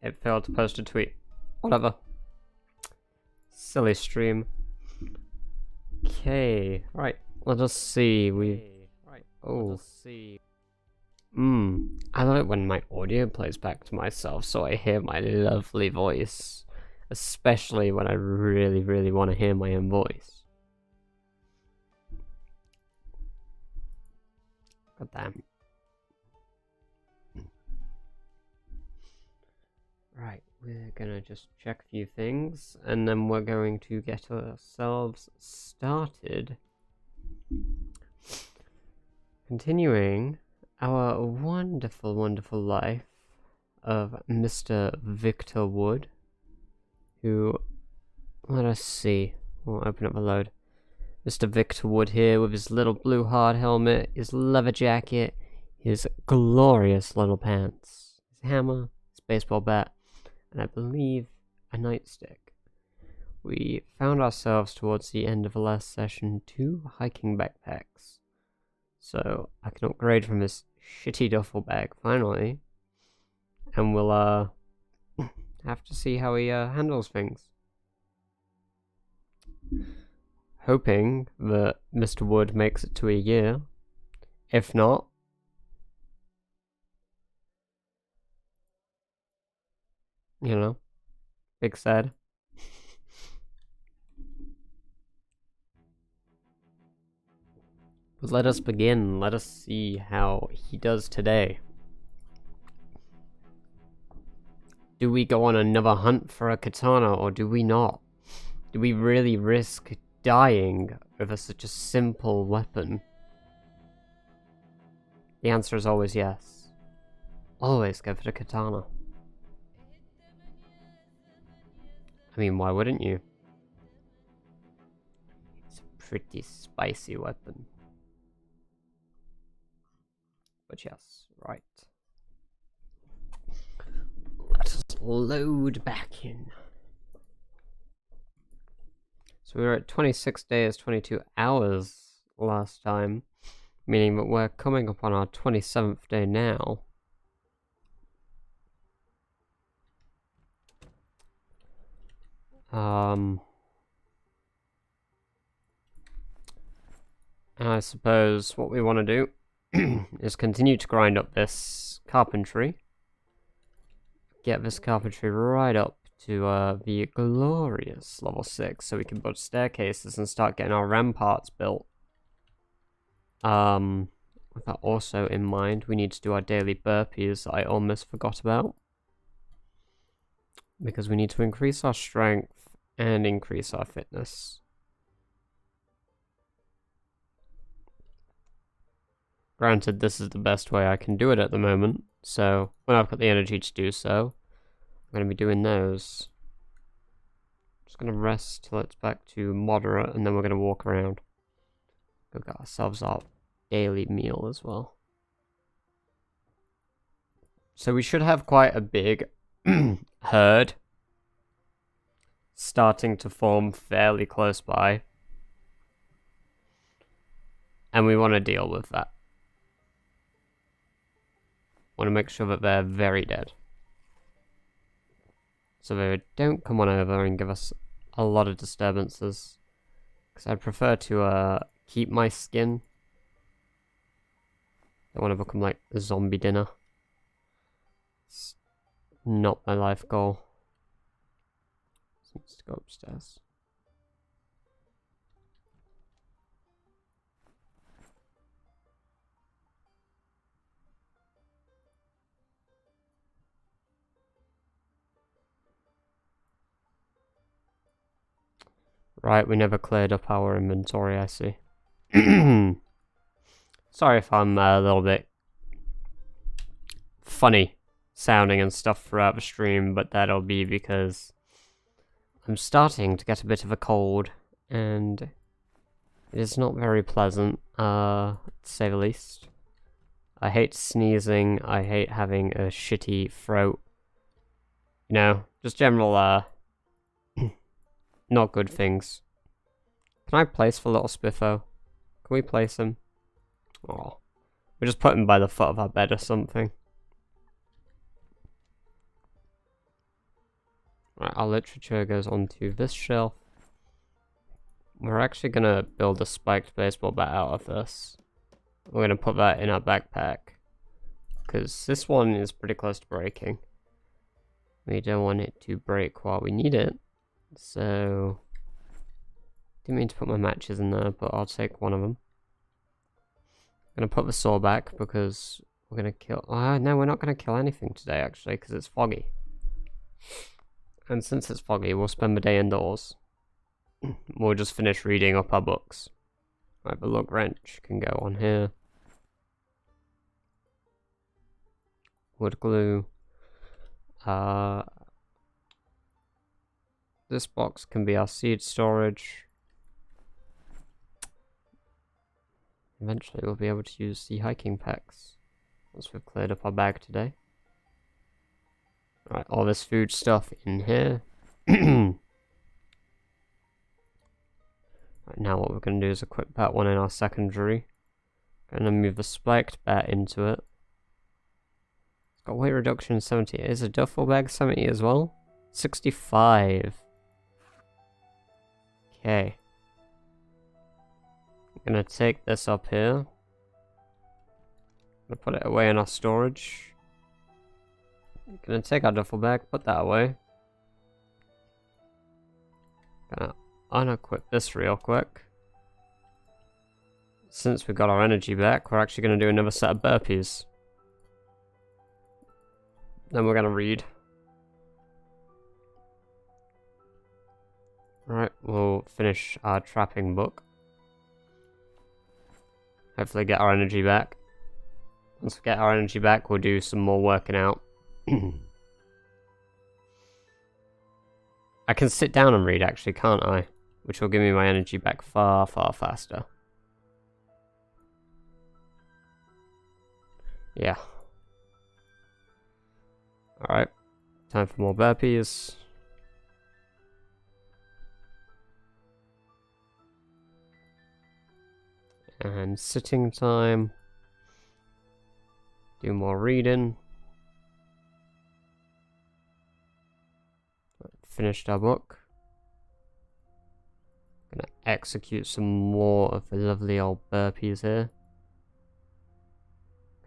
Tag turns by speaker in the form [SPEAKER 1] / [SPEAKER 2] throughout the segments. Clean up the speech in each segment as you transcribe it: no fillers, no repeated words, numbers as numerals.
[SPEAKER 1] It failed to post a tweet. Whatever. Silly stream. Okay, right. Let us see. Oh. I love it when my audio plays back to myself so I hear my lovely voice. Especially when I really, really want to hear my own voice. God damn. Right, we're gonna just check a few things, and then we're going to get ourselves started. Continuing our wonderful, wonderful life of Mr. Victor Wood, who, let us see, we'll open up the load. Mr. Victor Wood here with his little blue hard helmet, his leather jacket, his glorious little pants, his hammer, his baseball bat, and I believe a nightstick. We found ourselves towards the end of the last session 2 hiking backpacks. So I can upgrade from this shitty duffel bag finally. And we'll have to see how he handles things. Hoping that Mr. Wood makes it to a year. If not, you know, big sad. But let us begin. Let us see how he does today. Do we go on another hunt for a katana, or do we not? Do we really risk dying over such a simple weapon? The answer is always yes. Always go for the katana. I mean, why wouldn't you? It's a pretty spicy weapon. But yes, right. Let us load back in. So we were at 26 days, 22 hours last time, meaning that we're coming up on our 27th day now. And I suppose what we want to do is continue to grind up this carpentry. Get this carpentry right up to the glorious level 6 so we can build staircases and start getting our ramparts built. With that also in mind, we need to do our daily burpees that I almost forgot about. Because we need to increase our strength and increase our fitness. Granted, this is the best way I can do it at the moment, so when I've got the energy to do so, I'm going to be doing those. Just going to rest till it's back to moderate, and then we're going to walk around. Go get ourselves our daily meal as well. So we should have quite a big herd starting to form fairly close by. And we want to deal with that. Want to make sure that they're very dead. So they don't come on over and give us a lot of disturbances. Because I'd prefer to keep my skin. Don't want to become like a zombie dinner. It's not my life goal. Let's go upstairs. Right, we never cleared up our inventory, I see. Sorry if I'm a little bit funny sounding and stuff throughout the stream, but that'll be because I'm starting to get a bit of a cold, and it is not very pleasant, to say the least. I hate sneezing, I hate having a shitty throat. You know, just general, not good things. Can I place the little spiffo? Can we place him? Oh, we just put him by the foot of our bed or something. Right, our literature goes onto this shelf. We're actually gonna build a spiked baseball bat out of this. We're gonna put that in our backpack, because this one is pretty close to breaking. We don't want it to break while we need it, so... Didn't mean to put my matches in there, but I'll take one of them. I'm gonna put the saw back, because we're gonna kill... no, we're not gonna kill anything today, actually, because it's foggy. And since it's foggy, we'll spend the day indoors. We'll just finish reading up our books. Right, the lug wrench can go on here. Wood glue. This box can be our seed storage. Eventually we'll be able to use the hiking packs once we've cleared up our bag today. Alright, all this food stuff in here. Right, now what we're going to do is equip that one in our secondary. Going to move the spiked bat into it. It's got weight reduction 70. Is a duffel bag 70 as well? 65. Okay. I'm going to take this up here. I'm going to put it away in our storage. I'm going to take our duffel bag, put that away. Gonna unequip this real quick. Since we got our energy back, we're actually going to do another set of burpees. Then we're going to read. Right, we'll finish our trapping book. Hopefully get our energy back. Once we get our energy back, we'll do some more working out. I can sit down and read actually, can't I? Which will give me my energy back far, far faster. Yeah. Alright. Time for more burpees. And sitting time. Do more reading. Finished our book. Gonna execute some more of the lovely old burpees here.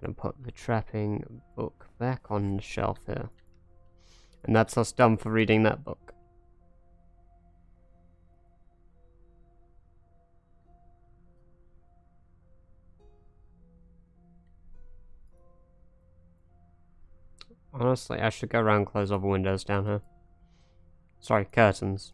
[SPEAKER 1] Gonna put the trapping book back on the shelf here. And that's us done for reading that book. Honestly, I should go around and close all the windows down here. Sorry, curtains.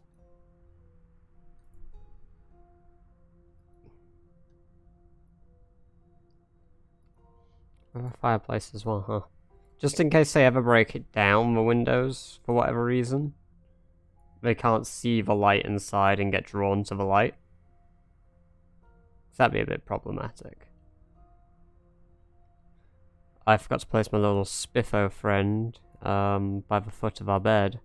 [SPEAKER 1] We have a fireplace as well, huh? Just in case they ever break it down, the windows, for whatever reason. They can't see the light inside and get drawn to the light. That'd be a bit problematic. I forgot to place my little Spiffo friend by the foot of our bed.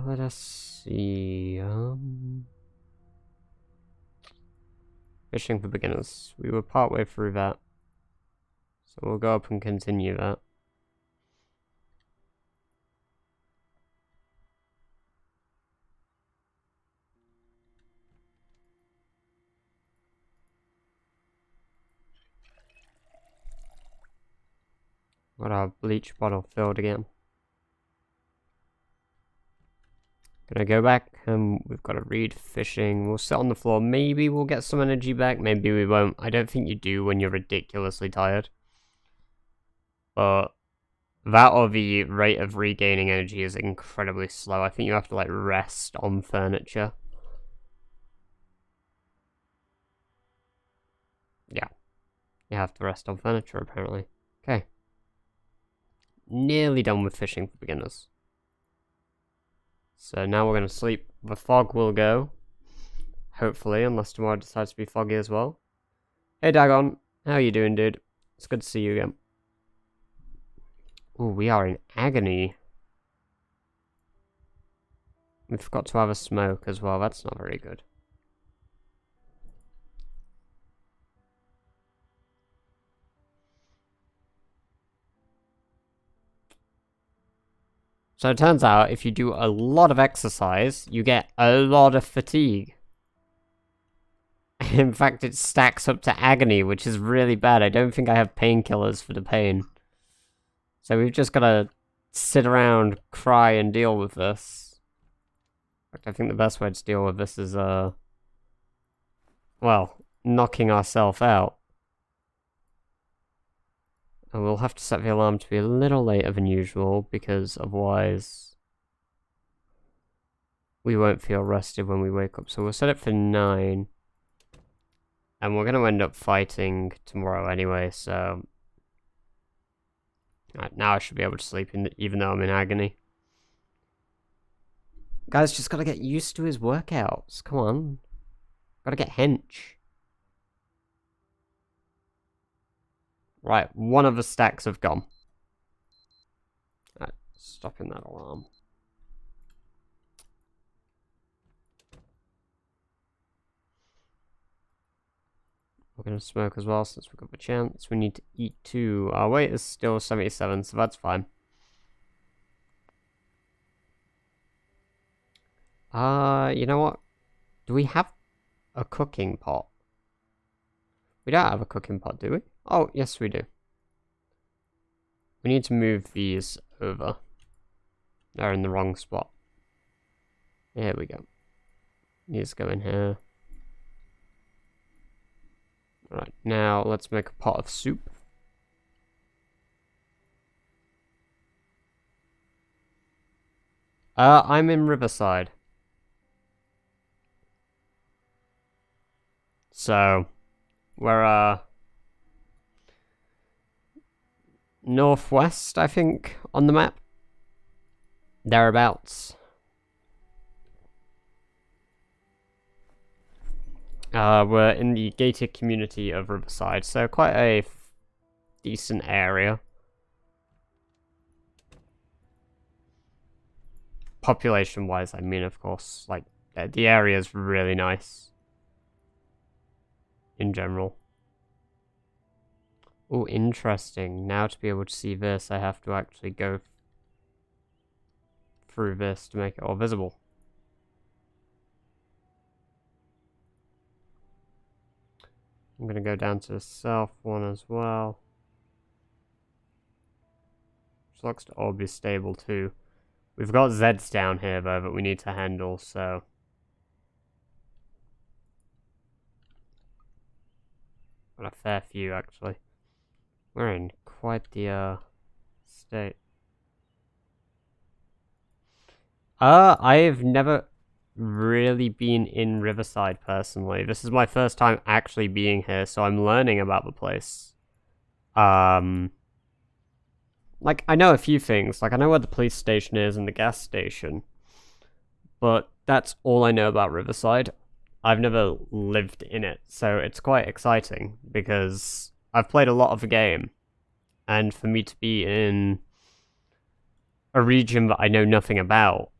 [SPEAKER 1] Let us see. Fishing for beginners. We were partway through that. So we'll go up and continue that. Got our bleach bottle filled again. Gonna go back and we've got to read fishing. We'll sit on the floor. Maybe we'll get some energy back. Maybe we won't. I don't think you do when you're ridiculously tired. But that or the rate of regaining energy is incredibly slow. I think you have to like rest on furniture. Yeah. You have to rest on furniture apparently. Okay. Nearly done with fishing for beginners. So now we're going to sleep. The fog will go. Hopefully, unless tomorrow decides to be foggy as well. Hey Dagon, how you doing, dude? It's good to see you again. Oh, we are in agony. We forgot to have a smoke as well. That's not very good. So it turns out if you do a lot of exercise, you get a lot of fatigue. In fact, it stacks up to agony, which is really bad. I don't think I have painkillers for the pain. So we've just gotta sit around, cry, and deal with this. In fact, I think the best way to deal with this is, well, knocking ourselves out. And we'll have to set the alarm to be a little later than usual, because otherwise we won't feel rested when we wake up. So we'll set it for 9. And we're going to end up fighting tomorrow anyway, so... Right, now I should be able to sleep, even though I'm in agony. Guy's just got to get used to his workouts. Come on. Gotta get hench. Right, one of the stacks have gone. Right, stopping that alarm. We're gonna smoke as well since we've got the chance. We need to eat too. Our weight is still 77, so that's fine. You know what? Do we have a cooking pot? We don't have a cooking pot, do we? Oh, yes we do. We need to move these over. They're in the wrong spot. Here we go. These go in here. Alright, now let's make a pot of soup. I'm in Riverside. So, we're, northwest, I think, on the map. Thereabouts. We're in the gated community of Riverside, so quite a decent area. Population-wise, I mean, of course, like, the area is really nice. In general. Oh, interesting. Now to be able to see this, I have to actually go through this to make it all visible. I'm going to go down to the south one as well. Which looks to all be stable too. We've got Zeds down here though that we need to handle, so... Got a fair few actually. We're in quite the state. I've never really been in Riverside personally. This is my first time actually being here, so I'm learning about the place. Like, I know a few things. Like, I know where the police station is and the gas station. But that's all I know about Riverside. I've never lived in it, so it's quite exciting, because I've played a lot of the game. And for me to be in a region that I know nothing about,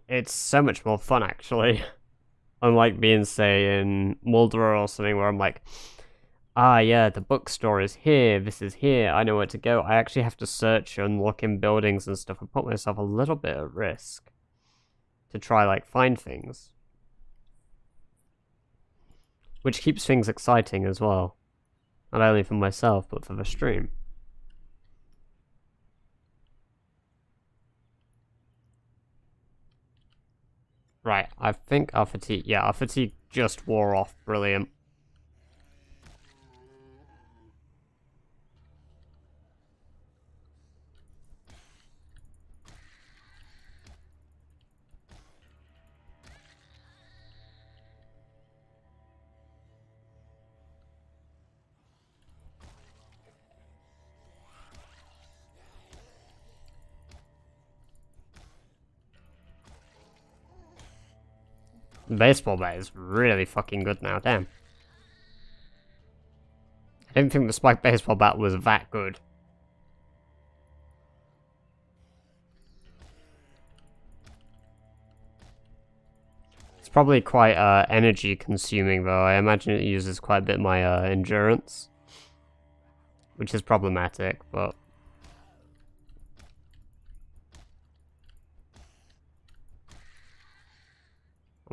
[SPEAKER 1] it's so much more fun, actually. Unlike being, say, in Muldraugh or something where I'm like, ah, yeah, the bookstore is here, this is here, I know where to go. I actually have to search and look in buildings and stuff and put myself a little bit at risk to try, like, find things. Which keeps things exciting as well. Not only for myself, but for the stream. Right, I think our fatigue... Yeah, our fatigue just wore off. Brilliant. The baseball bat is really fucking good now, damn. I didn't think the spiked baseball bat was that good. It's probably quite energy consuming though. I imagine it uses quite a bit of my endurance. Which is problematic, but...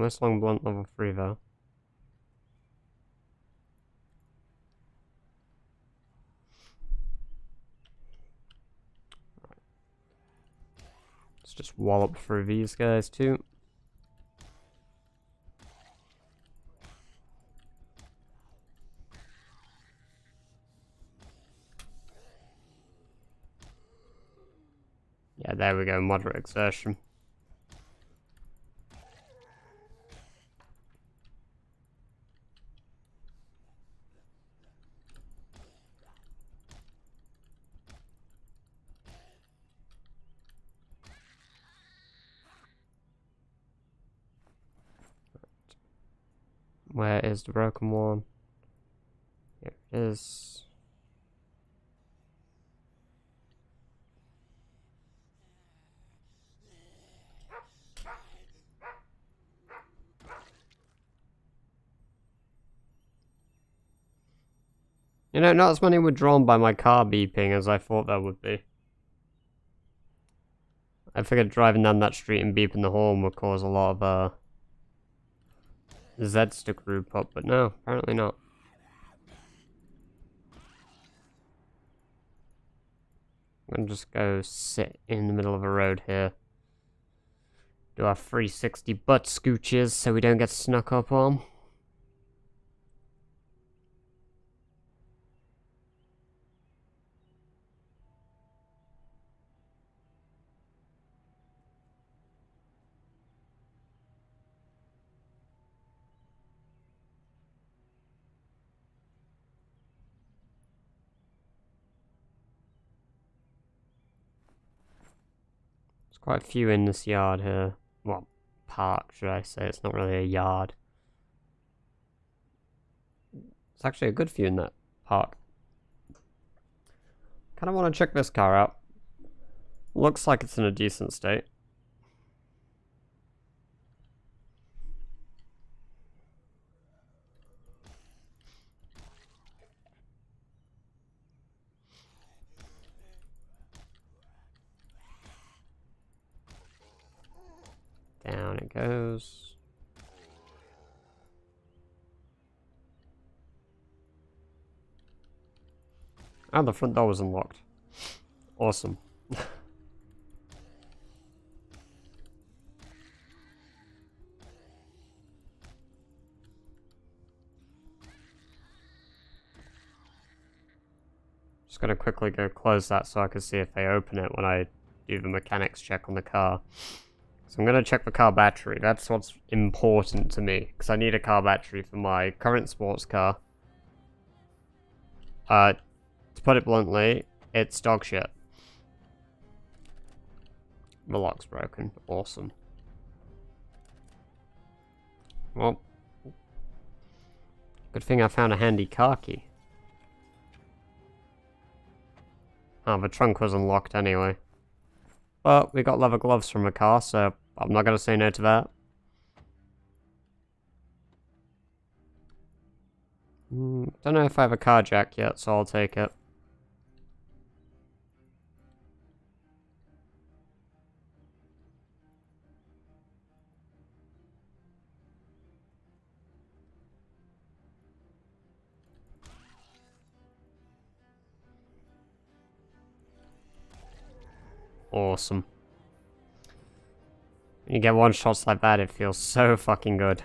[SPEAKER 1] Almost long blunt level 3 though. Let's just wallop through these guys too. Yeah, there we go, moderate exertion. Where is the broken one? Here it is. You know, not as many were drawn by my car beeping as I thought there would be. I figured driving down that street and beeping the horn would cause a lot of Zeds to group up, but no, apparently not. I'm gonna just go sit in the middle of a road here. Do our 360 butt scooches so we don't get snuck up on. There's quite a few in this yard here. Well, park, should I say. It's not really a yard. It's actually a good few in that park. Kind of want to check this car out. Looks like it's in a decent state. Down it goes. Oh, the front door was unlocked. Awesome. Just gonna quickly go close that so I can see if they open it when I do the mechanics check on the car. So I'm gonna check the car battery. That's what's important to me, because I need a car battery for my current sports car. To put it bluntly, it's dog shit. The lock's broken. Awesome. Well, good thing I found a handy car key. Oh, the trunk was unlocked anyway. But we got leather gloves from the car, so I'm not going to say no to that. Don't know if I have a car jack yet, so I'll take it. Awesome. When you get one shots like that, it feels so fucking good.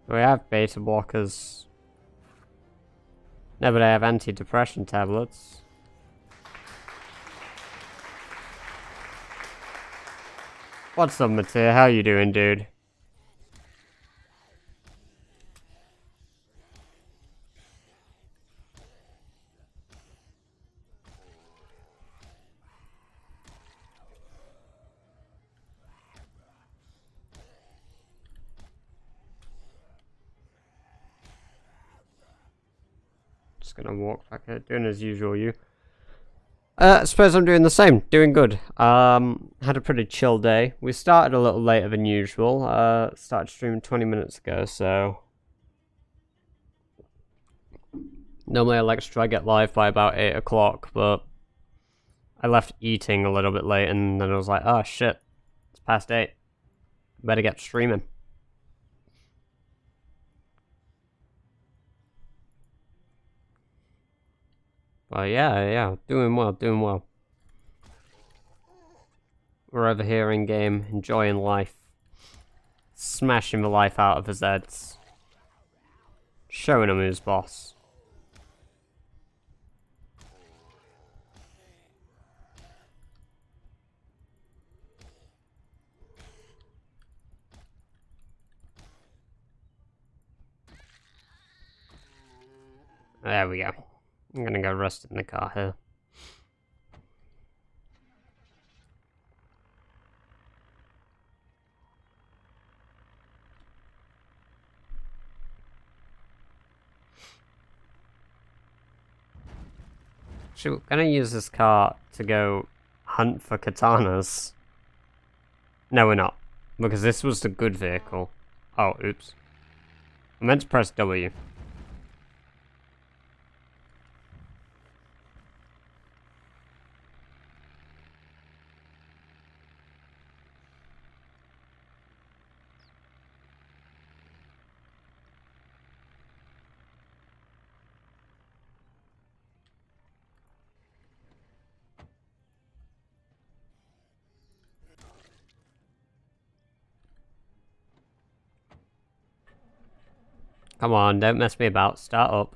[SPEAKER 1] We have beta blockers. No, but I have antidepressant tablets. What's up, Mattia? How you doing, dude? Just gonna walk back here, doing as usual, you. I suppose I'm doing the same. Doing good. Had a pretty chill day. We started a little later than usual. Started streaming 20 minutes ago, so... Normally I like to try to get live by about 8 o'clock, but... I left eating a little bit late, and then I was like, oh shit, it's past 8. Better get streaming. But yeah, doing well. We're over here in game, enjoying life. Smashing the life out of his heads. Showing him who's boss. There we go. I'm gonna go rest in the car here. Actually, we're gonna use this car to go hunt for katanas. No, we're not. Because this was the good vehicle. Oh, oops. I meant to press W. Come on, don't mess me about. Start up.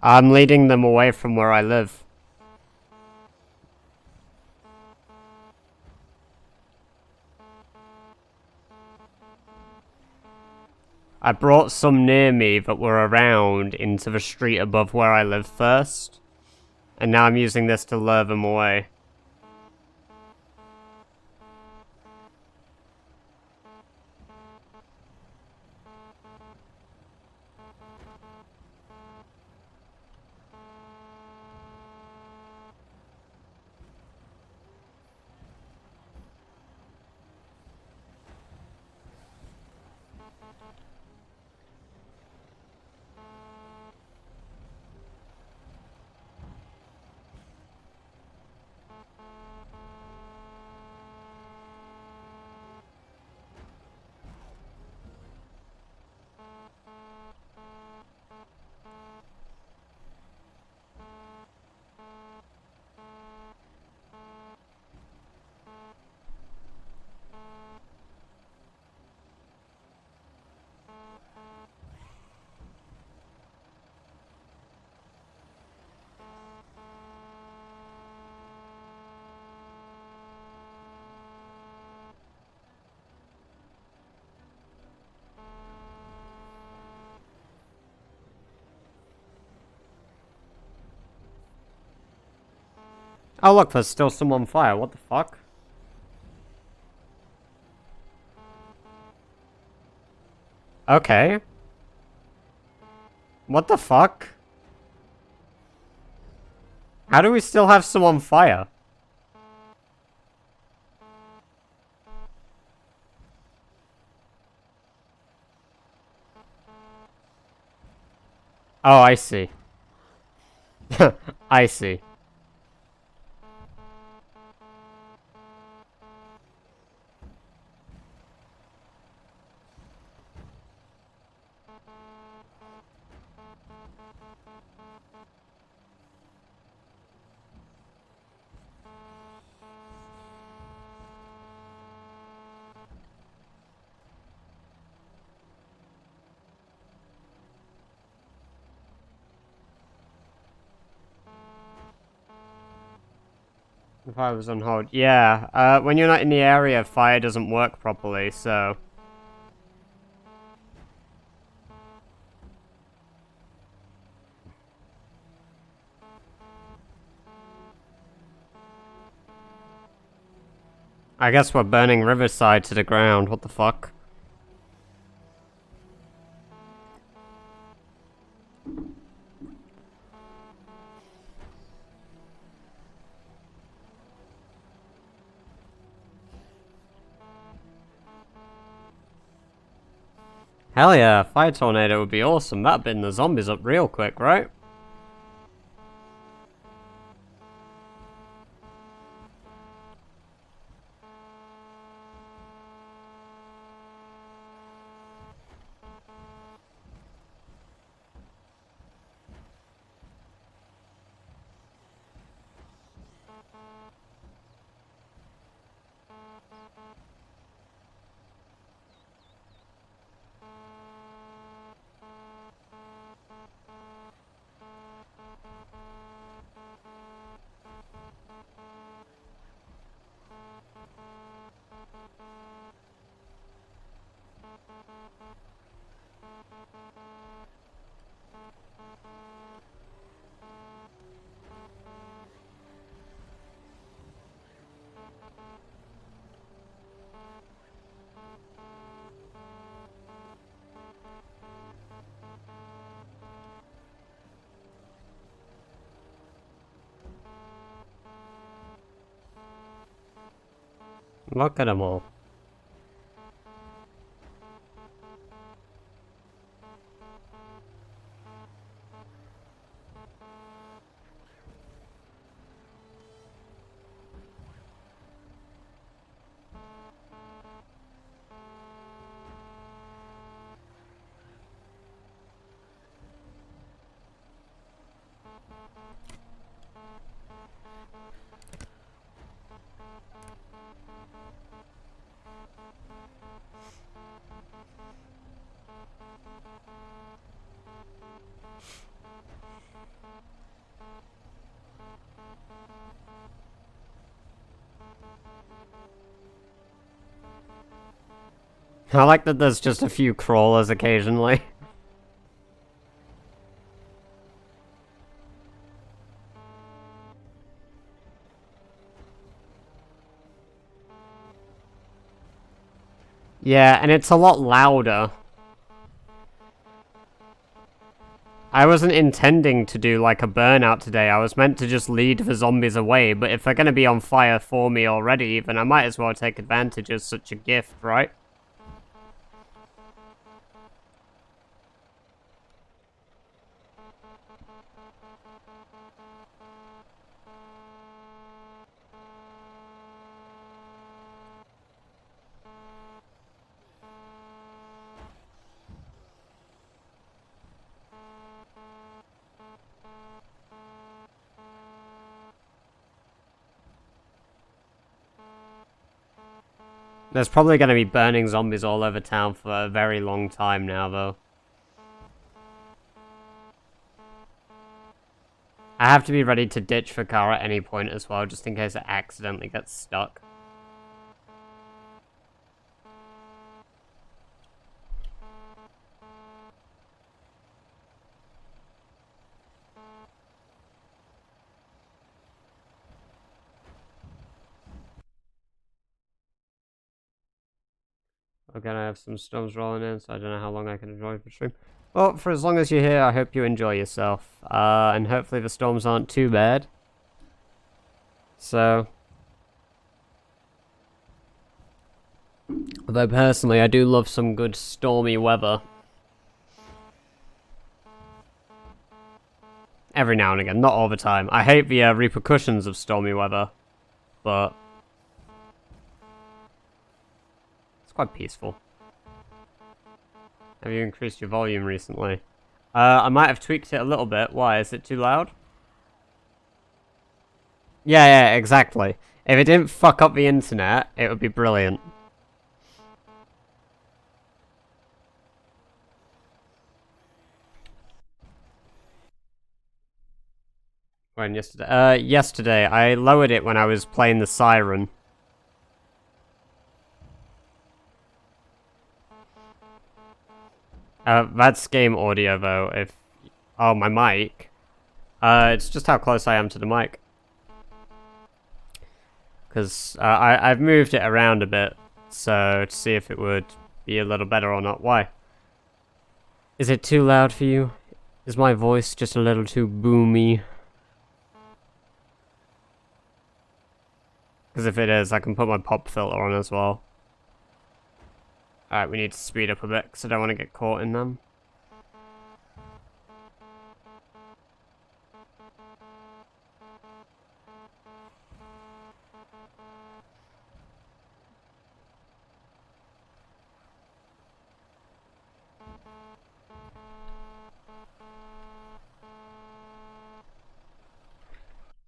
[SPEAKER 1] I'm leading them away from where I live. I brought some near me that were around into the street above where I live first. And now I'm using this to lure them away. Oh look, there's still some on fire. What the fuck? Okay. What the fuck? How do we still have some on fire? Oh, I see. I see. If I was on hold. Yeah, when you're not in the area, fire doesn't work properly, so... I guess we're burning Riverside to the ground, what the fuck? Hell yeah, a fire tornado would be awesome. That'd bin the zombies up real quick, right? Look at them all. I like that there's just a few crawlers occasionally. Yeah, and it's a lot louder. I wasn't intending to do like a burnout today, I was meant to just lead the zombies away, but if they're gonna be on fire for me already, then I might as well take advantage of such a gift, right? There's probably gonna be burning zombies all over town for a very long time now, though. I have to be ready to ditch the car at any point as well, just in case it accidentally gets stuck. Again, I have some storms rolling in, so I don't know how long I can enjoy the stream. Well, for as long as you're here, I hope you enjoy yourself. And hopefully the storms aren't too bad. So... Although personally, I do love some good stormy weather. Every now and again, not all the time. I hate the repercussions of stormy weather, but it's quite peaceful. Have you increased your volume recently? I might have tweaked it a little bit. Why? Is it too loud? Yeah, exactly. If it didn't fuck up the internet, it would be brilliant. When yesterday? Yesterday. I lowered it when I was playing the Siren. That's game audio though, if... Oh, my mic. It's just how close I am to the mic. Because I've moved it around a bit, so to see if it would be a little better or not. Why? Is it too loud for you? Is my voice just a little too boomy? Because if it is, I can put my pop filter on as well. Alright, we need to speed up a bit, because I don't want to get caught in them.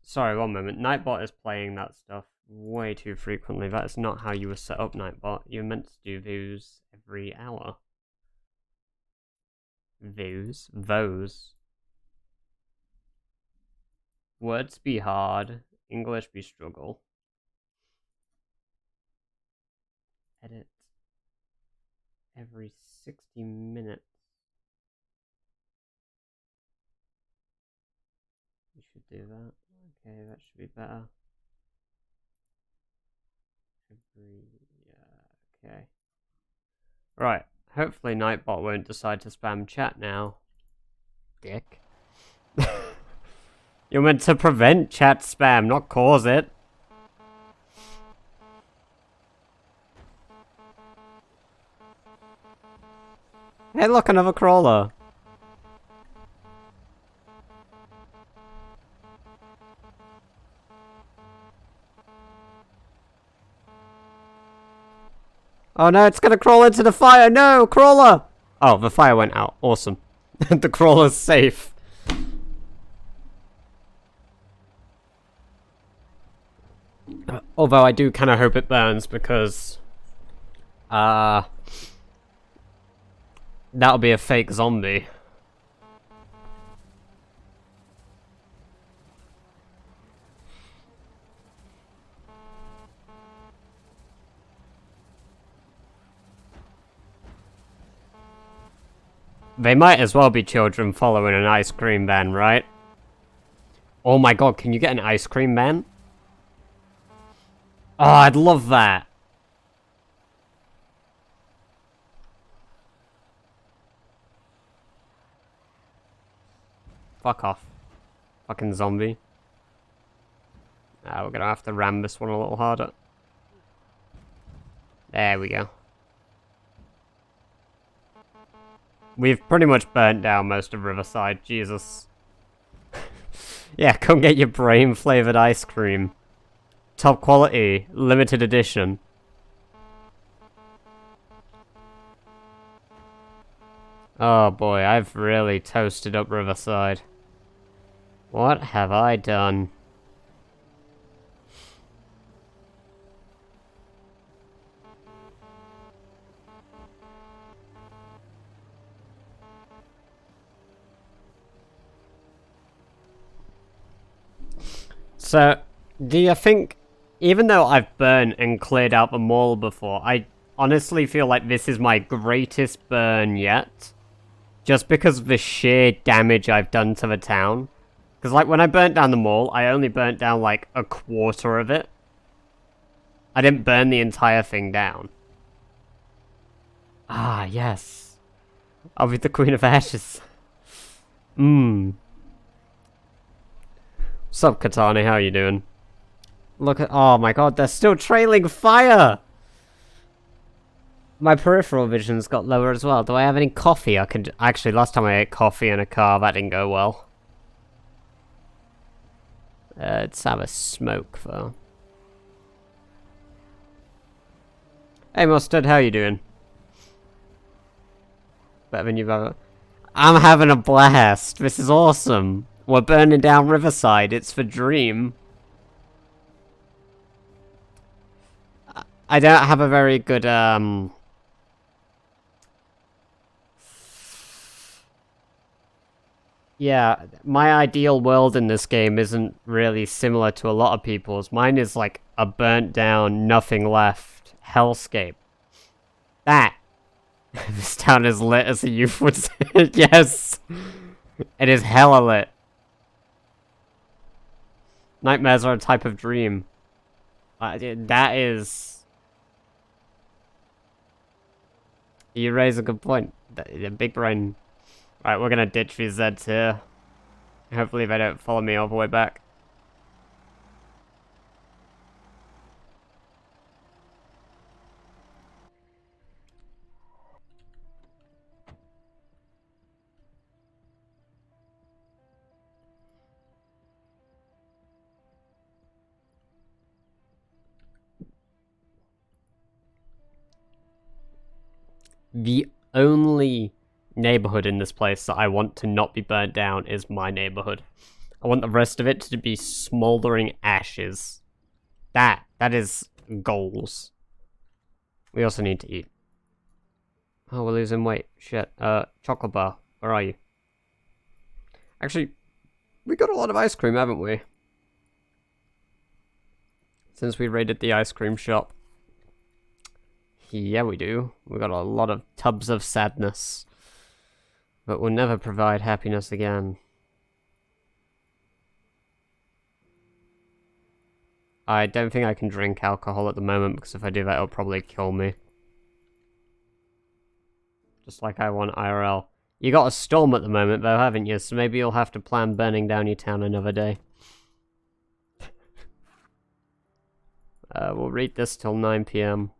[SPEAKER 1] Sorry, one moment. Nightbot is playing that stuff way too frequently. That is not how you were set up, Nightbot. You're meant to do views every hour. Views? Those. Words be hard. English be struggle. Edit. Every 60 minutes. We should do that. Okay, that should be better. Okay. Right. Hopefully Nightbot won't decide to spam chat now. Dick. You're meant to prevent chat spam, not cause it. Hey, look, another crawler. Oh no, it's gonna crawl into the fire! No, crawler! Oh, the fire went out. Awesome. The crawler's safe. Although I do kind of hope it burns because... that'll be a fake zombie. They might as well be children following an ice cream van, right? Oh my god, can you get an ice cream van? Oh, I'd love that. Fuck off. Fucking zombie. We're gonna have to ram this one a little harder. There we go. We've pretty much burnt down most of Riverside, Jesus. Yeah, come get your brain-flavored ice cream. Top quality, limited edition. Oh boy, I've really toasted up Riverside. What have I done? So, do you think, even though I've burnt and cleared out the mall before, I honestly feel like this is my greatest burn yet? Just because of the sheer damage I've done to the town. Because, like, when I burnt down the mall, I only burnt down, like, a quarter of it. I didn't burn the entire thing down. Ah, yes. I'll be the Queen of Ashes. Mmm. What's up, Katani? How you doing? Look at- oh my god, they're still trailing fire! My peripheral vision's got lower as well. Do I have any coffee I can... Actually, last time I ate coffee in a car, that didn't go well. Let's have a smoke, though. Hey, Mustard, how you doing? Better than you've ever... I'm having a blast. This is awesome. We're burning down Riverside. It's the dream. I don't have a very good, yeah, my ideal world in this game isn't really similar to a lot of people's. Mine is like a burnt down, nothing left hellscape. That. This town is lit as a youth would say. Yes! It is hella lit. Nightmares are a type of dream. That is... You raise a good point. The big brain. Right, we're gonna ditch these Zeds here. Hopefully they don't follow me all the way back. The only neighborhood in this place that I want to not be burnt down is my neighborhood. I want the rest of it to be smoldering ashes. That is goals. We also need to eat. Oh, we're losing weight. Shit. Chocolate bar. Where are you? Actually, we got a lot of ice cream, haven't we? Since we raided the ice cream shop. Yeah, we do. We got a lot of tubs of sadness. But we'll never provide happiness again. I don't think I can drink alcohol at the moment, because if I do that, it'll probably kill me. Just like I want IRL. You got a storm at the moment, though, haven't you? So maybe you'll have to plan burning down your town another day. We'll read this till 9 PM.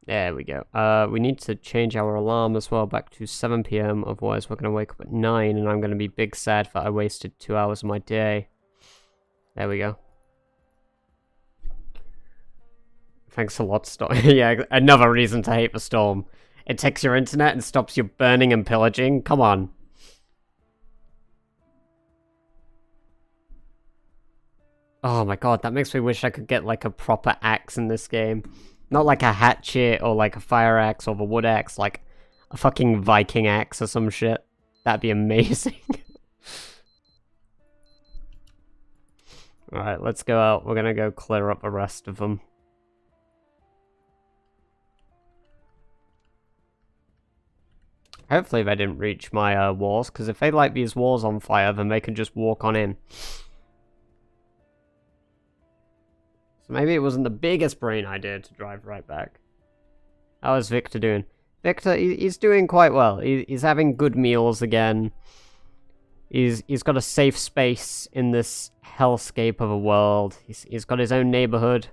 [SPEAKER 1] There we go. We need to change our alarm as well back to 7 PM, otherwise we're going to wake up at 9 and I'm going to be big sad that I wasted 2 hours of my day. There we go. Thanks a lot, Storm. Yeah, another reason to hate the Storm. It takes your internet and stops you burning and pillaging? Come on. Oh my god, that makes me wish I could get like a proper axe in this game. Not like a hatchet or like a fire axe or the wood axe, like a fucking Viking axe or some shit. That'd be amazing. Alright, let's go out. We're gonna go clear up the rest of them. Hopefully they didn't reach my walls, because if they light these walls on fire, then they can just walk on in. So maybe it wasn't the biggest brain idea to drive right back. How is Victor doing? Victor, he's doing quite well. He's having good meals again. He's got a safe space in this hellscape of a world. He's got his own neighborhood.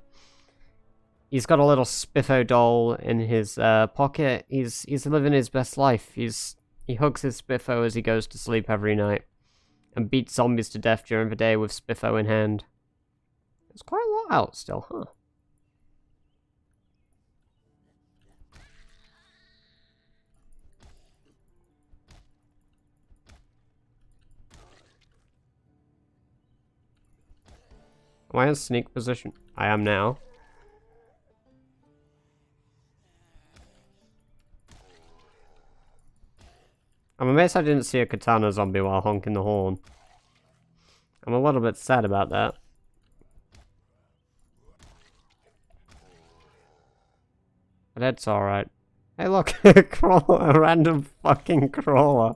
[SPEAKER 1] He's got a little Spiffo doll in his pocket. He's living his best life. He hugs his Spiffo as he goes to sleep every night, and beats zombies to death during the day with Spiffo in hand. There's quite a lot out still, huh? Am I in sneak position? I am now. I'm amazed I didn't see a katana zombie while honking the horn. I'm a little bit sad about that. But that's alright. Hey look, a crawler, a random fucking crawler.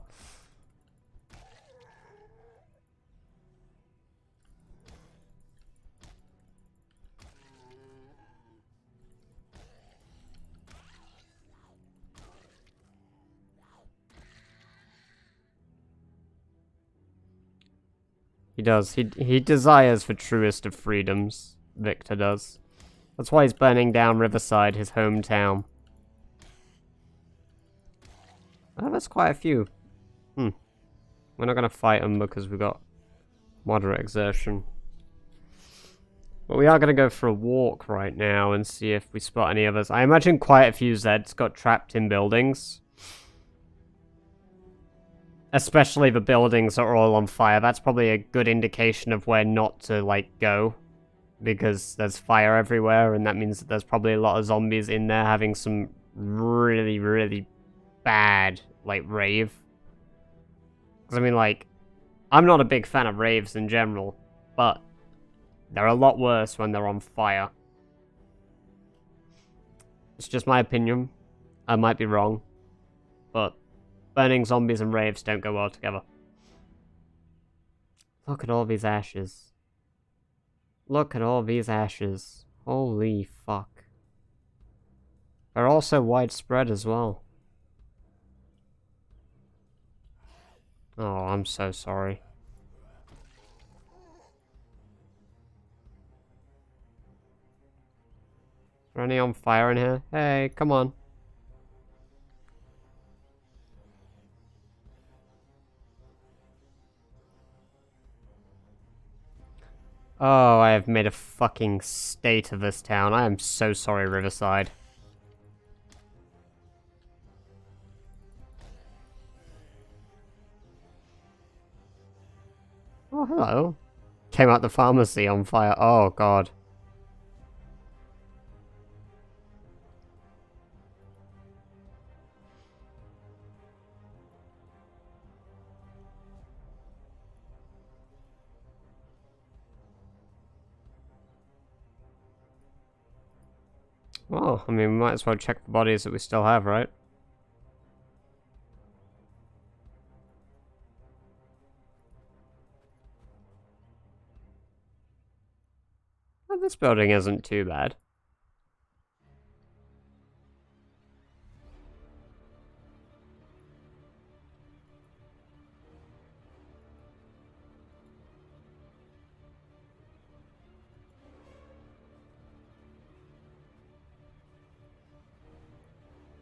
[SPEAKER 1] does. He desires for truest of freedoms. Victor does. That's why he's burning down Riverside, his hometown. Oh, that's quite a few. We're not gonna fight them because we got moderate exertion. But we are gonna go for a walk right now and see if we spot any others. I imagine quite a few Zeds got trapped in buildings. Especially the buildings are all on fire. That's probably a good indication of where not to, like, go. Because there's fire everywhere, and that means that there's probably a lot of zombies in there having some really, really bad, like, rave. Because, I mean, like, I'm not a big fan of raves in general, but they're a lot worse when they're on fire. It's just my opinion. I might be wrong, but burning zombies and raves don't go well together. Look at all these ashes. Look at all these ashes. Holy fuck. They're also widespread as well. Oh, I'm so sorry. Is there any on fire in here? Hey, come on. Oh, I have made a fucking state of this town. I am so sorry, Riverside. Oh, hello. Came out the pharmacy on fire. Oh, God. Well, I mean, we might as well check the bodies that we still have, right? Well, this building isn't too bad.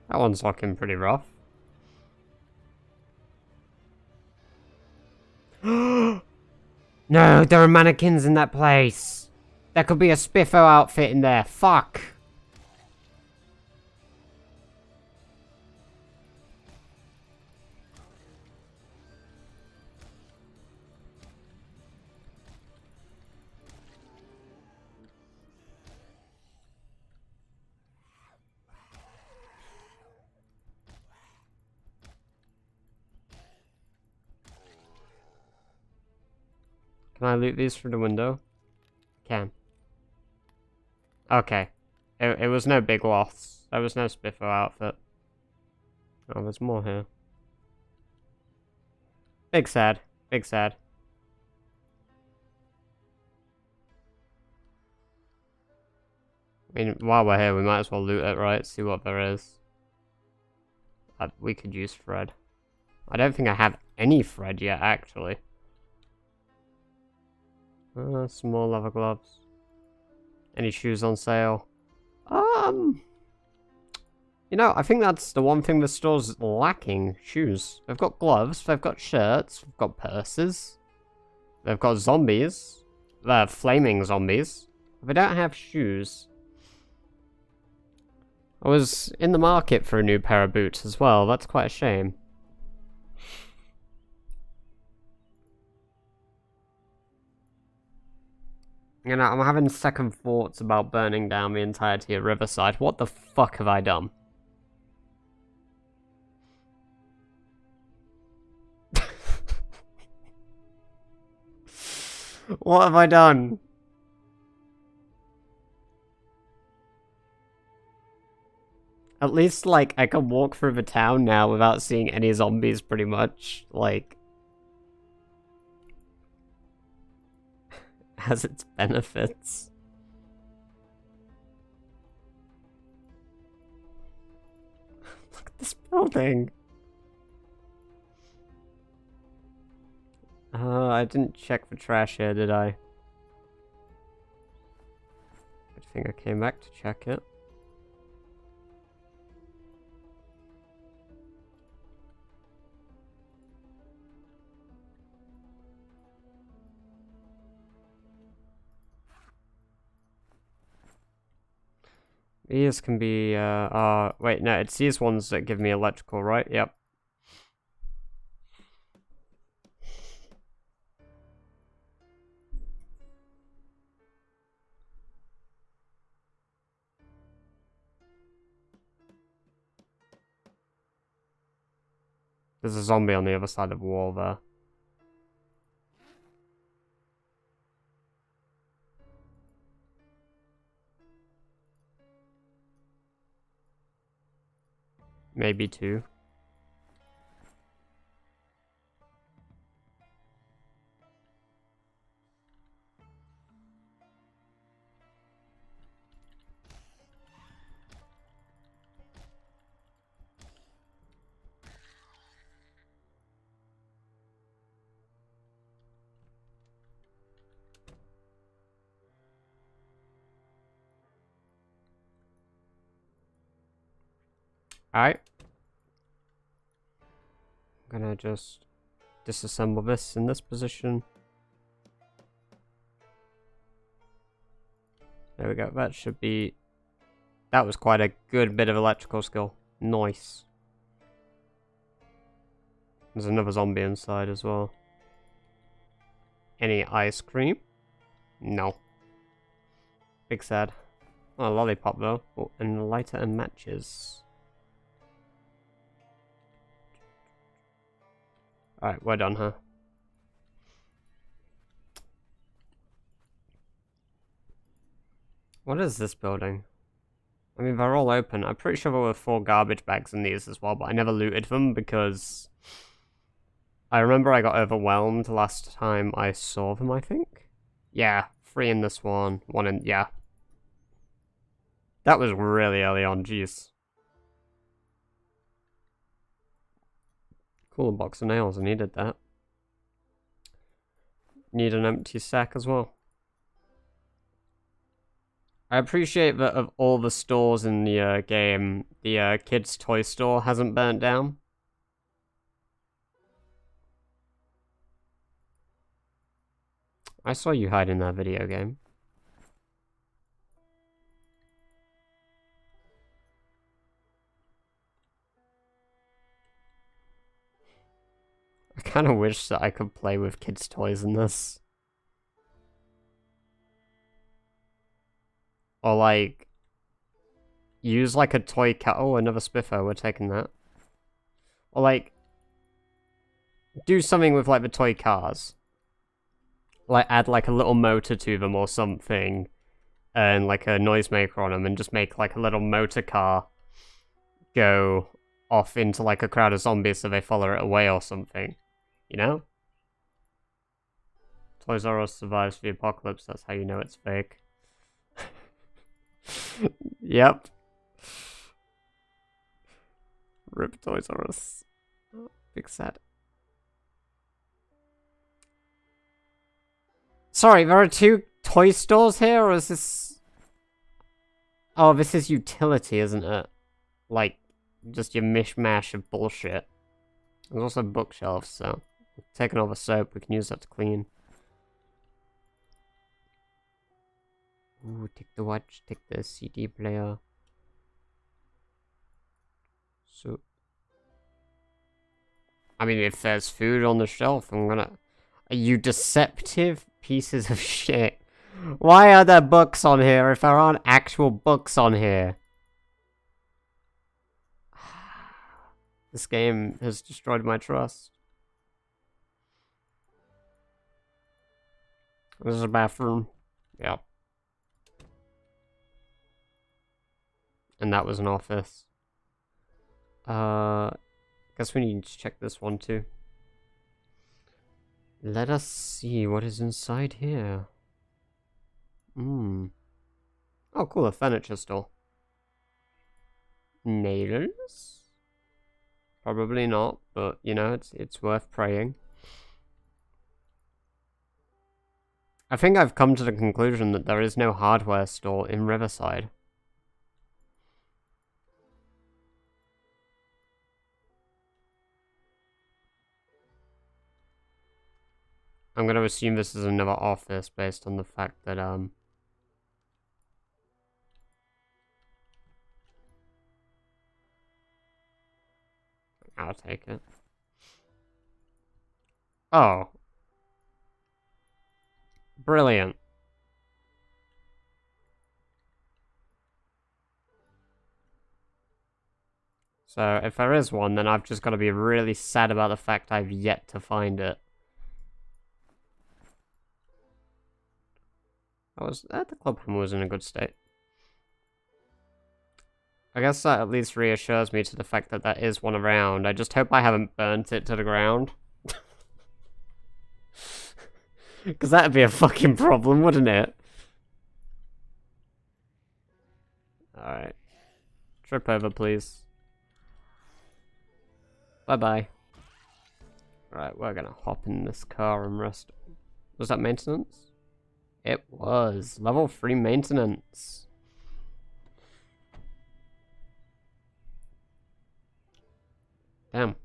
[SPEAKER 1] That one's looking pretty rough. No, there are mannequins in that place. There could be a Spiffo outfit in there. Fuck. Can I loot these through the window? Can. Okay. It was no big loss. There was no Spiffo outfit. Oh, there's more here. Big sad. Big sad. I mean, while we're here, we might as well loot it, right? See what there is. We could use Fred. I don't think I have any Fred yet, actually. Some more leather gloves. Any shoes on sale? You know, I think that's the one thing the store's lacking. Shoes. They've got gloves, they've got shirts, they've got purses. They've got zombies. They're flaming zombies. But they don't have shoes. I was in the market for a new pair of boots as well. That's quite a shame. You know, I'm having second thoughts about burning down the entirety of Riverside. What the fuck have I done? What have I done? At least, like, I can walk through the town now without seeing any zombies, pretty much. Like, has its benefits. Look at this building. I didn't check for trash here, did I? Good thing I came back to check it. These can be, wait, no, it's these ones that give me electrical, right? Yep. There's a zombie on the other side of the wall there. Maybe two. Alright. I'm gonna just disassemble this in this position. There we go. That should be... That was quite a good bit of electrical skill. Nice. There's another zombie inside as well. Any ice cream? No. Big sad. Oh, a lollipop though. Oh, and a lighter and matches. Alright, we're done, huh? What is this building? I mean, they're all open. I'm pretty sure there were 4 garbage bags in these as well, but I never looted them because... I remember I got overwhelmed last time I saw them, I think? Yeah, 3 in this one, 1 in... yeah. That was really early on, jeez. Cool, box of nails, I needed that. Need an empty sack as well. I appreciate that of all the stores in the game, the kids' toy store hasn't burnt down. I saw you hide in that video game. I kind of wish that I could play with kids' toys in this. Or like, use like a toy car. Oh, another Spiffer, we're taking that. Or like, do something with like the toy cars. Like add like a little motor to them or something. And like a noisemaker on them and just make like a little motor car go off into like a crowd of zombies so they follow it away or something. You know? Toys R Us survives the apocalypse, that's how you know it's fake. Yep. Rip Toys R Us. Big sad. Sorry, there are 2 toy stores here, or is this... Oh, this is utility, isn't it? Like, just your mishmash of bullshit. There's also bookshelves, so... Taking all the soap, we can use that to clean. Ooh, take the watch, take the CD player. So... I mean, if there's food on the shelf, I'm gonna... You deceptive pieces of shit. Why are there books on here if there aren't actual books on here? This game has destroyed my trust. This is a bathroom. Yep. And that was an office. Guess we need to check this one too. Let us see what is inside here. Oh, cool, a furniture store. Nails? Probably not, but you know, it's worth praying. I think I've come to the conclusion that there is no hardware store in Riverside. I'm gonna assume this is another office based on the fact that, I'll take it. Oh. Brilliant. So, if there is one, then I've just got to be really sad about the fact I've yet to find it. The club hammer was in a good state. I guess that at least reassures me to the fact that there is one around. I just hope I haven't burnt it to the ground. Because that'd be a fucking problem, wouldn't it? Alright. Trip over, please. Bye-bye. Right, we're gonna hop in this car and rest. Was that maintenance? It was. Level 3 maintenance. Damn.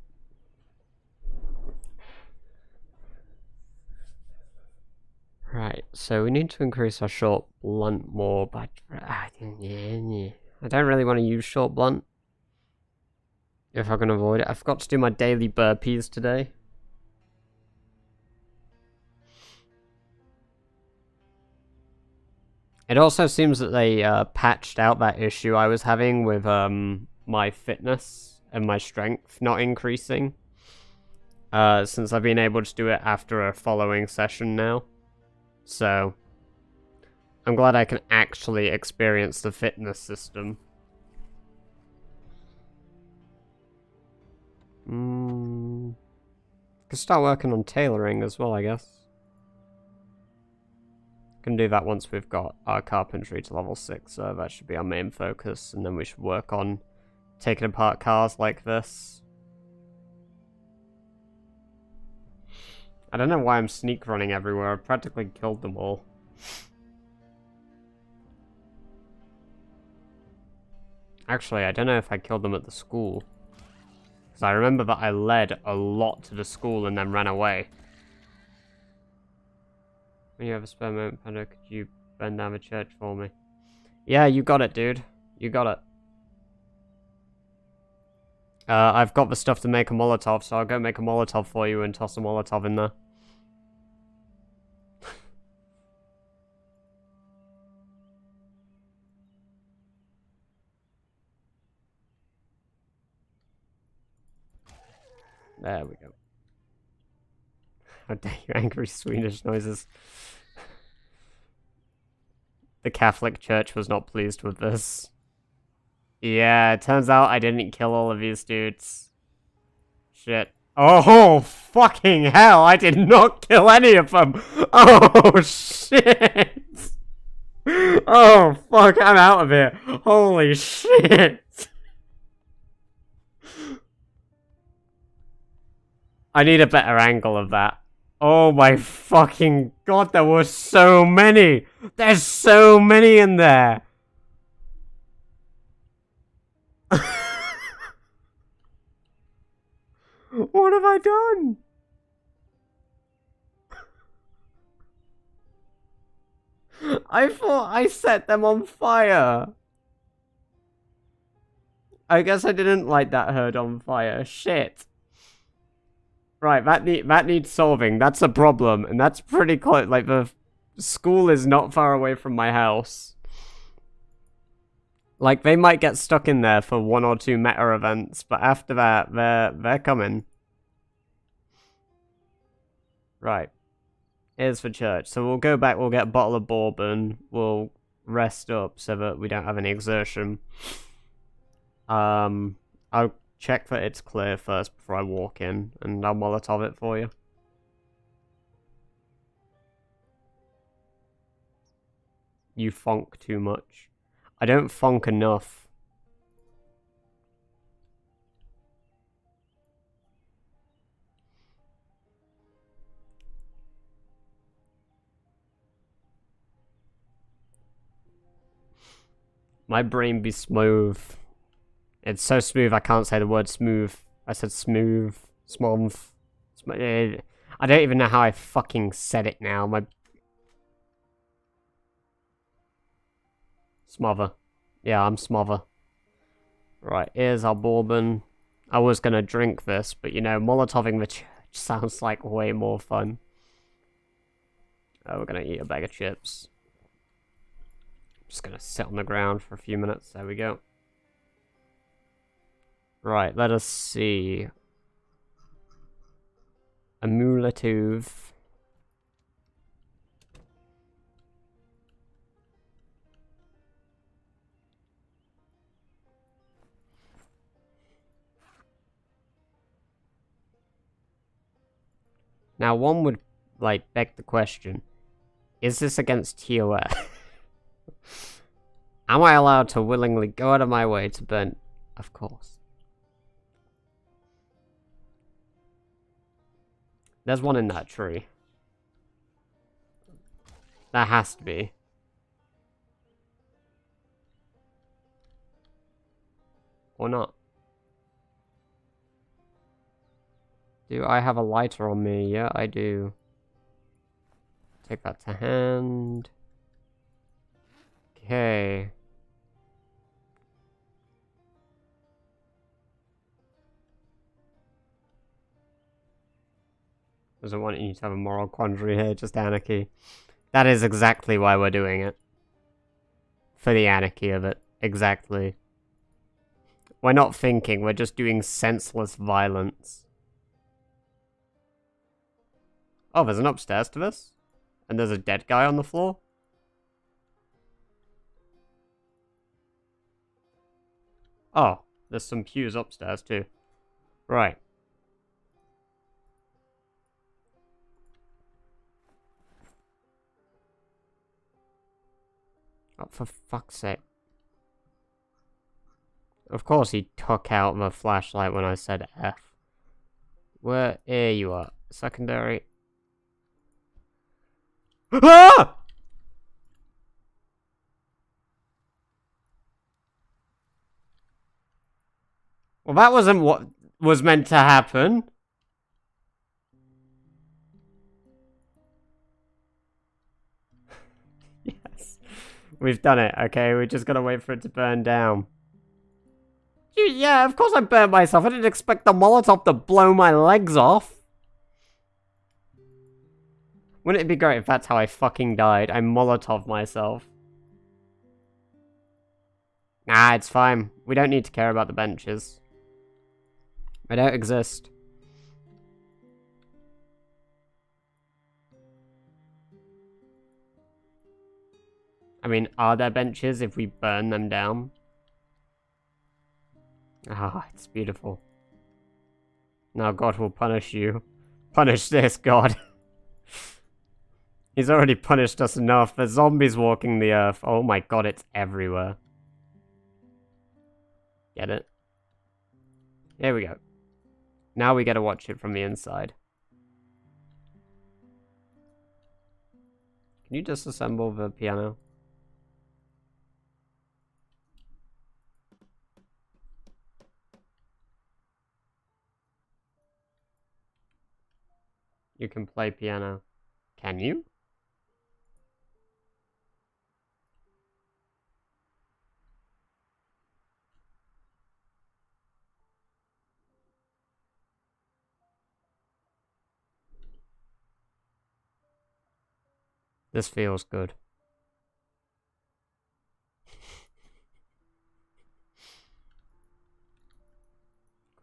[SPEAKER 1] Right, so we need to increase our short blunt more, but I don't really want to use short blunt. If I can avoid it. I forgot to do my daily burpees today. It also seems that they patched out that issue I was having with my fitness and my strength not increasing. Since I've been able to do it after a following session now. So, I'm glad I can actually experience the fitness system. Could start working on tailoring as well, I guess. Can do that once we've got our carpentry to level 6, so that should be our main focus, and then we should work on taking apart cars like this. I don't know why I'm sneak running everywhere. I've practically killed them all. Actually, I don't know if I killed them at the school. Because I remember that I led a lot to the school and then ran away. When you have a spare moment, Panda, could you burn down the church for me? Yeah, you got it, dude. You got it. I've got the stuff to make a Molotov, so I'll go make a Molotov for you and toss a Molotov in there. There we go. How dare you, angry Swedish noises. The Catholic Church was not pleased with this. Yeah, it turns out I didn't kill all of these dudes. Shit. Oh, fucking hell, I did not kill any of them! Oh, shit! Oh, fuck, I'm out of here. Holy shit! I need a better angle of that. Oh my fucking god, there were so many! There's so many in there! What have I done? I thought I set them on fire. I guess I didn't light that herd on fire. Shit. Right, that needs solving. That's a problem, and that's pretty close. Like, the school is not far away from my house. Like, they might get stuck in there for 1 or 2 meta events, but after that, they're coming. Right. Here's for church. So we'll go back, we'll get a bottle of bourbon, we'll rest up so that we don't have any exertion. I'll check that it's clear first before I walk in, and I'll Molotov it for you. You fonk too much. I don't fonk enough. My brain be smooth. It's so smooth I can't say the word smooth. I said smooth. Smooth. I don't even know how I fucking said it now. My... Smother. Yeah, I'm smother. Right, here's our bourbon. I was gonna drink this, but you know, Molotoving the church sounds like way more fun. Oh, we're gonna eat a bag of chips. Just gonna sit on the ground for a few minutes. There we go. Right, let us see. Emulative. Now, one would, like, beg the question, is this against TOS? Am I allowed to willingly go out of my way to burn? Of course. There's one in that tree. There has to be. Or not. Do I have a lighter on me? Yeah, I do. Take that to hand. Okay. Doesn't want you to have a moral quandary here, just anarchy. That is exactly why we're doing it. For the anarchy of it. Exactly. We're not thinking, we're just doing senseless violence. Oh, there's an upstairs to this? And there's a dead guy on the floor? Oh, there's some pews upstairs too. Right. Oh, for fuck's sake. Of course he took out the flashlight when I said F. Where? Here you are. Secondary. Ah! Well, that wasn't what was meant to happen. Yes. We've done it, okay? We just gotta wait for it to burn down. Yeah, of course I burned myself. I didn't expect the Molotov to blow my legs off. Wouldn't it be great if that's how I fucking died? I Molotov myself. Nah, it's fine. We don't need to care about the benches. They don't exist. I mean, are there benches if we burn them down? Ah, it's beautiful. Now God will punish you. Punish this, God. He's already punished us enough. There's zombies walking the earth. Oh my God, it's everywhere. Get it? Here we go. Now we gotta watch it from the inside. Can you disassemble the piano? You can play piano. Can you? This feels good.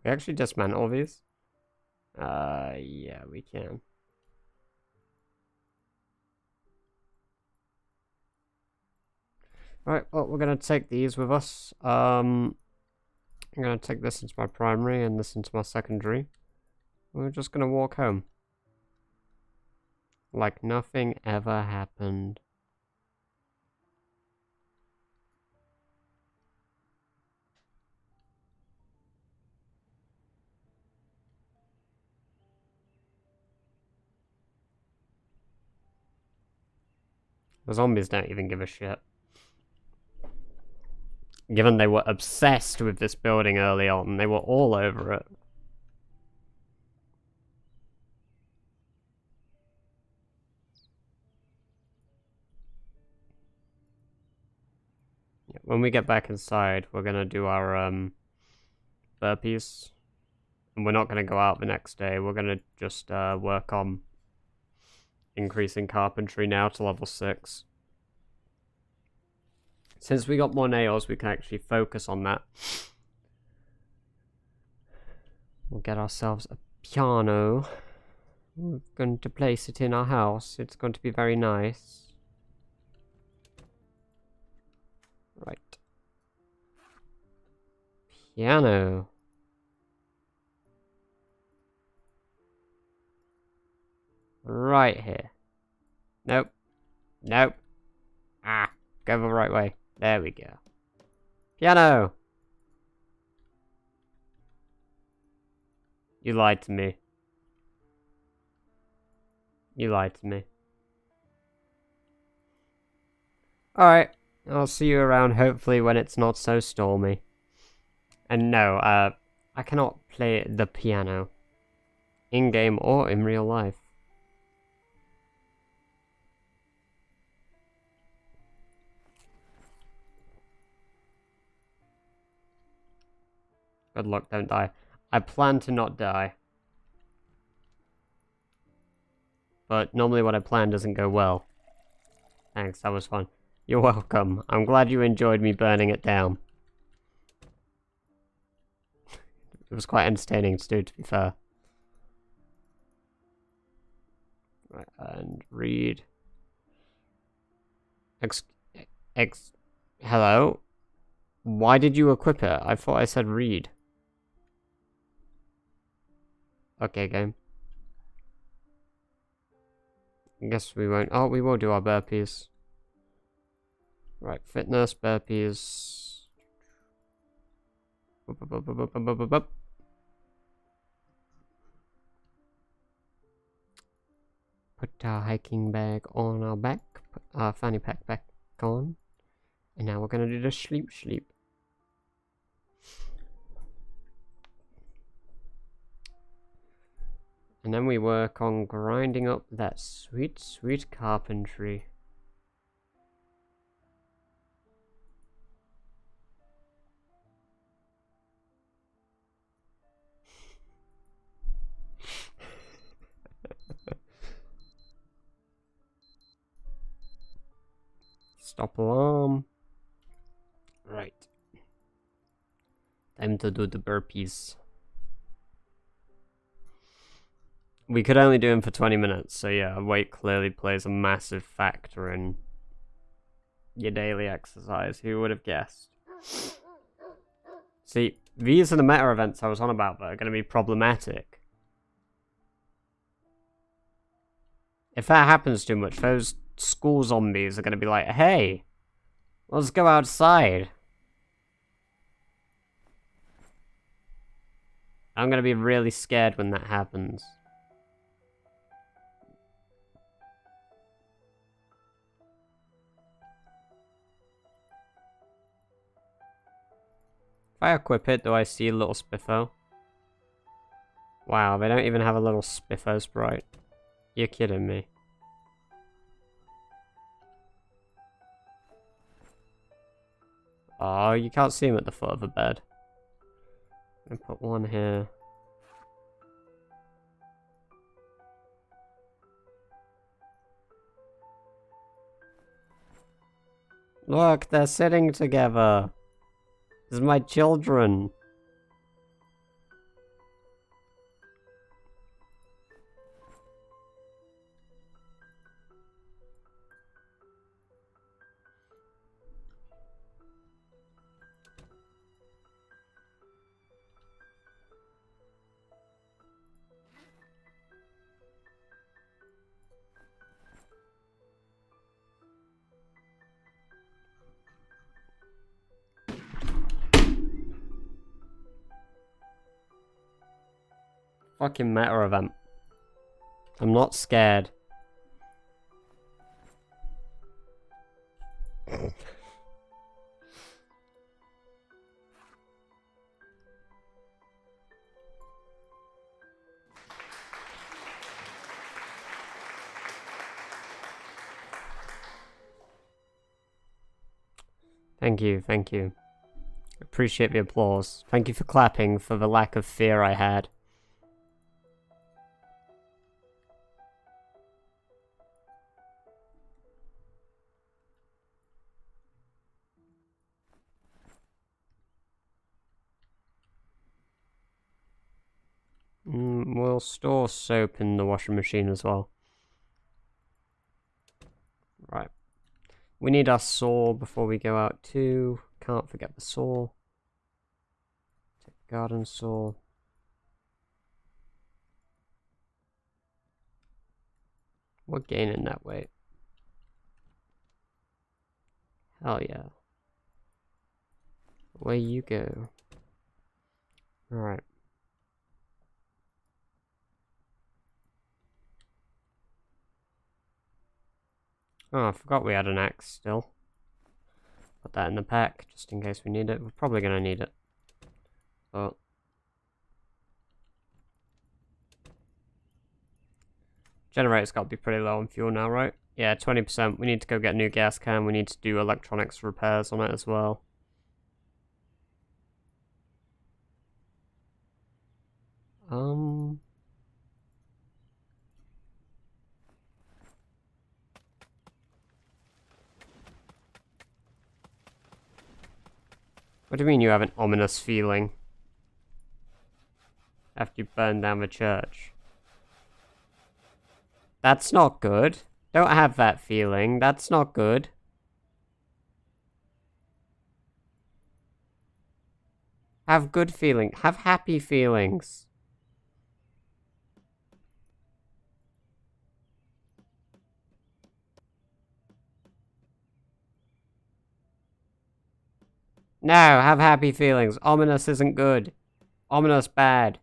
[SPEAKER 1] We actually dismantle these? Yeah, we can. Right, well, we're gonna take these with us. I'm gonna take this into my primary and this into my secondary. We're just gonna walk home. Like nothing ever happened. The zombies don't even give a shit. Given they were obsessed with this building early on, they were all over it. When we get back inside, we're gonna do our burpees. And we're not gonna go out the next day, we're gonna just work on increasing carpentry now to level 6. Since we got more nails, we can actually focus on that. We'll get ourselves a piano. We're going to place it in our house. It's going to be very nice. Right. Piano. Right here. Nope. Nope. Ah, go the right way. There we go. Piano! You lied to me. You lied to me. Alright, I'll see you around hopefully when it's not so stormy. And no, I cannot play the piano. In-game or in real life. Good luck, don't die. I plan to not die. But normally what I plan doesn't go well. Thanks, that was fun. You're welcome. I'm glad you enjoyed me burning it down. It was quite entertaining to do, to be fair. Right, and read. Hello? Why did you equip it? I thought I said read. Okay, game. I guess we won't. Oh, we will do our burpees. Right, fitness, burpees. Put our hiking bag on our back. Put our fanny pack back on. And now we're gonna do the sleep. And then we work on grinding up that sweet carpentry. Stop alarm. Right. Time to do the burpees. We could only do them for 20 minutes, so yeah, weight clearly plays a massive factor in your daily exercise. Who would have guessed? See, these are the meta events I was on about that are going to be problematic. If that happens too much, those school zombies are going to be like, hey, let's go outside. I'm going to be really scared when that happens. If I equip it, do I see a little Spiffo? Wow, they don't even have a little Spiffo sprite. You're kidding me. Oh, you can't see him at the foot of the bed. I'm gonna put one here. Look, they're sitting together. This is my children. Fucking meta event. I'm not scared. Thank you, thank you. Appreciate the applause. Thank you for clapping for the lack of fear I had. We'll store soap in the washing machine as well. Right. We need our saw before we go out too. Can't forget the saw. Take the garden saw. We're gaining that weight. Hell yeah. Away you go. Alright. Oh, I forgot we had an axe still. Put that in the pack, just in case we need it. We're probably gonna need it. But generator's got to be pretty low on fuel now, right? Yeah, 20%. We need to go get a new gas can. We need to do electronics repairs on it as well. What do you mean you have an ominous feeling? After you burn down the church. That's not good. Don't have that feeling. That's not good. Have good feeling. Have happy feelings. No, have happy feelings. Ominous isn't good. Ominous bad.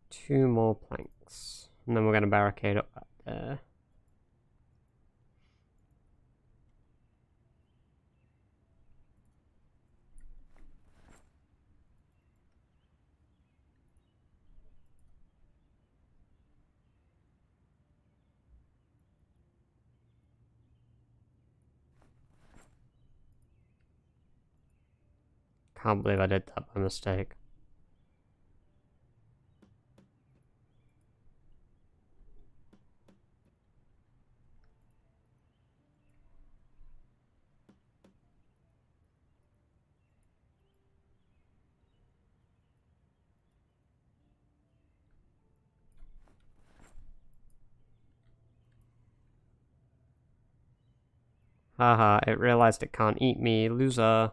[SPEAKER 1] Two more planks. And then we're gonna barricade up back there. Can't believe I did that by mistake. Haha, it realized it can't eat me. Loser.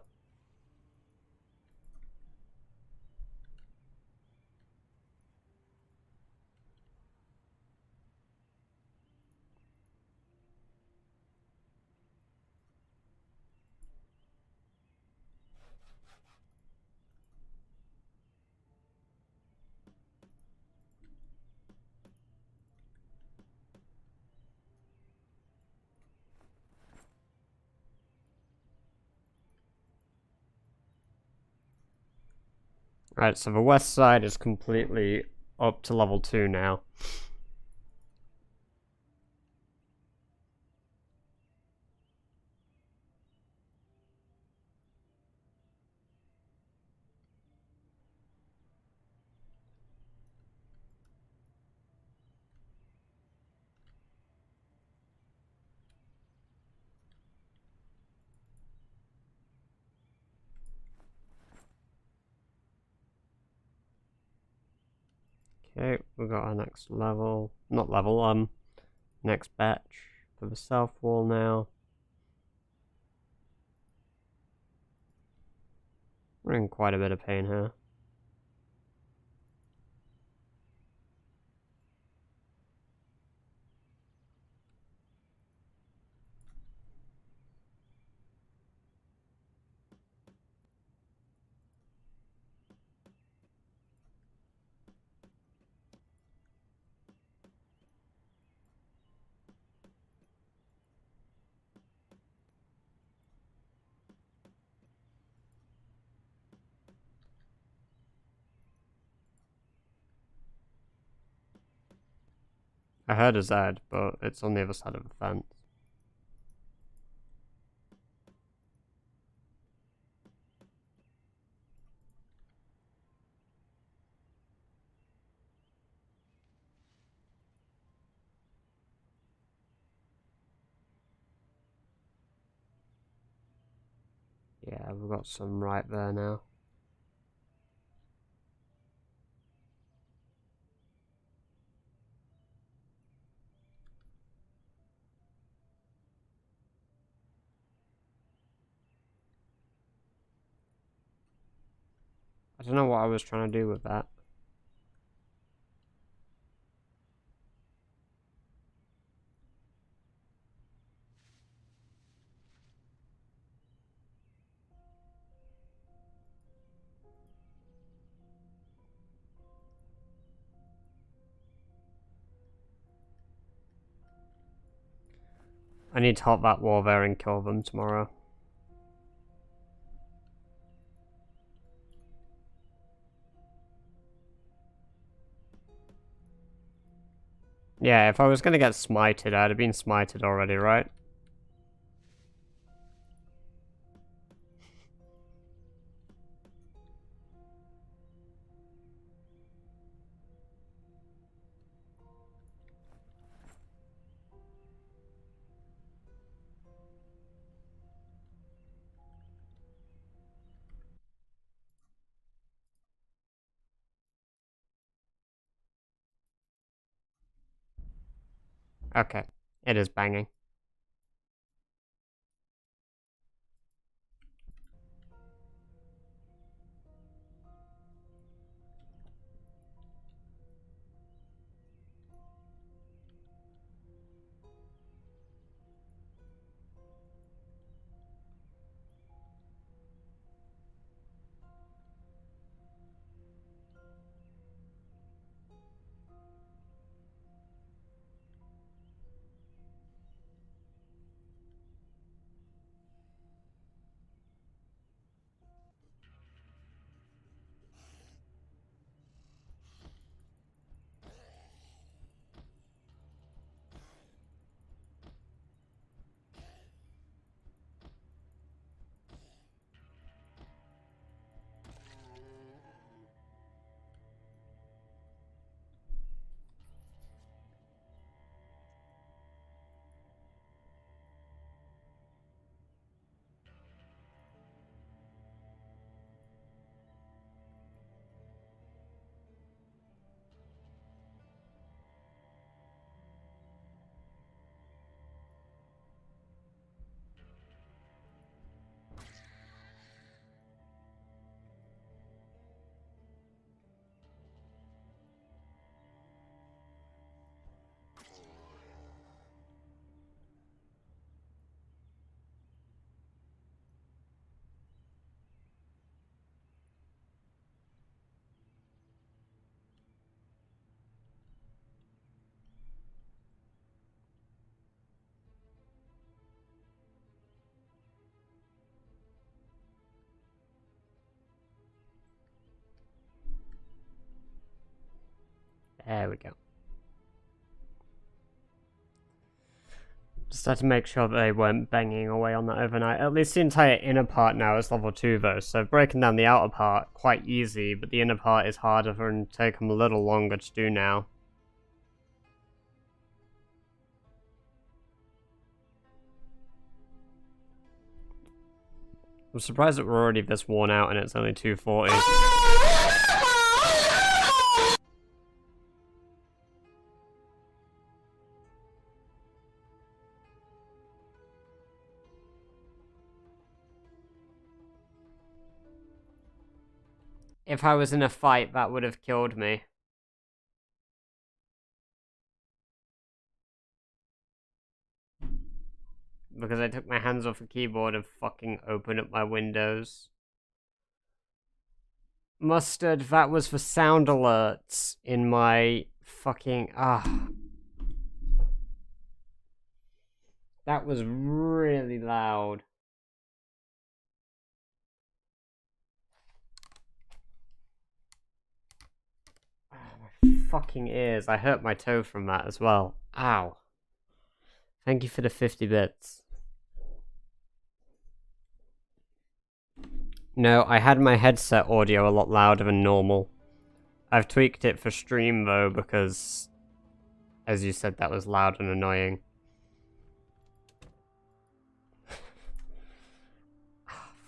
[SPEAKER 1] Right, so the west side is completely up to level 2 now. Okay, we got our next level. Not level, next batch for the south wall now. We're in quite a bit of pain here. I heard a Z, but it's on the other side of the fence. Yeah, we've got some right there now. I don't know what I was trying to do with that. I need to hop that wall there and kill them tomorrow. Yeah, if I was gonna get smited, I'd have been smited already, right? Okay, it is banging. There we go. Just had to make sure that they weren't banging away on that overnight. At least the entire inner part now is level 2 though, so breaking down the outer part, quite easy, but the inner part is harder and take them a little longer to do now. I'm surprised that we're already this worn out and it's only 240. If I was in a fight, that would have killed me. Because I took my hands off the keyboard and fucking opened up my windows. Mustard, that was for sound alerts in my fucking... That was really loud. Oh, my fucking ears. I hurt my toe from that as well. Ow. Thank you for the 50 bits. No, I had my headset audio a lot louder than normal. I've tweaked it for stream though because, as you said, that was loud and annoying.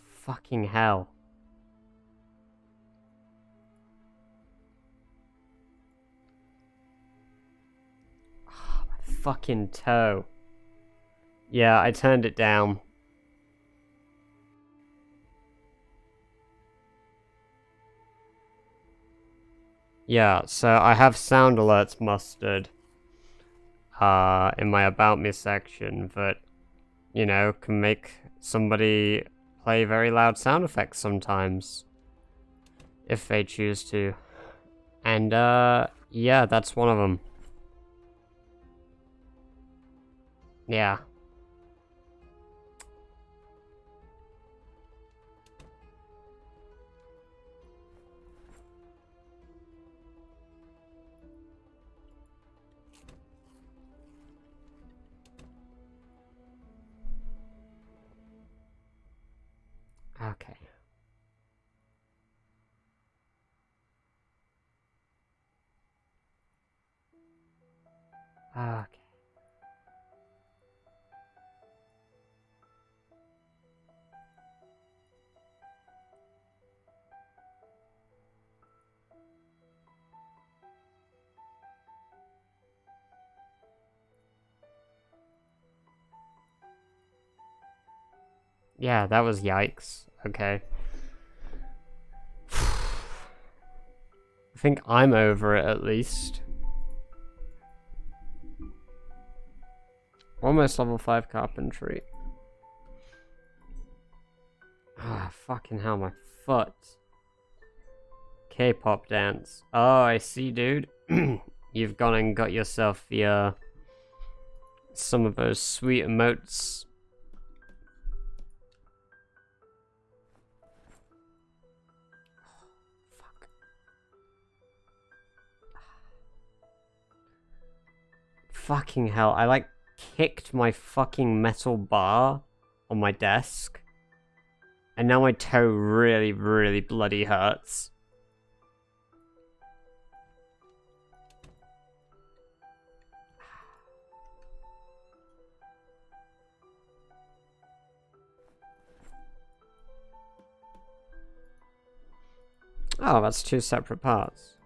[SPEAKER 1] Fucking hell. Oh, my fucking toe. Yeah, I turned it down. Yeah, so I have sound alerts mustered in my About Me section that, you know, can make somebody play very loud sound effects sometimes. If they choose to. And, yeah, that's one of them. Yeah. Okay. Okay. Yeah, that was yikes. Okay. I think I'm over it at least. Almost level 5 carpentry. Ah, fucking hell, my foot. K-pop dance. Oh, I see, dude. You've gone and got yourself the, some of those sweet emotes. Fuck. Fucking hell, I like kicked my fucking metal bar on my desk. And now my toe really, really bloody hurts. Oh, that's 2 separate parts.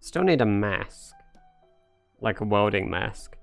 [SPEAKER 1] Still need a mask. Like a welding mask.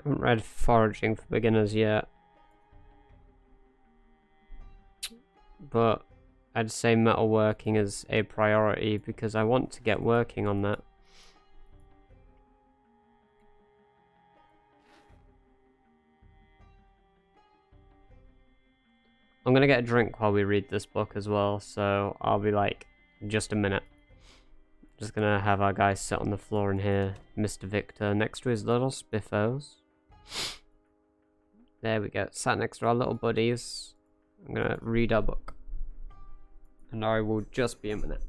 [SPEAKER 1] I haven't read Foraging for Beginners yet. But I'd say metalworking is a priority because I want to get working on that. I'm gonna get a drink while we read this book as well, so I'll be like, just a minute. Just gonna have our guy sit on the floor in here, Mr. Victor, next to his little spiffos. There we go, sat next to our little buddies. I'm gonna read our book. And I will just be a minute.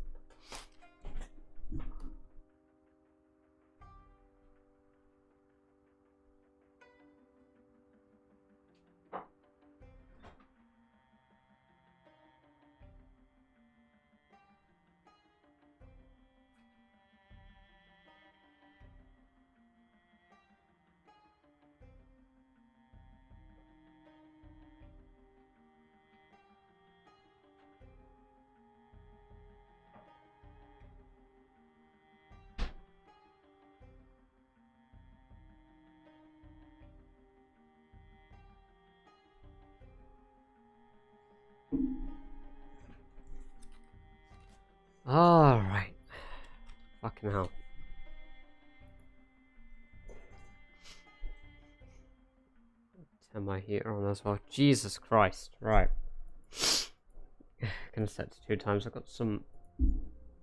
[SPEAKER 1] Alright. Fucking hell. Turn my heater on as well. Jesus Christ. Right. Gonna set to 2 times. I've got some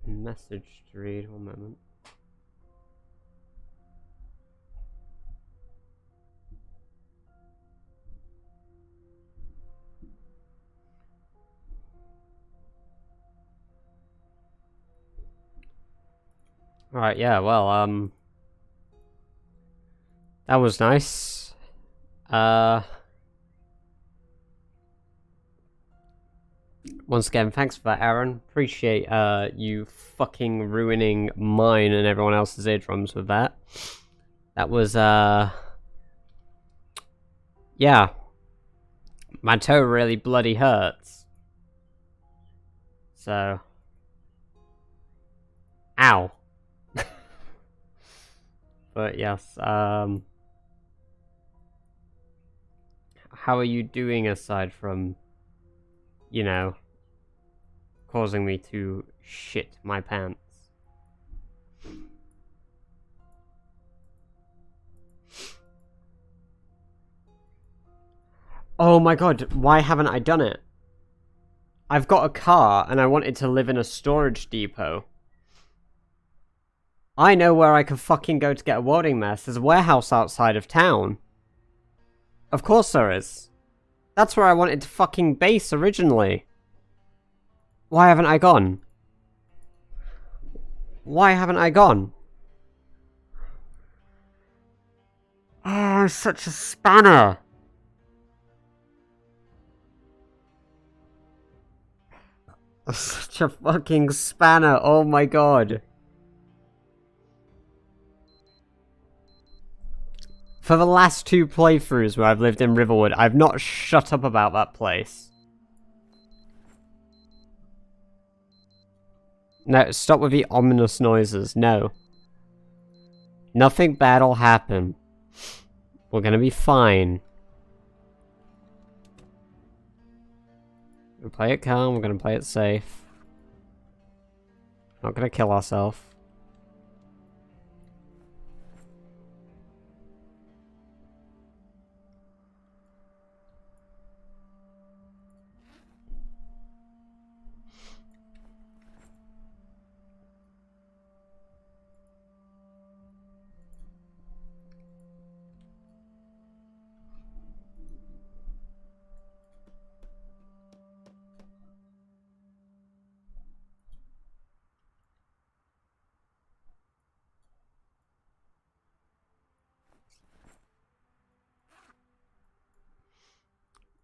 [SPEAKER 1] message to read. 1 moment. Alright, yeah, well, that was nice. Once again, thanks for that, Aaron. Appreciate, you fucking ruining mine and everyone else's eardrums with that. That was, yeah. My toe really bloody hurts. So... Ow. But yes, how are you doing aside from, you know, causing me to shit my pants? Oh my god, why haven't I done it? I've got a car and I wanted to live in a storage depot. I know where I could fucking go to get a welding mess. There's a warehouse outside of town. Of course there is. That's where I wanted to fucking base originally. Why haven't I gone? Why haven't I gone? Oh, I'm such a spanner. I'm such a fucking spanner. Oh my god. For the last 2 playthroughs where I've lived in Riverwood, I've not shut up about that place. No, stop with the ominous noises. No. Nothing bad'll happen. We're gonna be fine. We play it calm, we're gonna play it safe. Not gonna kill ourselves.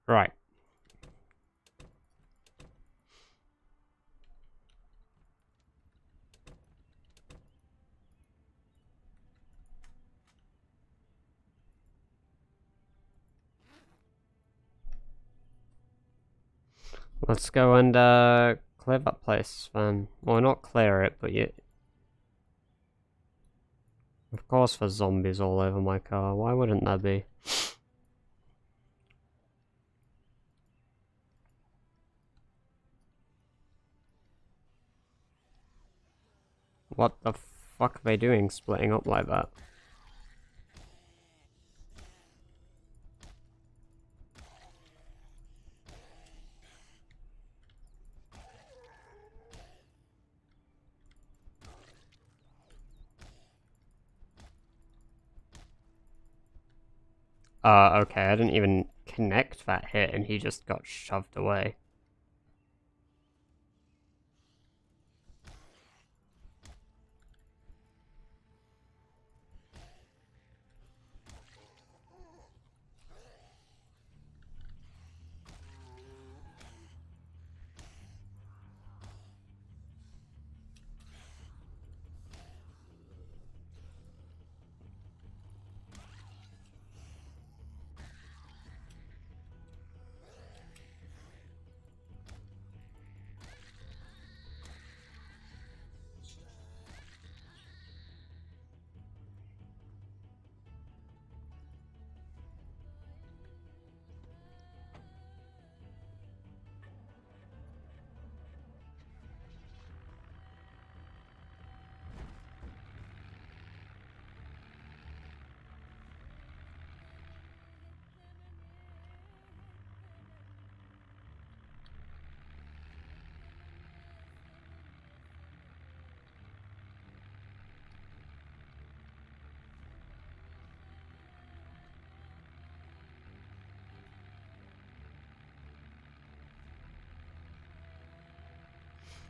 [SPEAKER 1] Right. Let's go and clear that place then. Well, not clear it, but you... Of course there's zombies all over my car. Why wouldn't there be? What the fuck are they doing splitting up like that? Okay, I didn't even connect that hit and he just got shoved away.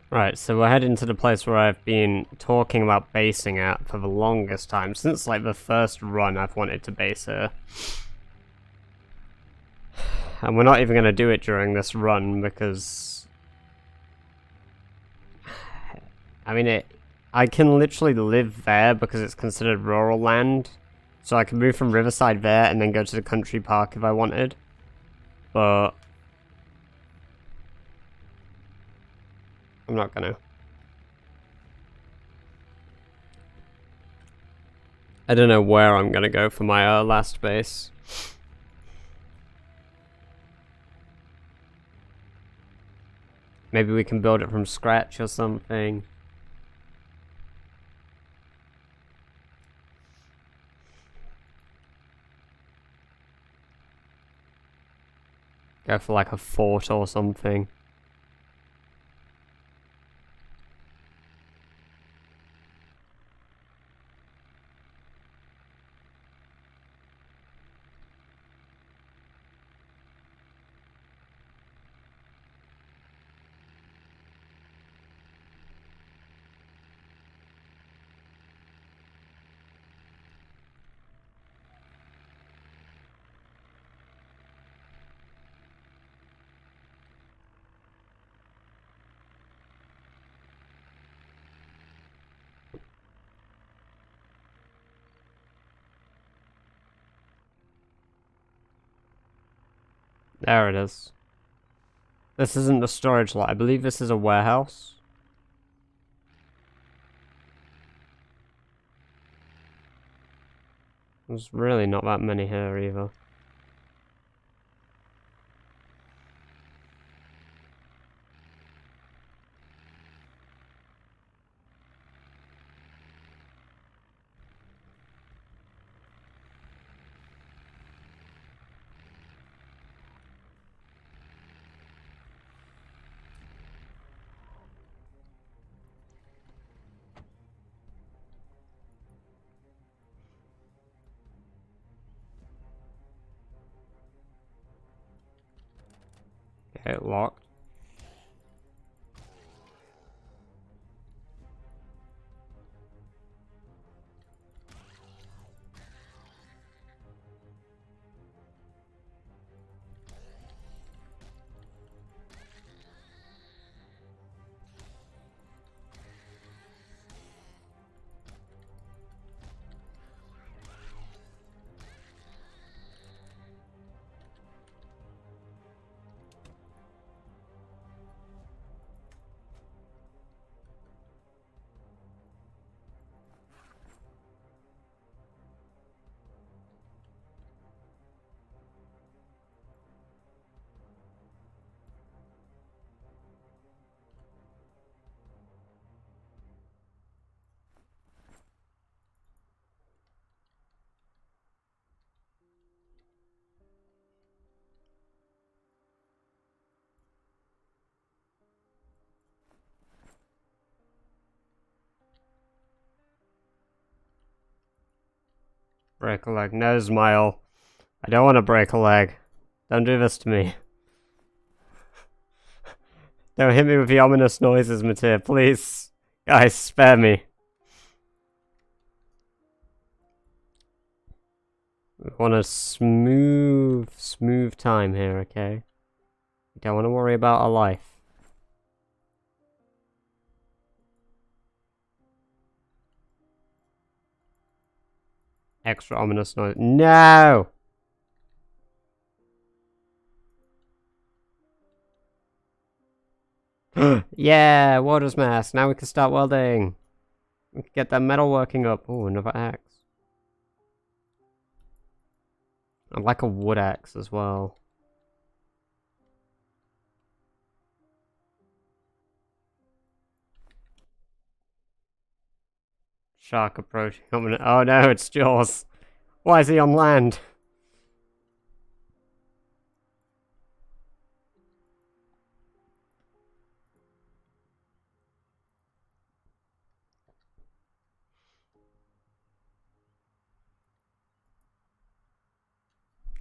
[SPEAKER 1] Right, so we're heading to the place where I've been talking about basing at for the longest time. Since, like, the first run I've wanted to base here. And we're not even going to do it during this run because... I mean, I can literally live there because it's considered rural land. So I can move from Riverside there and then go to the country park if I wanted. But... I'm not gonna. I don't know where I'm gonna go for my last base. Maybe we can build it from scratch or something. Go for like a fort or something. There it is. This isn't the storage lot. I believe this is a warehouse. There's really not that many here either. Okay, locked. Break a leg. No, Smile. I don't want to break a leg. Don't do this to me. Don't hit me with the ominous noises, Matir, please. Guys, spare me. We want a smooth time here, okay? We don't want to worry about our life. Extra ominous noise. No! Yeah, water's mass. Now we can start welding. We can get that metal working up. Oh, another axe. I'd like a wood axe as well. Shark approaching. Oh no, it's Jaws. Why is he on land?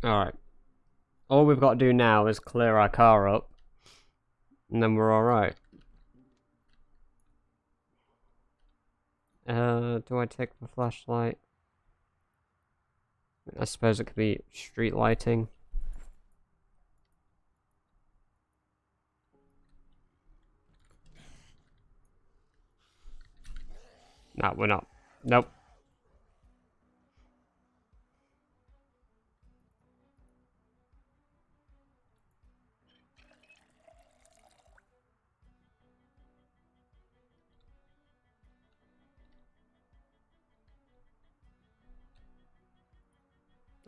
[SPEAKER 1] Alright. All we've got to do now is clear our car up. And then we're alright. Do I take the flashlight? I suppose it could be street lighting. No, we're not. Nope.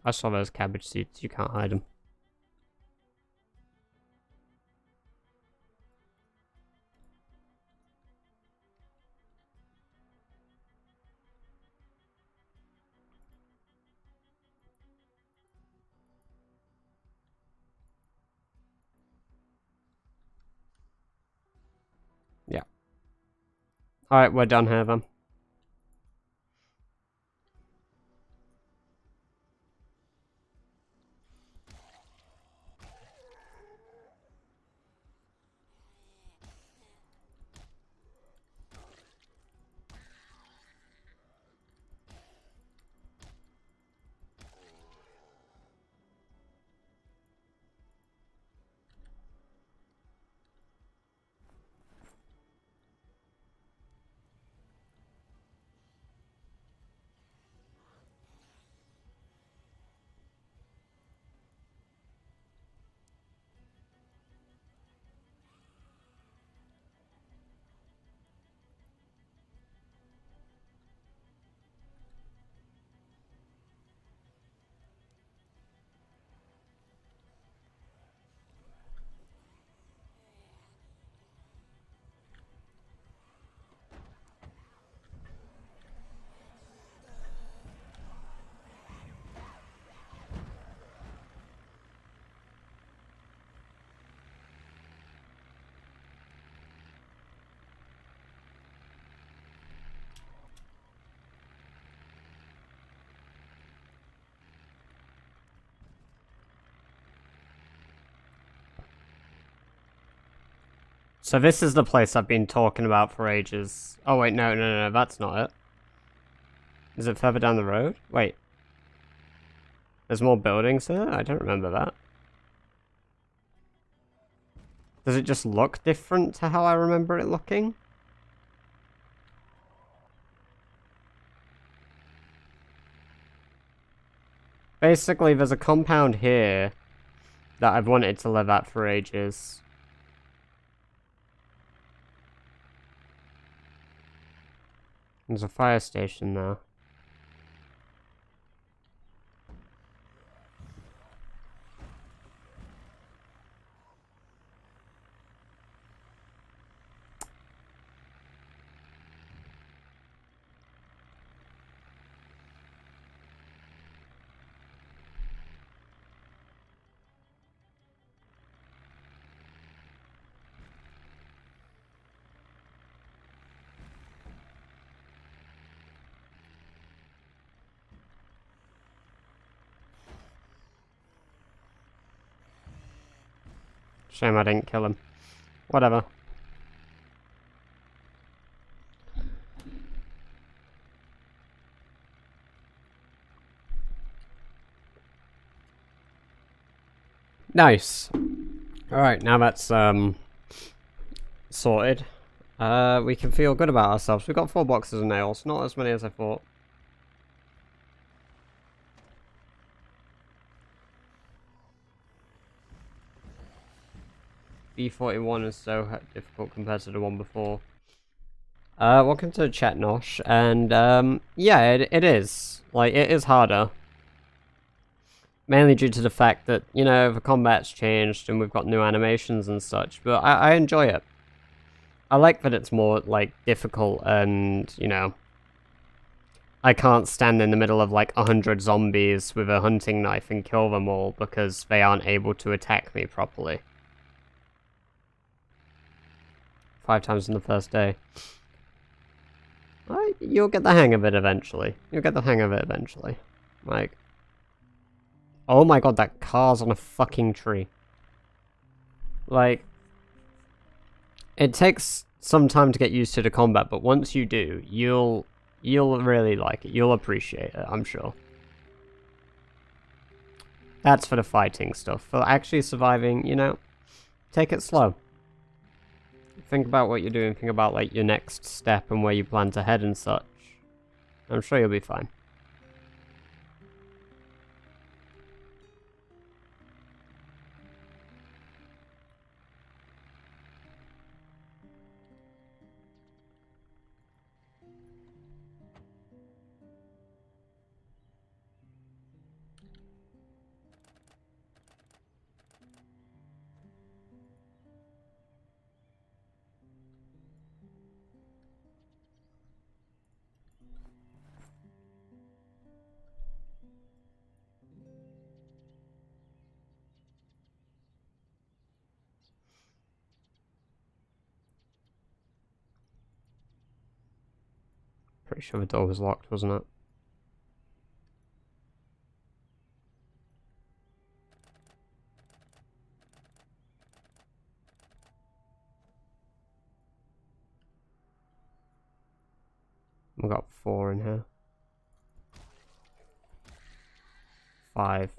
[SPEAKER 1] I saw those cabbage seeds. You can't hide them. Yeah. Alright, we're done here then. So this is the place I've been talking about for ages. Oh wait, no, that's not it. Is it further down the road? Wait. There's more buildings here? I don't remember that. Does it just look different to how I remember it looking? Basically, there's a compound here that I've wanted to live at for ages. There's a fire station there. Shame I didn't kill him. Whatever. Nice. Alright, now that's sorted. We can feel good about ourselves. We've got 4 boxes of nails, not as many as I thought. B41 is so difficult compared to the one before. Welcome to chat, Nosh, and yeah, it is. Like, it is harder. Mainly due to the fact that, you know, the combat's changed and we've got new animations and such, but I enjoy it. I like that it's more, like, difficult and, you know, I can't stand in the middle of, like, 100 zombies with a hunting knife and kill them all because they aren't able to attack me properly. 5 times in the first day. You'll get the hang of it eventually. You'll get the hang of it eventually. Like... Oh my god, that car's on a fucking tree. Like... It takes some time to get used to the combat, but once you do, you'll You'll really like it. You'll appreciate it, I'm sure. That's for the fighting stuff. For actually surviving, you know, take it slow. Think about what you're doing. Think about, like, your next step and where you plan to head and such. I'm sure you'll be fine. Pretty sure the door was locked, wasn't it? We've got 4 in here. 5.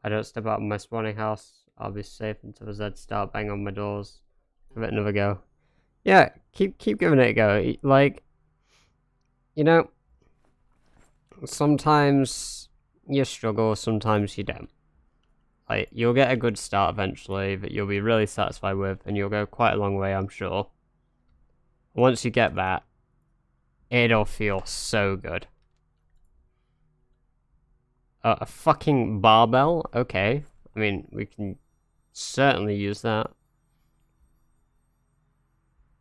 [SPEAKER 1] I don't step out of my spawning house. I'll be safe until the Zeds start banging on my doors. Give it another go. Yeah, keep giving it a go. Like, you know, sometimes you struggle, sometimes you don't. Like, you'll get a good start eventually that you'll be really satisfied with, and you'll go quite a long way, I'm sure. Once you get that, it'll feel so good. A fucking barbell? Okay. I mean, we can certainly use that.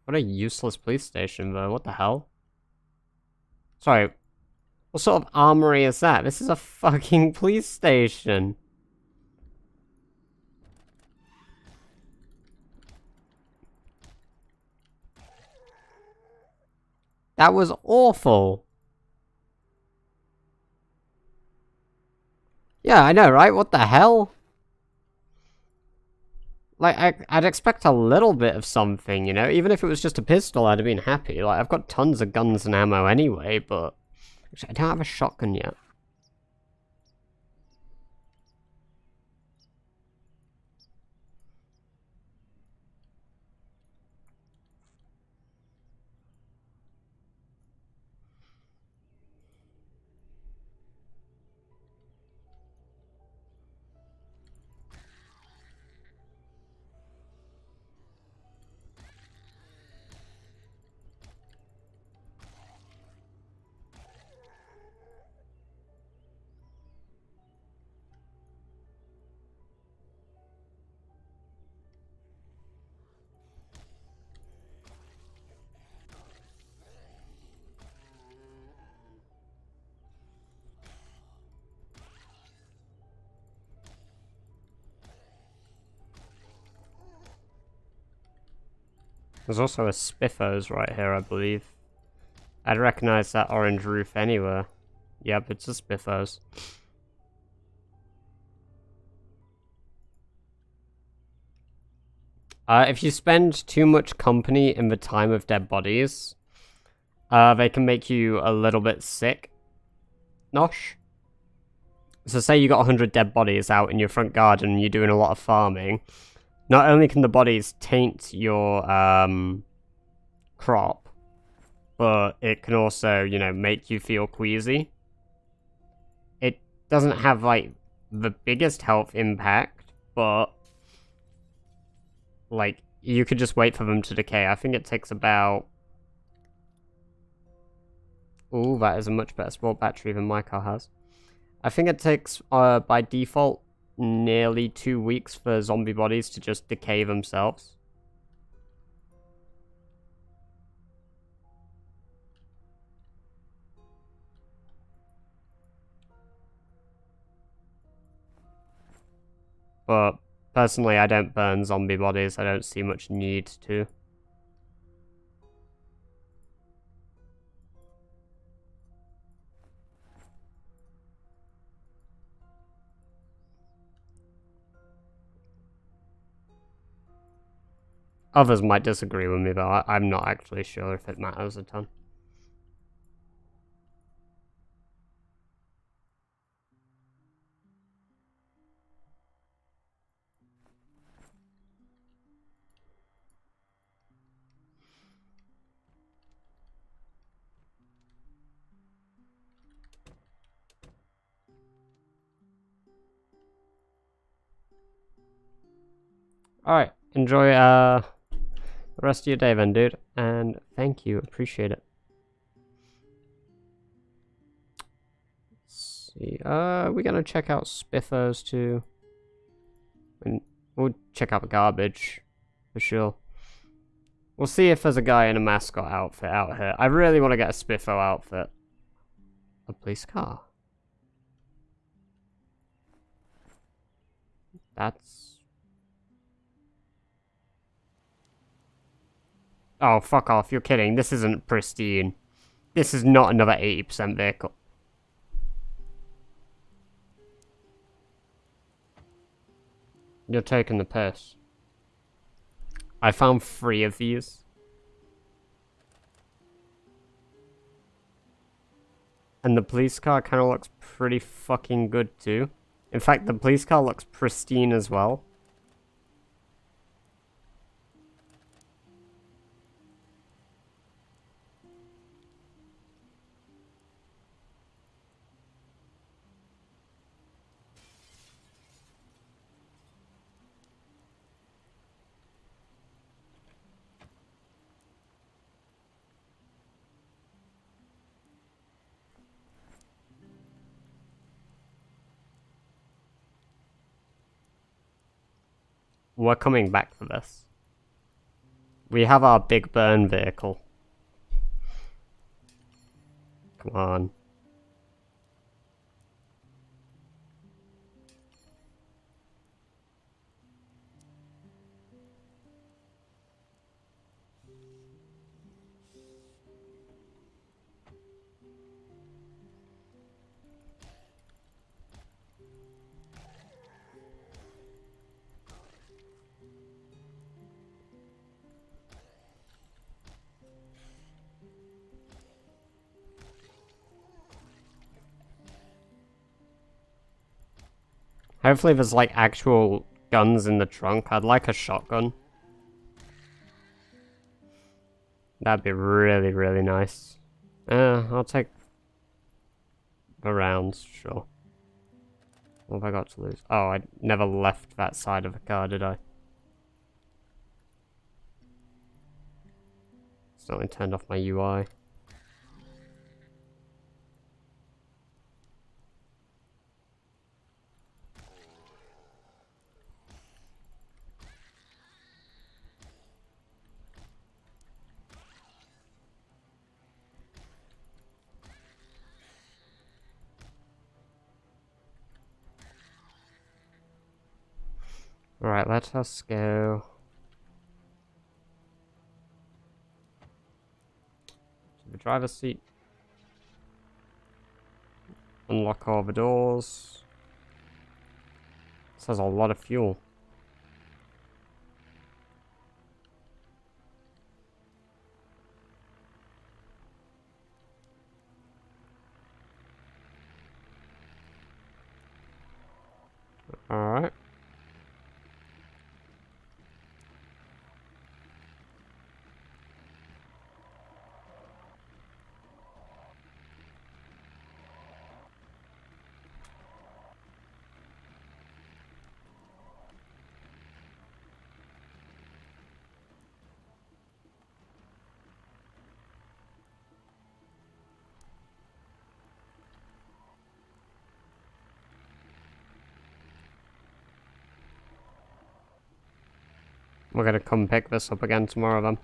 [SPEAKER 1] What a useless police station, though. What the hell? Sorry. What sort of armory is that? This is a fucking police station. That was awful. Yeah, I know, right? What the hell? Like, I'd expect a little bit of something, you know? Even if it was just a pistol, I'd have been happy. Like, I've got tons of guns and ammo anyway, but... Actually, I don't have a shotgun yet. There's also a Spiffos right here, I believe. I'd recognize that orange roof anywhere. Yep, it's a Spiffos. If you spend too much company in the time of dead bodies, they can make you a little bit sick. Nosh. So say you got 100 dead bodies out in your front garden and you're doing a lot of farming. Not only can the bodies taint your crop, but it can also, you know, make you feel queasy. It doesn't have, like, the biggest health impact, but, like, you could just wait for them to decay. I think it takes about... Ooh, that is a much better sport battery than my car has. I think it takes, by default, nearly 2 weeks for zombie bodies to just decay themselves. But personally, I don't burn zombie bodies. I don't see much need to. Others might disagree with me, but I'm not actually sure if it matters a ton. Alright, enjoy the rest of your day then, dude. And thank you, appreciate it. Let's see, we're gonna check out Spiffers too. And we'll check out the garbage, for sure. We'll see if there's a guy in a mascot outfit out here. I really want to get a Spiffo outfit. A police car. That's... Oh, fuck off, you're kidding. This isn't pristine. This is not another 80% vehicle. You're taking the piss. I found 3 of these. And the police car kind of looks pretty fucking good too. In fact, the police car looks pristine as well. We're coming back for this. We have our big burn vehicle. Come on. Hopefully there's like actual guns in the trunk. I'd like a shotgun. That'd be really, really nice. I'll take the rounds, sure. What have I got to lose? Oh, I never left that side of the car, did I? Certainly turned off my UI. Alright, let us go to the driver's seat. Unlock all the doors. This has a lot of fuel. Alright. We're gonna come pick this up again tomorrow then.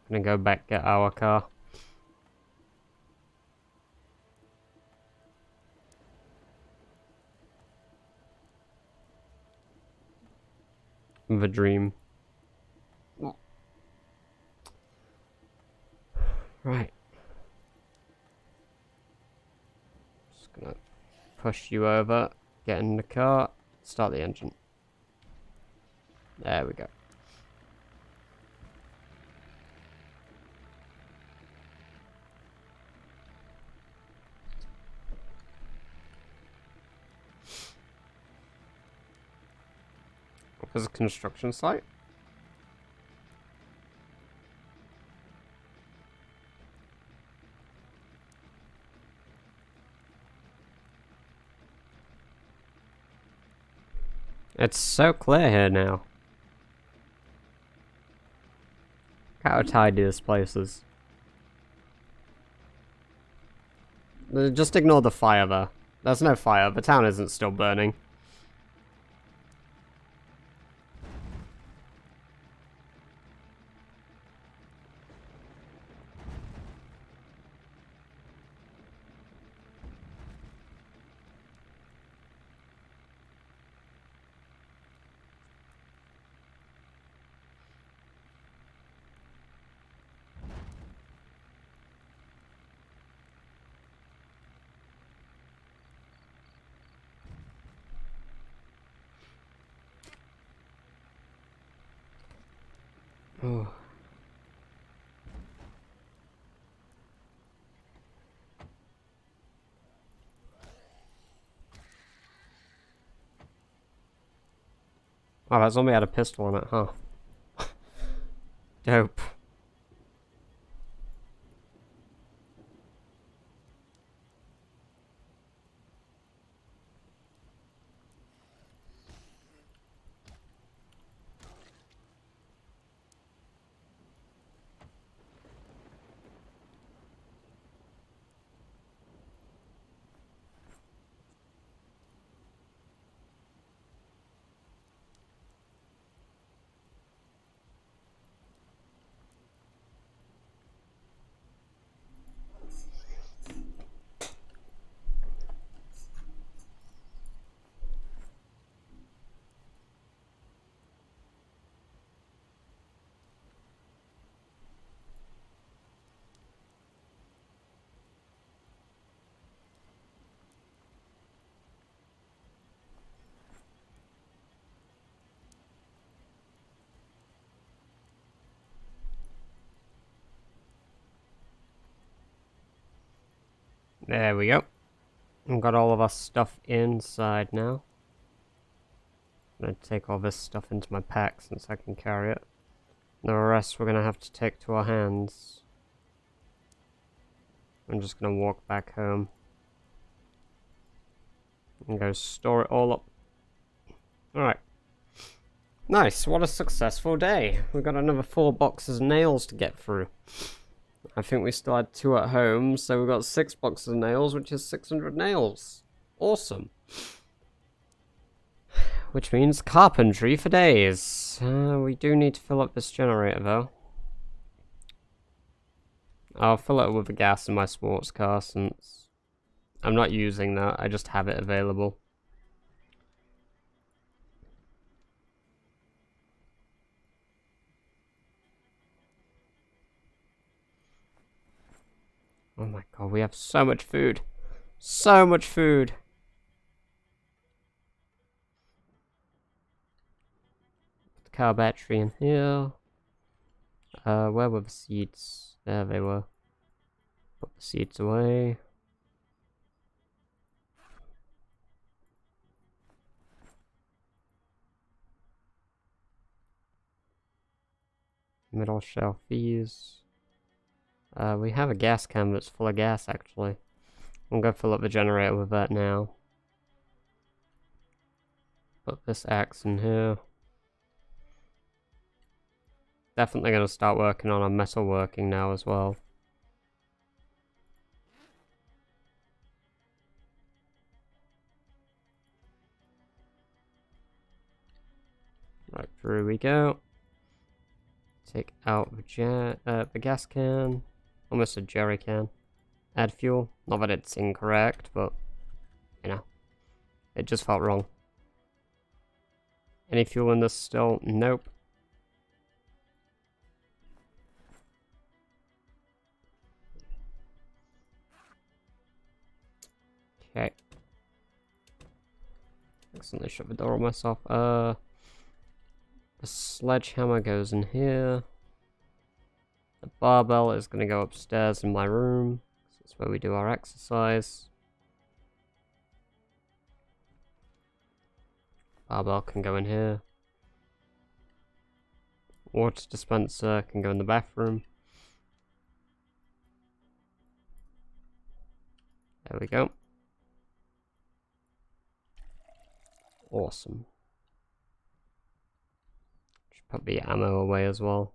[SPEAKER 1] Gonna go back get our car. The dream. Right. Just gonna push you over, get in the car, start the engine. There we go. There's a construction site. It's so clear here now. Look how tidy this place is. Just ignore the fire there. There's no fire. The town isn't still burning. Oh. Oh, that zombie had a pistol on it, huh? Dope. There we go. We've got all of our stuff inside now. I'm gonna take all this stuff into my pack since I can carry it. The rest we're gonna have to take to our hands. I'm just gonna walk back home. And go store it all up. Alright. Nice, what a successful day. We've got another 4 boxes of nails to get through. I think we still had 2 at home, so we've got 6 boxes of nails, which is 600 nails. Awesome. Which means carpentry for days. We do need to fill up this generator, though. I'll fill it with the gas in my sports car, since I'm not using that, I just have it available. Oh my god, we have so much food. So much food. Put the car battery in here. Where were the seeds? There they were. Put the seeds away. Middle shelf these. We have a gas can that's full of gas, actually. I'm gonna fill up the generator with that now. Put this axe in here. Definitely gonna start working on our metalworking now as well. Right, through we go. Take out the gas can. Almost a jerry can. Add fuel. Not that it's incorrect, but, you know, it just felt wrong. Any fuel in this still? Nope. Okay. Accidentally shut the door on myself. The sledgehammer goes in here. The barbell is going to go upstairs in my room. That's where we do our exercise. Barbell can go in here. Water dispenser can go in the bathroom. There we go. Awesome. Should put the ammo away as well.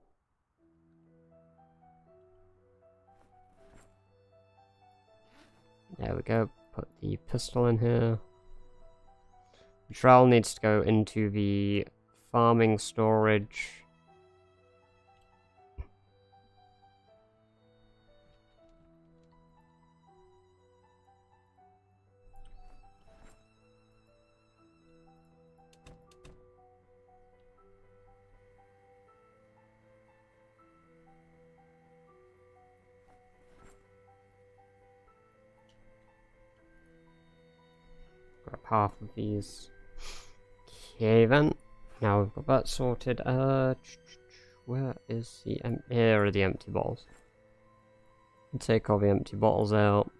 [SPEAKER 1] There we go. Put the pistol in here. The trowel needs to go into the farming storage. Grab half of these. Okay then. Now we've got that sorted. Where is the here are the empty bottles. Take all the empty bottles out.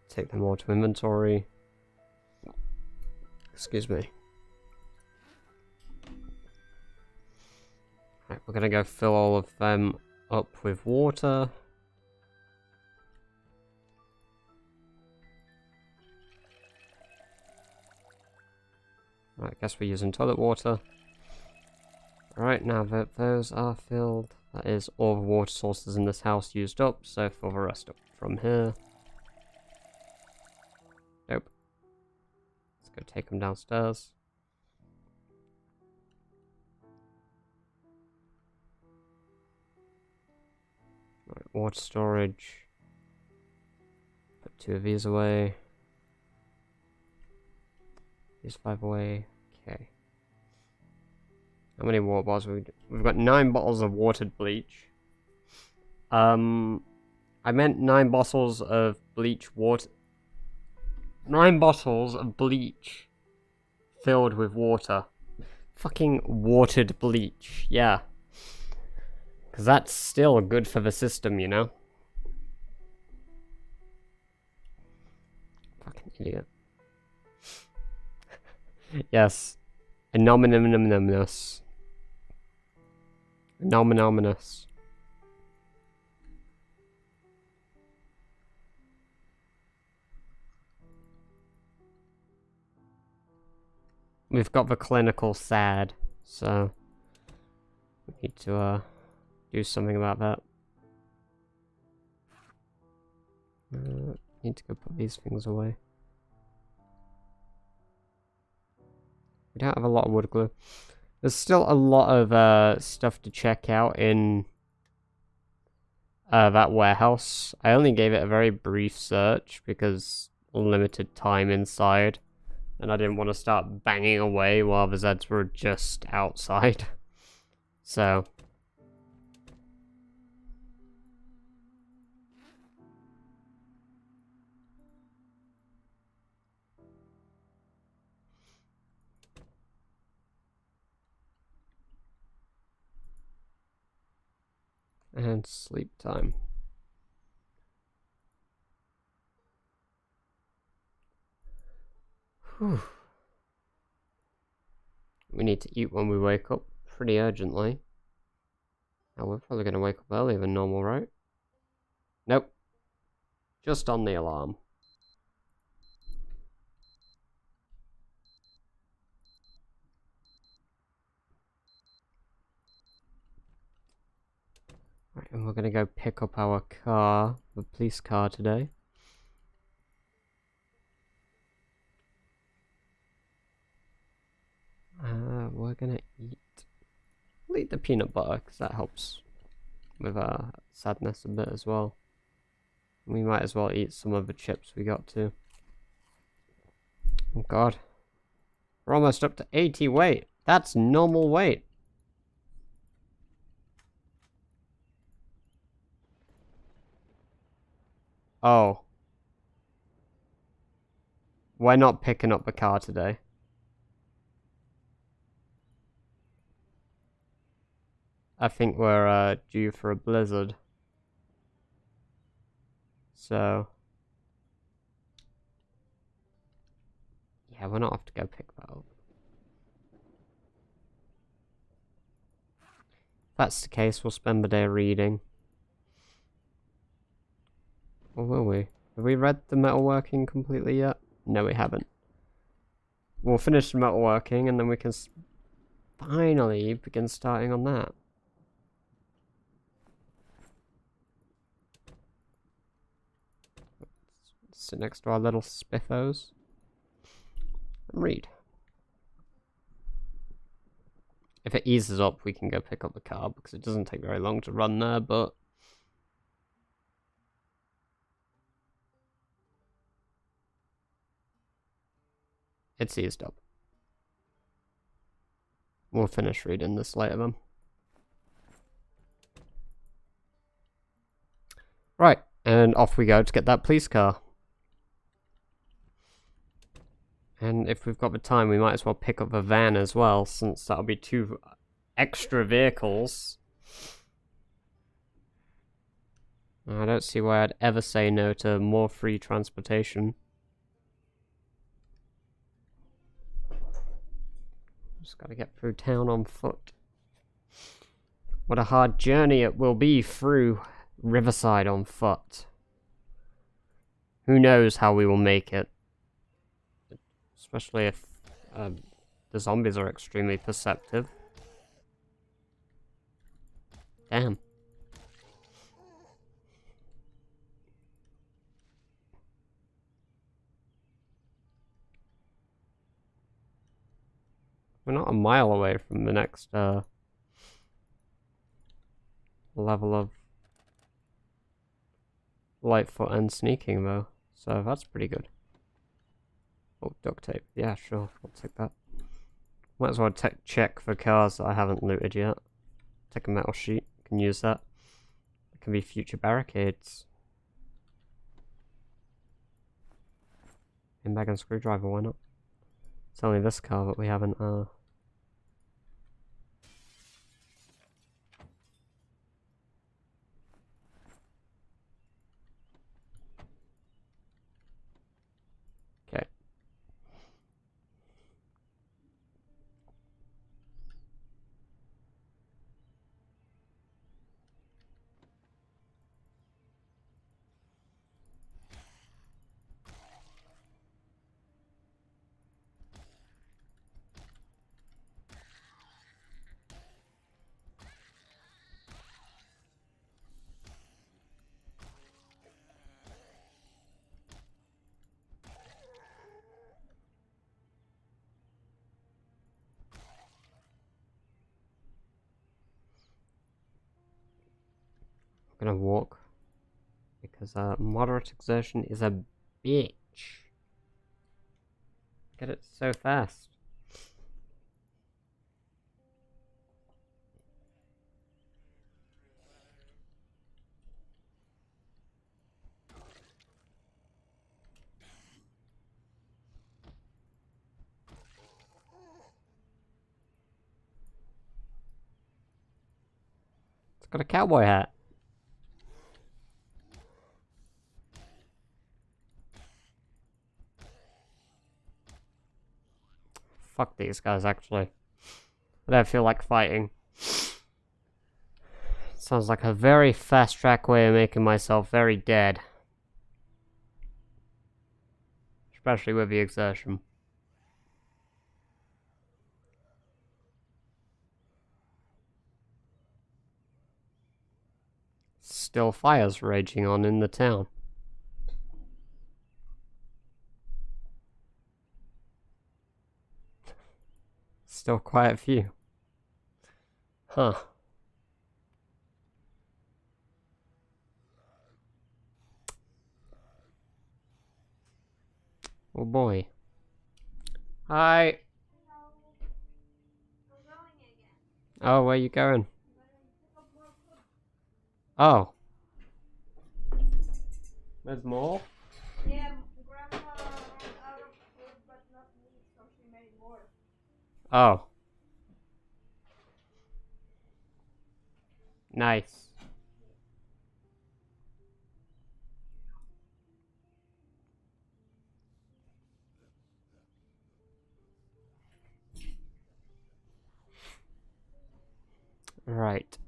[SPEAKER 1] Take them all to inventory. Excuse me. Right, we're gonna go fill all of them up with water. Right, I guess we're using toilet water. Alright, now that those are filled, that is all the water sources in this house used up, so fill the rest up from here. Nope. Let's go take them downstairs. Right, water storage. Put 2 of these away. These 5 away. Okay. How many water bottles we've got 9 bottles of watered bleach. I meant 9 bottles of bleach water. 9 bottles of bleach filled with water. Fucking watered bleach, yeah. Because that's still good for the system, you know? Fucking idiot. Yes. Anomalous. Anomalous. We've got the clinical SAD, so we need to do something about that. Need to go put these things away. We don't have a lot of wood glue. There's still a lot of stuff to check out in that warehouse. I only gave it a very brief search because limited time inside. And I didn't want to start banging away while the Zeds were just outside. So. And sleep time. Whew. We need to eat when we wake up pretty urgently. Now we're probably going to wake up earlier than normal, right? Nope. Just on the alarm. Right, and we're going to go pick up our car, the police car today. We're gonna eat the peanut butter because that helps with our sadness a bit as well. We might as well eat some of the chips we got too. Oh god. We're almost up to 80 weight. That's normal weight. Oh. We're not picking up the car today. I think we're due for a blizzard. So yeah, we're not off to go pick that up. If that's the case, we'll spend the day reading. Or will we? Have we read the metalworking completely yet? No, we haven't. We'll finish the metalworking and then we can finally begin starting on that. Sit next to our little spiffos and read. If it eases up, we can go pick up the car because it doesn't take very long to run there, but it's eased up. We'll finish reading this later then. Right, and off we go to get that police car. And if we've got the time, we might as well pick up the van as well, since that'll be 2 extra vehicles. I don't see why I'd ever say no to more free transportation. Just gotta get through town on foot. What a hard journey it will be through Riverside on foot. Who knows how we will make it. Especially if the zombies are extremely perceptive. Damn. We're not a mile away from the next level of Lightfoot and sneaking though, so that's pretty good. Oh, duct tape. Yeah, sure, I'll take that. Might as well check for cars that I haven't looted yet. Take a metal sheet, can use that. It can be future barricades. Bag and screwdriver, why not? It's only this car that we haven't okay. I'm gonna walk because moderate exertion is a bitch. Get it so fast. It's got a cowboy hat. Fuck these guys, actually. I don't feel like fighting. Sounds like a very fast track way of making myself very dead. Especially with the exertion. Still fires raging on in the town. Still quite a few. Huh. Oh boy. Hi. Oh, where you going? Oh. There's more?
[SPEAKER 2] Yeah, Grandma ran out of food, but not meat, so she made more.
[SPEAKER 1] Oh. Nice. Right.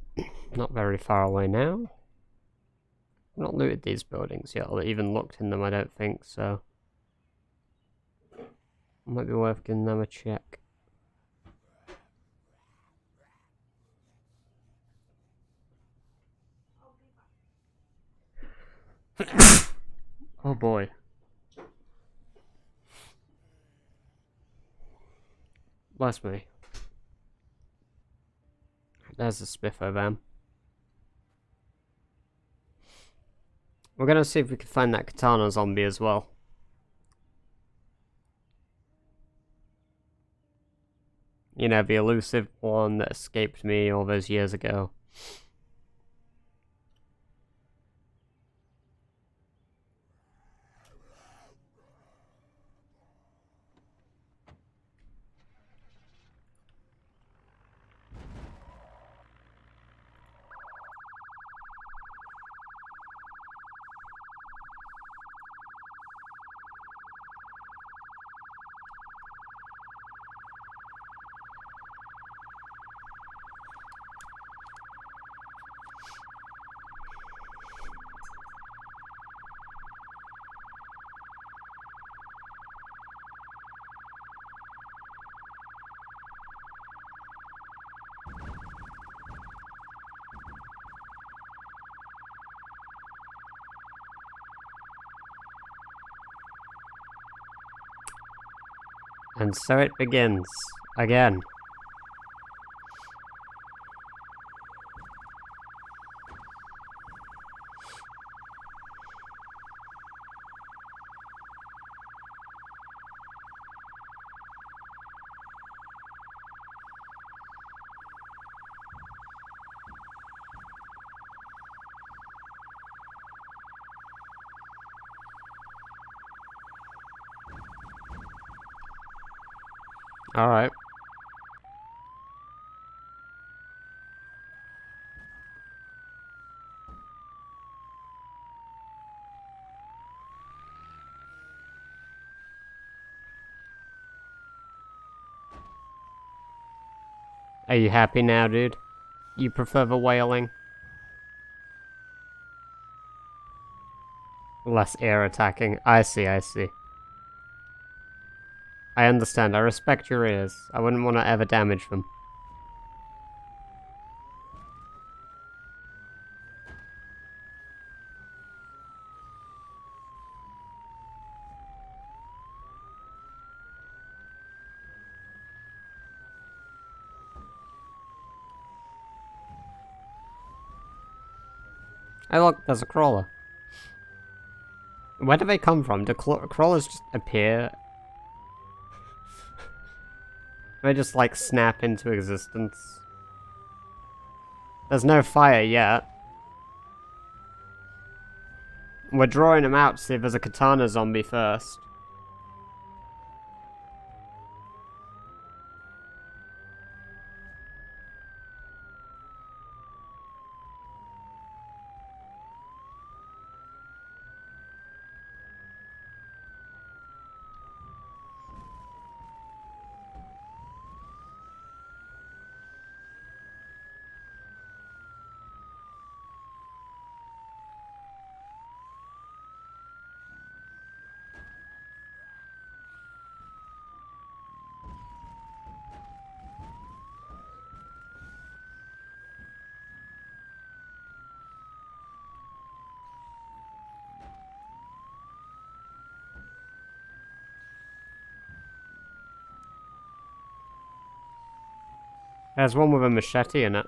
[SPEAKER 1] Not very far away now. I've not looted these buildings yet, or even looked in them, I don't think, so... Might be worth giving them a check. Oh boy. Bless me. There's a Spiffo van. We're gonna see if we can find that katana zombie as well. You know, the elusive one that escaped me all those years ago. And so it begins. Again. Alright. Are you happy now, dude? You prefer the wailing? Less air attacking. I see, I see. I understand. I respect your ears. I wouldn't want to ever damage them. Hey look, there's a crawler. Where do they come from? Do crawlers just appear? They just like snap into existence. There's no fire yet. We're drawing them out to see if there's a katana zombie first. There's one with a machete in it.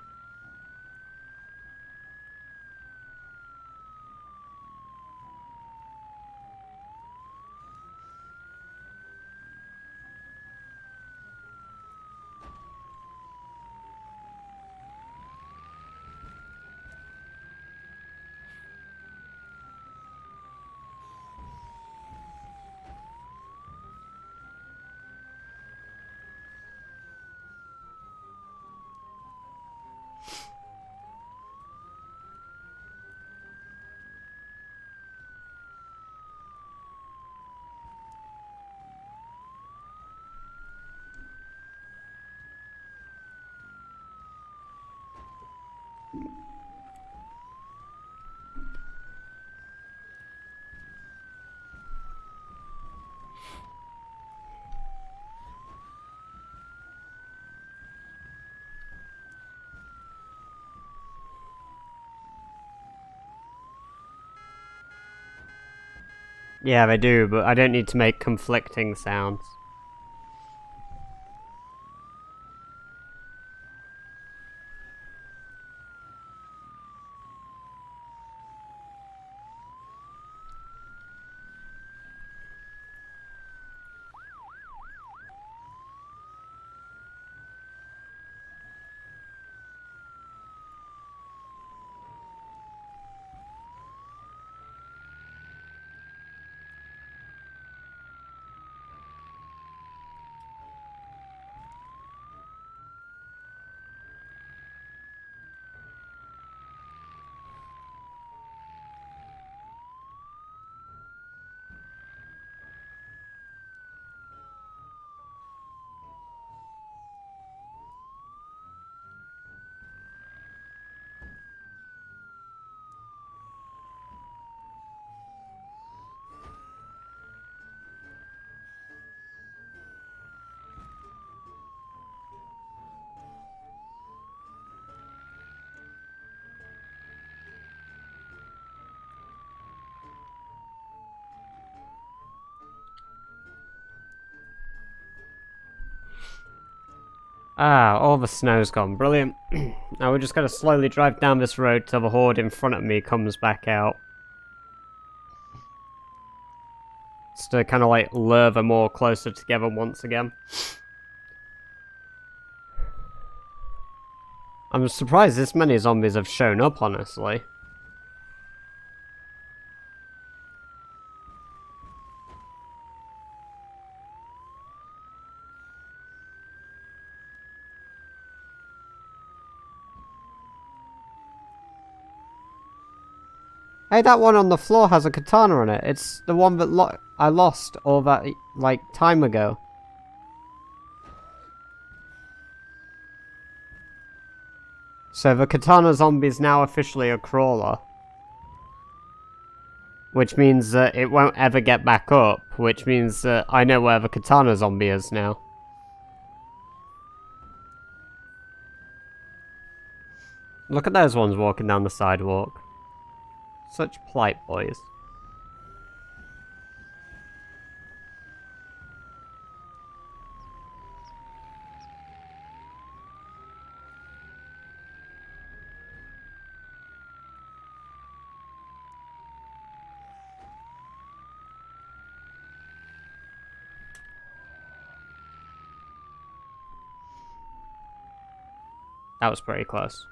[SPEAKER 1] Yeah, they do, but I don't need to make conflicting sounds. Ah, all the snow's gone. Brilliant. Now we're just gonna slowly drive down this road till the horde in front of me comes back out. Just to kind of like lure them more closer together once again. I'm surprised this many zombies have shown up, honestly. Hey, that one on the floor has a katana on it. It's the one that I lost all that, like, time ago. So the katana zombie is now officially a crawler. Which means that it won't ever get back up. Which means that I know where the katana zombie is now. Look at those ones walking down the sidewalk. Such polite boys. That was pretty close.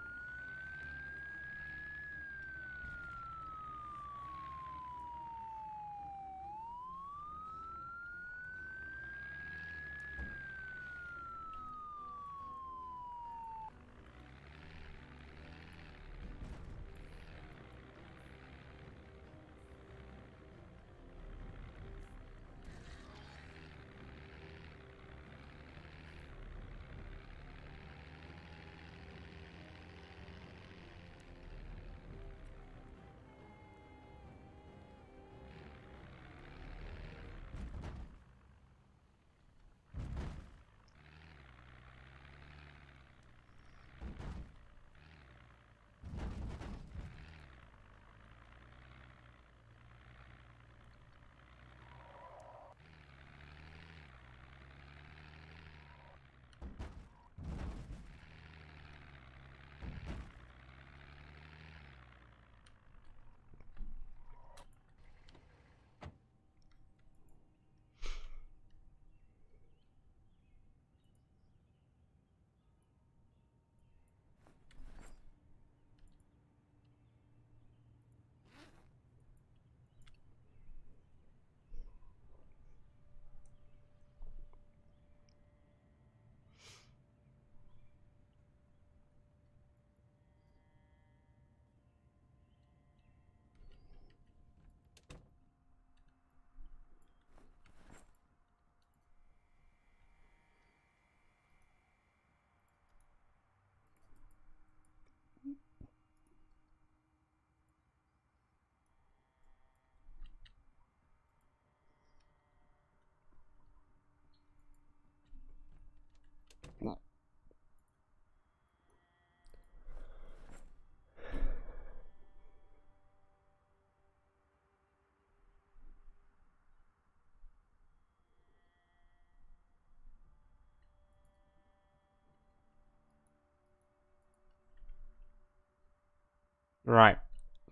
[SPEAKER 1] Right.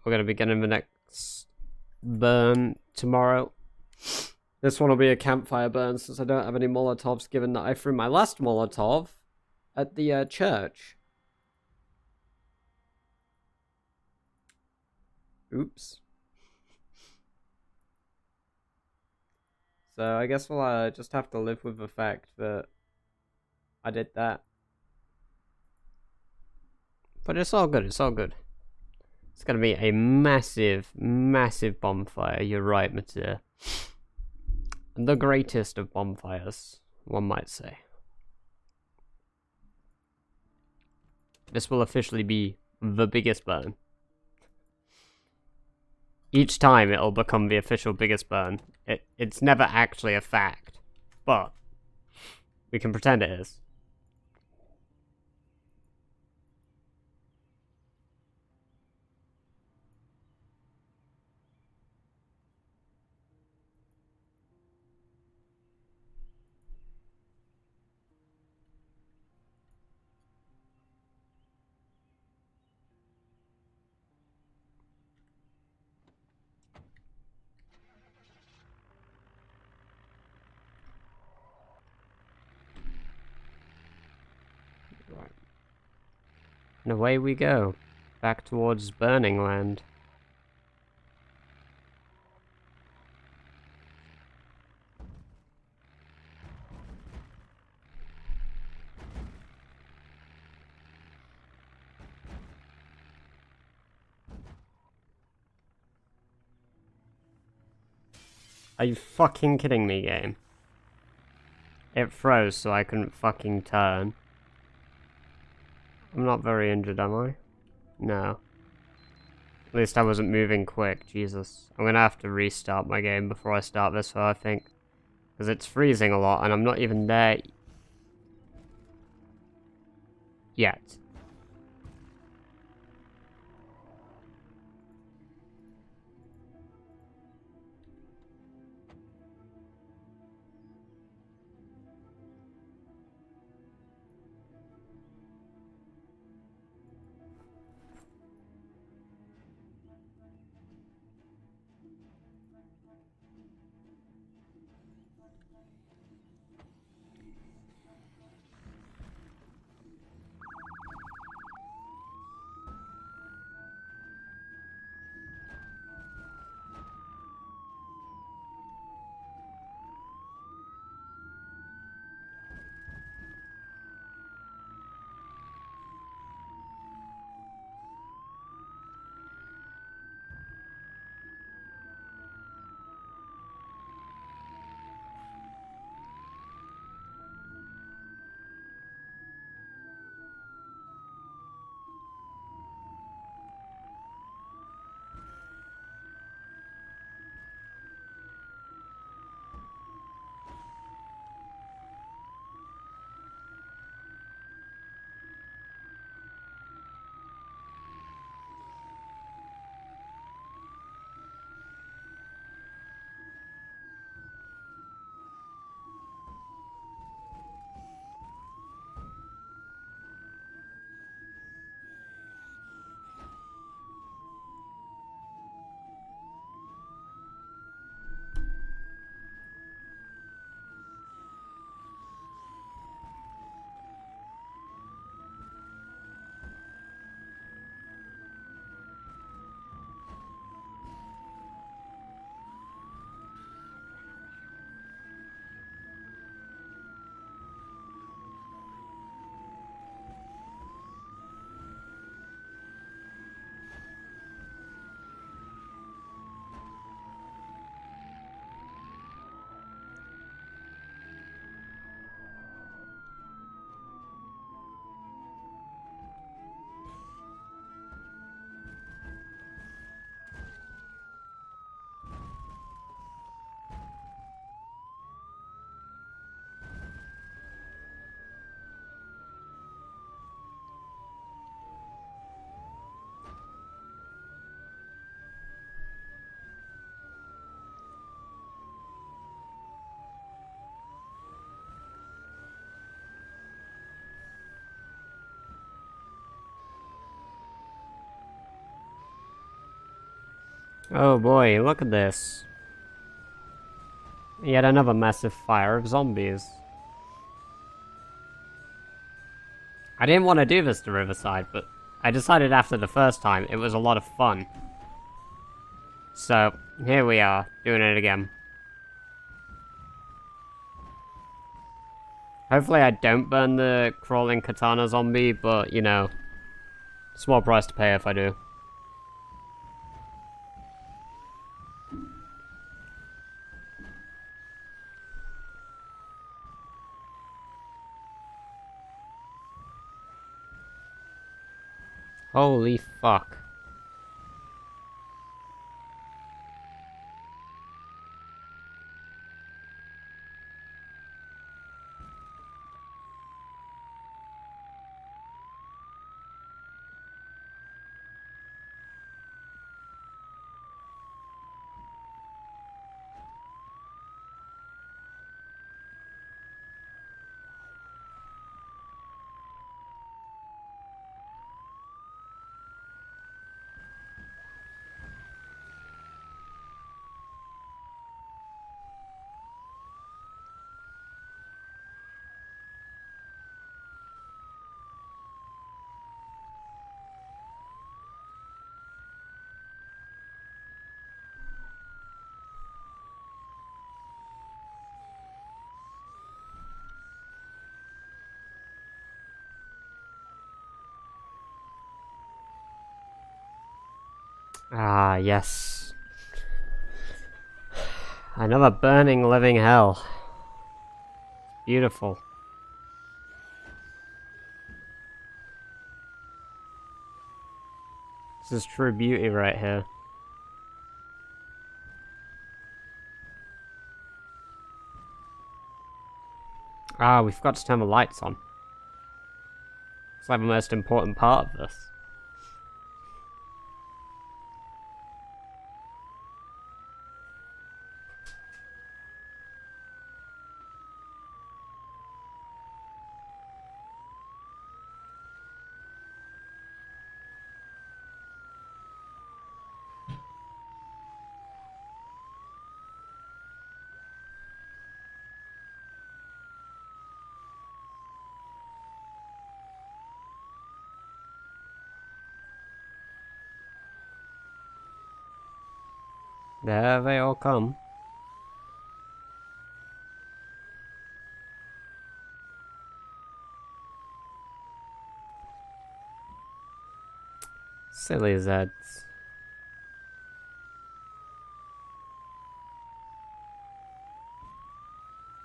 [SPEAKER 1] We're going to be getting the next burn tomorrow. This one will be a campfire burn since I don't have any Molotovs, given that I threw my last Molotov at the church. Oops. So I guess we'll just have to live with the fact that I did that. But it's all good, it's all good. It's gonna be a massive, massive bonfire. You're right, Mattia. The greatest of bonfires, one might say. This will officially be the biggest burn. Each time it'll become the official biggest burn. It's never actually a fact, but we can pretend it is. Right. And away we go, back towards Burning Land. Are you fucking kidding me, game? It froze so I couldn't fucking turn. I'm not very injured, am I? No. At least I wasn't moving quick, Jesus. I'm gonna have to restart my game before I start this one, I think. Because it's freezing a lot and I'm not even there yet. Oh boy, look at this. Yet another massive fire of zombies. I didn't want to do this to Riverside, but I decided after the first time it was a lot of fun. So, here we are, doing it again. Hopefully I don't burn the crawling katana zombie, but, you know, small price to pay if I do. Holy fuck. Ah, yes. Another burning living hell. Beautiful. This is true beauty right here. Ah, we forgot to turn the lights on. It's like the most important part of this. There they all come. Silly Zeds.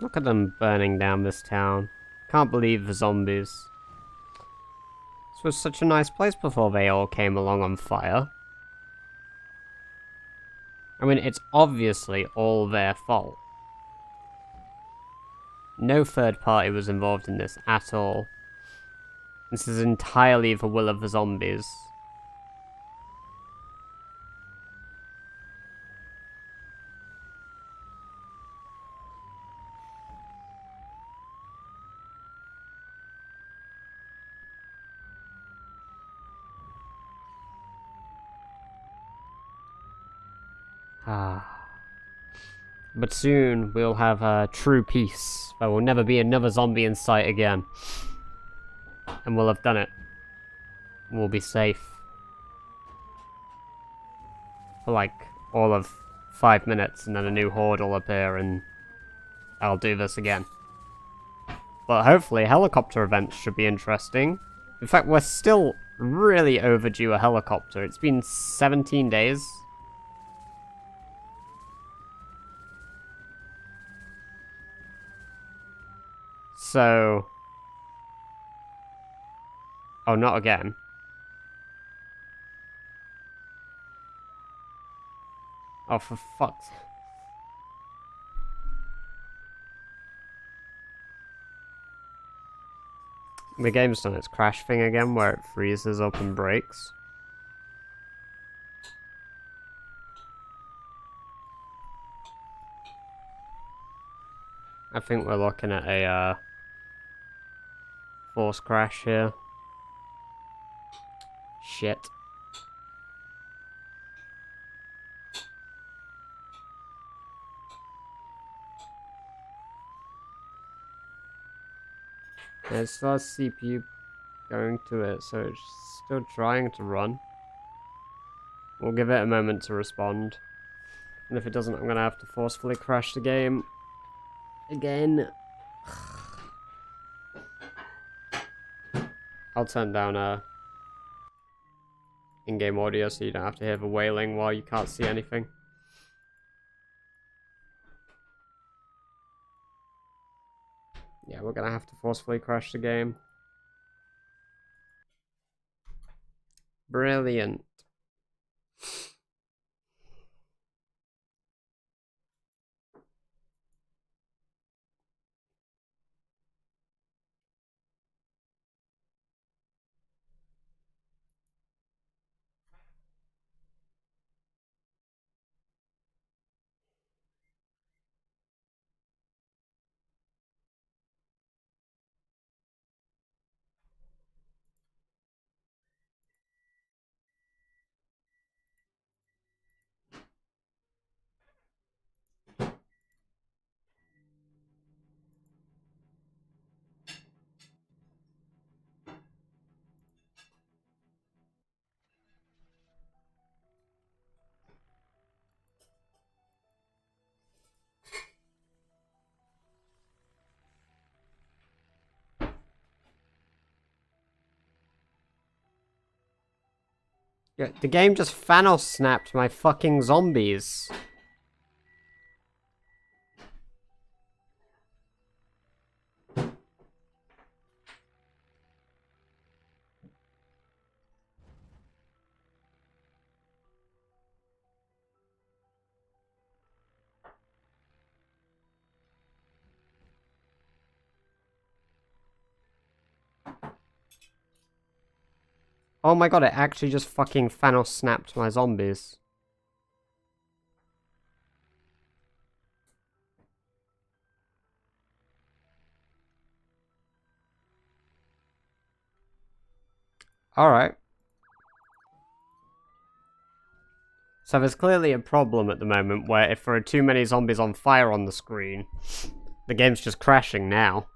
[SPEAKER 1] Look at them burning down this town. Can't believe the zombies. This was such a nice place before they all came along on fire. I mean, it's obviously all their fault. No third party was involved in this at all. This is entirely the will of the zombies. Ah. But soon we'll have true peace. There will never be another zombie in sight again. And we'll have done it. We'll be safe. For like all of 5 minutes, and then a new horde will appear and I'll do this again. But hopefully helicopter events should be interesting. In fact, we're still really overdue a helicopter. It's been 17 days. So... Oh, not again. Oh, for fuck's... The game's done its crash thing again, where it freezes up and breaks. I think we're looking at a force crash here. Shit. Yeah, it still has CPU going to it, so it's still trying to run. We'll give it a moment to respond. And if it doesn't, I'm gonna have to forcefully crash the game again. I'll turn down in-game audio so you don't have to hear the wailing while you can't see anything. Yeah, we're gonna have to forcefully crash the game. Brilliant. Yeah, the game just Thanos snapped my fucking zombies. Oh my god, it actually just fucking Thanos snapped my zombies. Alright. So there's clearly a problem at the moment where if there are too many zombies on fire on the screen, the game's just crashing now.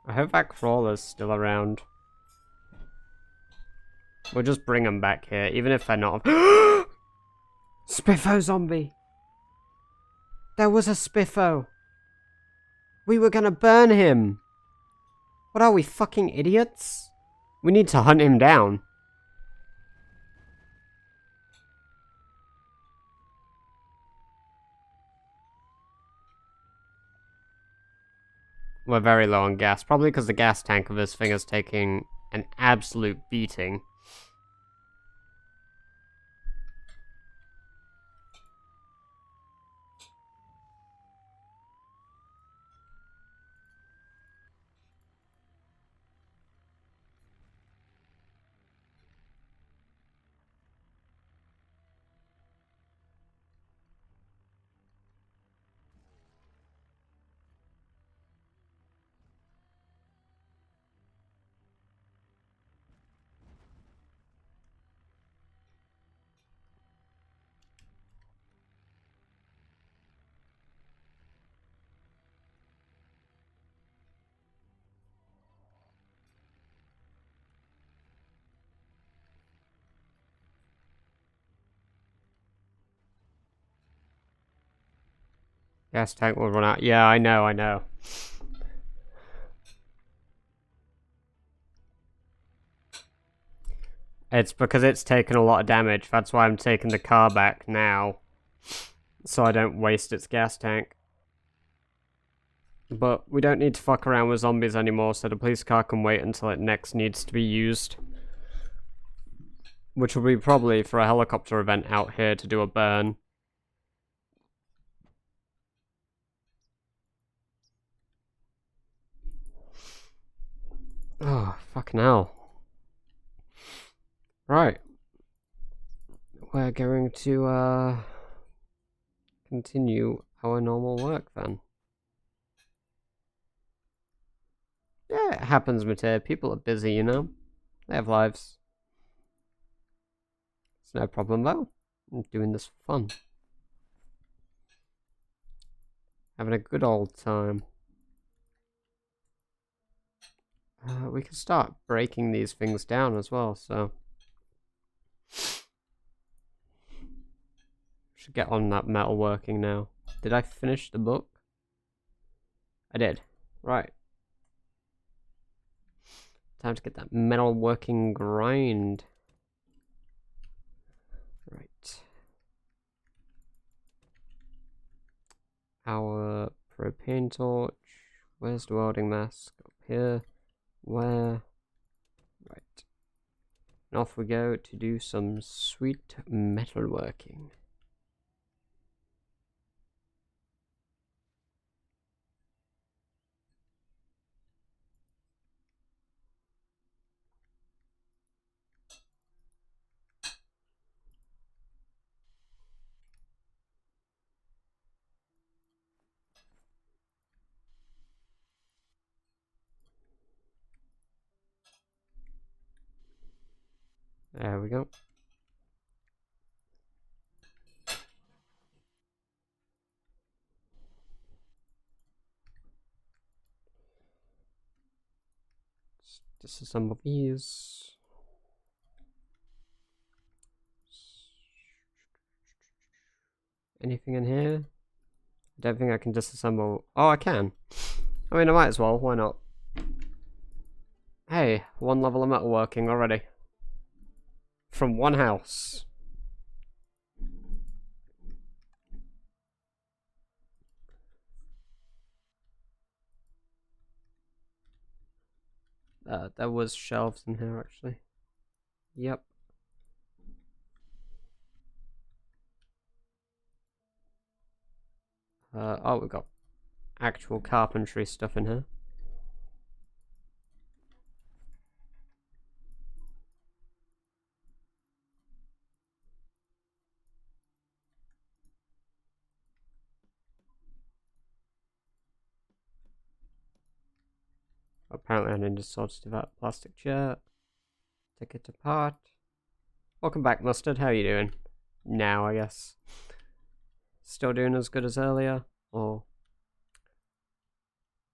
[SPEAKER 1] I hope that crawler's still around. We'll just bring them back here, even if they're not. Spiffo zombie! There was a Spiffo! We were gonna burn him! What are we, fucking idiots? We need to hunt him down. We're very low on gas, probably because the gas tank of this thing is taking an absolute beating. Gas tank will run out. Yeah, I know. It's because it's taken a lot of damage. That's why I'm taking the car back now. So I don't waste its gas tank. But we don't need to fuck around with zombies anymore, so the police car can wait until it next needs to be used. Which will be probably for a helicopter event out here to do a burn. Oh, fucking hell. Right. We're going to, continue our normal work then. Yeah, it happens, Mateo. People are busy, you know? They have lives. It's no problem though. I'm doing this for fun. Having a good old time. We can start breaking these things down as well, so... Should get on that metalworking now. Did I finish the book? I did. Right. Time to get that metalworking grind. Right. Our propane torch. Where's the welding mask? Up here. Where? Right. And off we go to do some sweet metalworking. There we go. Let's disassemble these. Anything in here? I don't think I can disassemble. Oh, I can. I mean, I might as well. Why not? Hey, one level of metalworking already. From one house. There was shelves in here, actually. Yep. Oh, we've got actual carpentry stuff in here. Apparently I need to sort of that plastic chair. Take it apart. Welcome back, Mustard. How are you doing? Now, I guess. Still doing as good as earlier? Or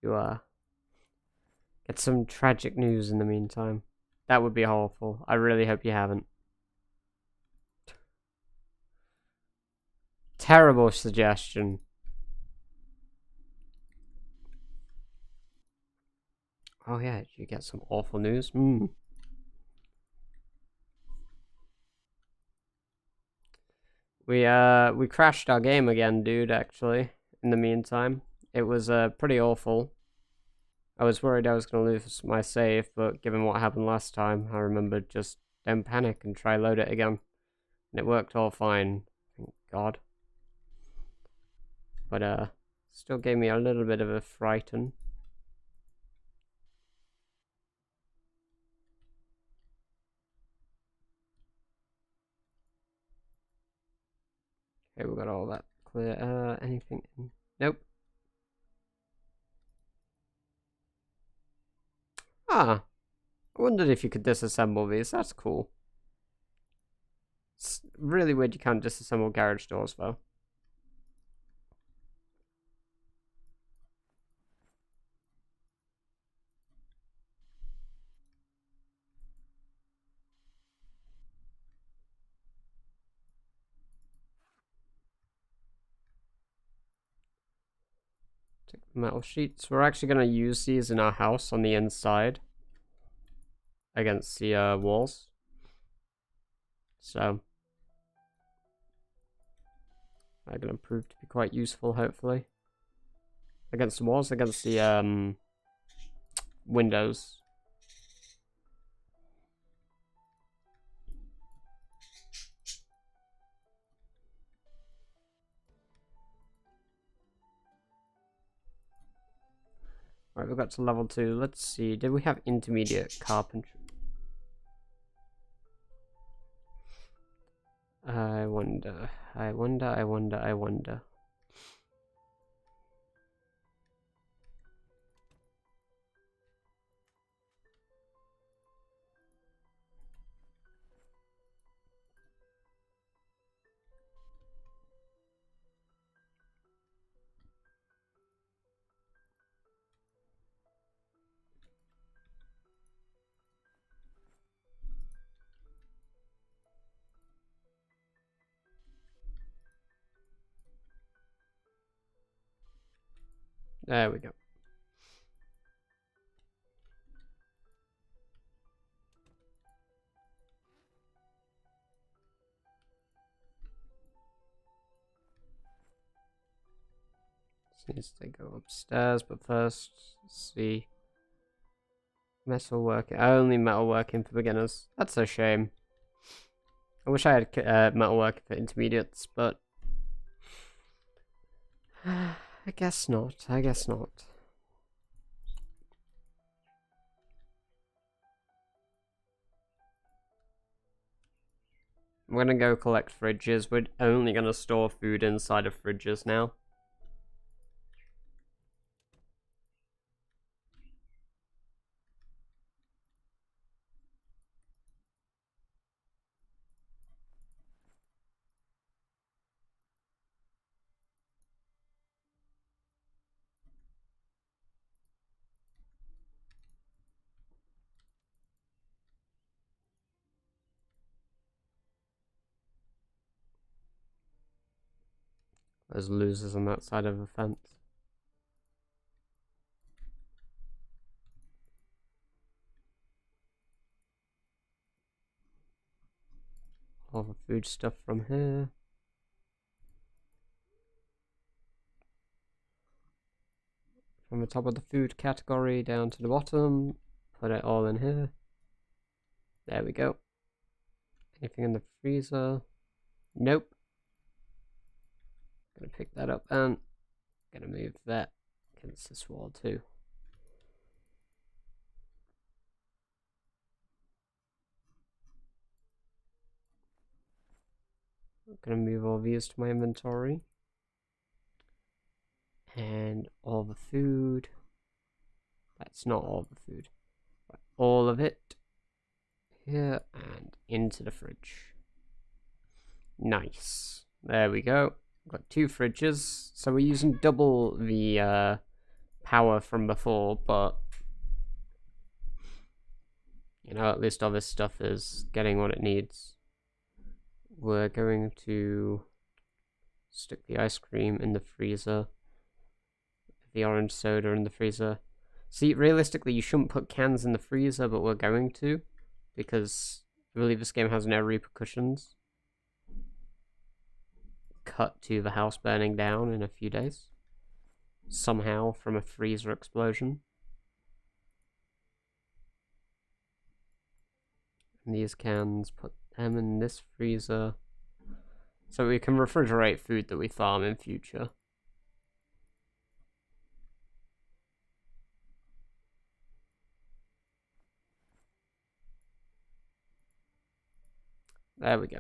[SPEAKER 1] you get some tragic news in the meantime? That would be awful. I really hope you haven't. Terrible suggestion. Oh yeah, did you get some awful news? We crashed our game again, dude, actually, in the meantime. It was pretty awful. I was worried I was going to lose my save, but given what happened last time, I remembered just don't panic and try load it again. And it worked all fine, thank God. But still gave me a little bit of a frighten. Okay, we got all that clear. Anything in? Nope. Ah, I wondered if you could disassemble these. That's cool. It's really weird you can't disassemble garage doors, though. Take the metal sheets. We're actually going to use these in our house on the inside against the walls. So they're going to prove to be quite useful, hopefully. Against the walls, against the windows. Right, we got to level 2. Let's see. Did we have intermediate carpentry? I wonder. There we go. This needs to go upstairs, but first, let's see. Metalworking. Only metalworking for beginners. That's a shame. I wish I had metalworking for intermediates, but I guess not. I guess not. I'm gonna go collect fridges. We're only gonna store food inside of fridges now. There's losers on that side of the fence. All the food stuff from here. From the top of the food category down to the bottom. Put it all in here. There we go. Anything in the freezer? Nope. Gonna pick that up and gonna move that against this wall too. I'm gonna move all these to my inventory. And all the food. That's not all the food. But all of it here and into the fridge. Nice. There we go. Got 2 fridges. So we're using double the power from before, but you know, at least all this stuff is getting what it needs. We're going to stick the ice cream in the freezer. The orange soda in the freezer. See, realistically, you shouldn't put cans in the freezer, but we're going to, because I believe this game has no repercussions. Cut to the house burning down in a few days. Somehow from a freezer explosion. And these cans, put them in this freezer. So we can refrigerate food that we farm in future. There we go.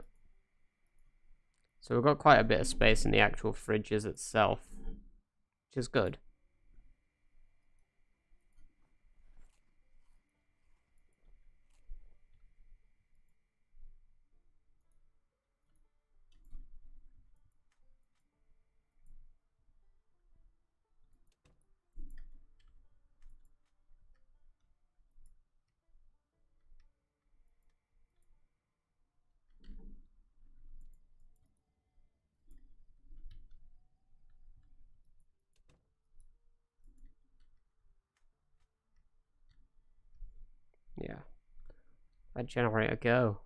[SPEAKER 1] So we've got quite a bit of space in the actual fridges itself, which is good. Yeah. That generator go.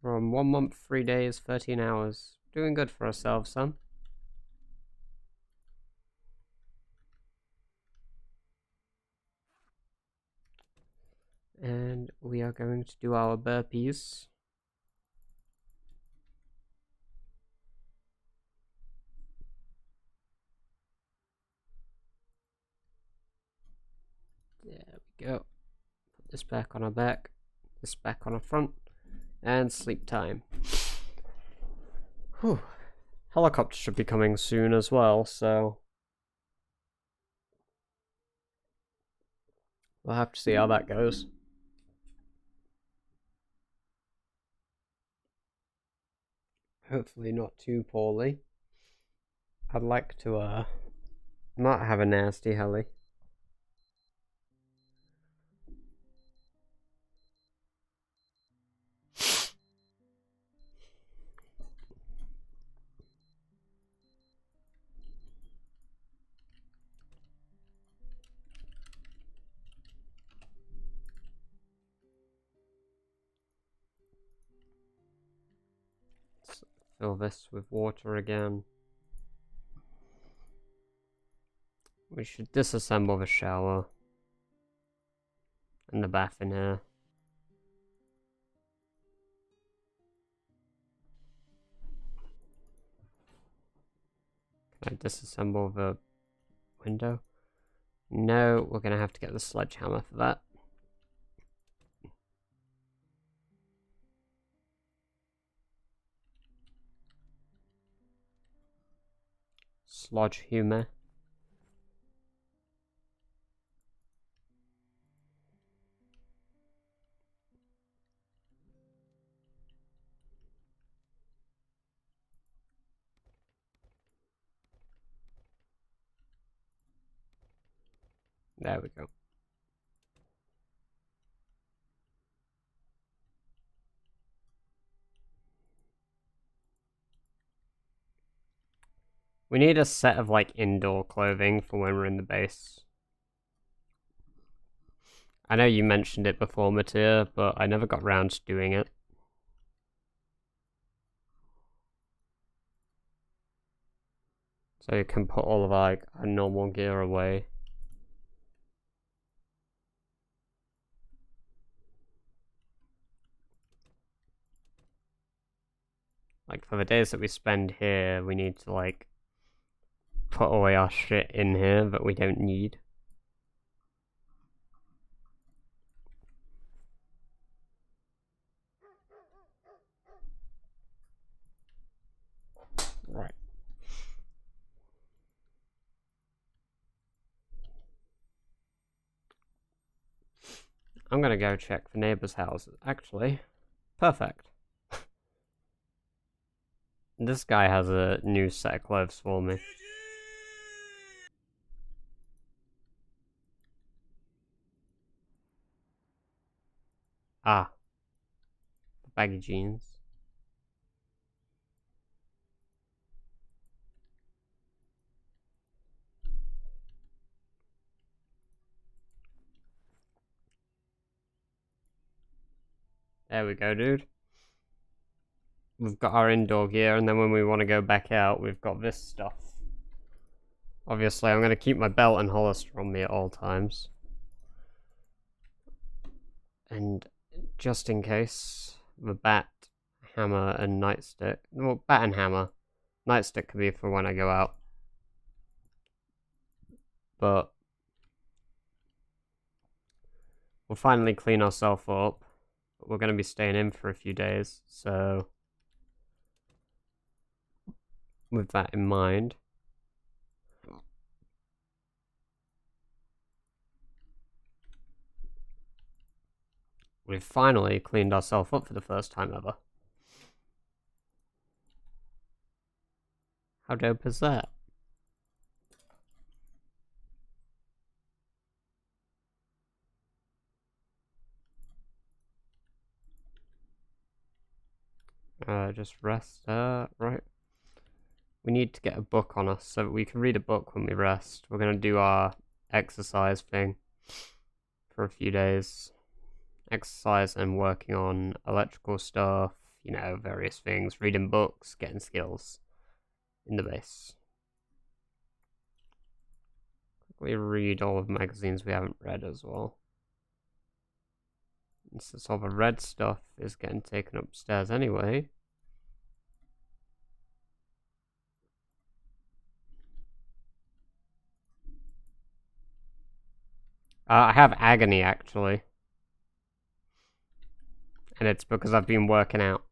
[SPEAKER 1] We're on 1 month, 3 days, 13 hours. Doing good for ourselves, son. And we are going to do our burpees. There we go. Put this back on our back, this back on our front, and sleep time. Whew. Helicopter should be coming soon as well, so we'll have to see how that goes. Hopefully not too poorly. I'd like to not have a nasty heli. Fill this with water again. We should disassemble the shower and the bath in here. Can I disassemble the window? No, we're gonna have to get the sledgehammer for that. Sludge humor. There we go. We need a set of like indoor clothing for when we're in the base. I know you mentioned it before, Mattia, but I never got around to doing it. So you can put all of like our normal gear away. Like for the days that we spend here, we need to like put away our shit in here that we don't need. Right. I'm gonna go check the neighbors' houses. Actually, perfect. This guy has a new set of clothes for me. Ah, baggy jeans. There we go, dude. We've got our indoor gear, and then when we want to go back out, we've got this stuff. Obviously, I'm going to keep my belt and holster on me at all times. And just in case, the bat, hammer, and nightstick. Well, bat and hammer. Nightstick can be for when I go out. But we'll finally clean ourselves up. But we're going to be staying in for a few days, so with that in mind, we've finally cleaned ourselves up for the first time ever. How dope is that? Just rest, right. We need to get a book on us so that we can read a book when we rest. We're going to do our exercise thing for a few days. Exercise and working on electrical stuff, you know, various things. Reading books, getting skills in the base. We read all of the magazines we haven't read as well. And since all the red stuff is getting taken upstairs anyway, I have agony actually. And it's because I've been working out.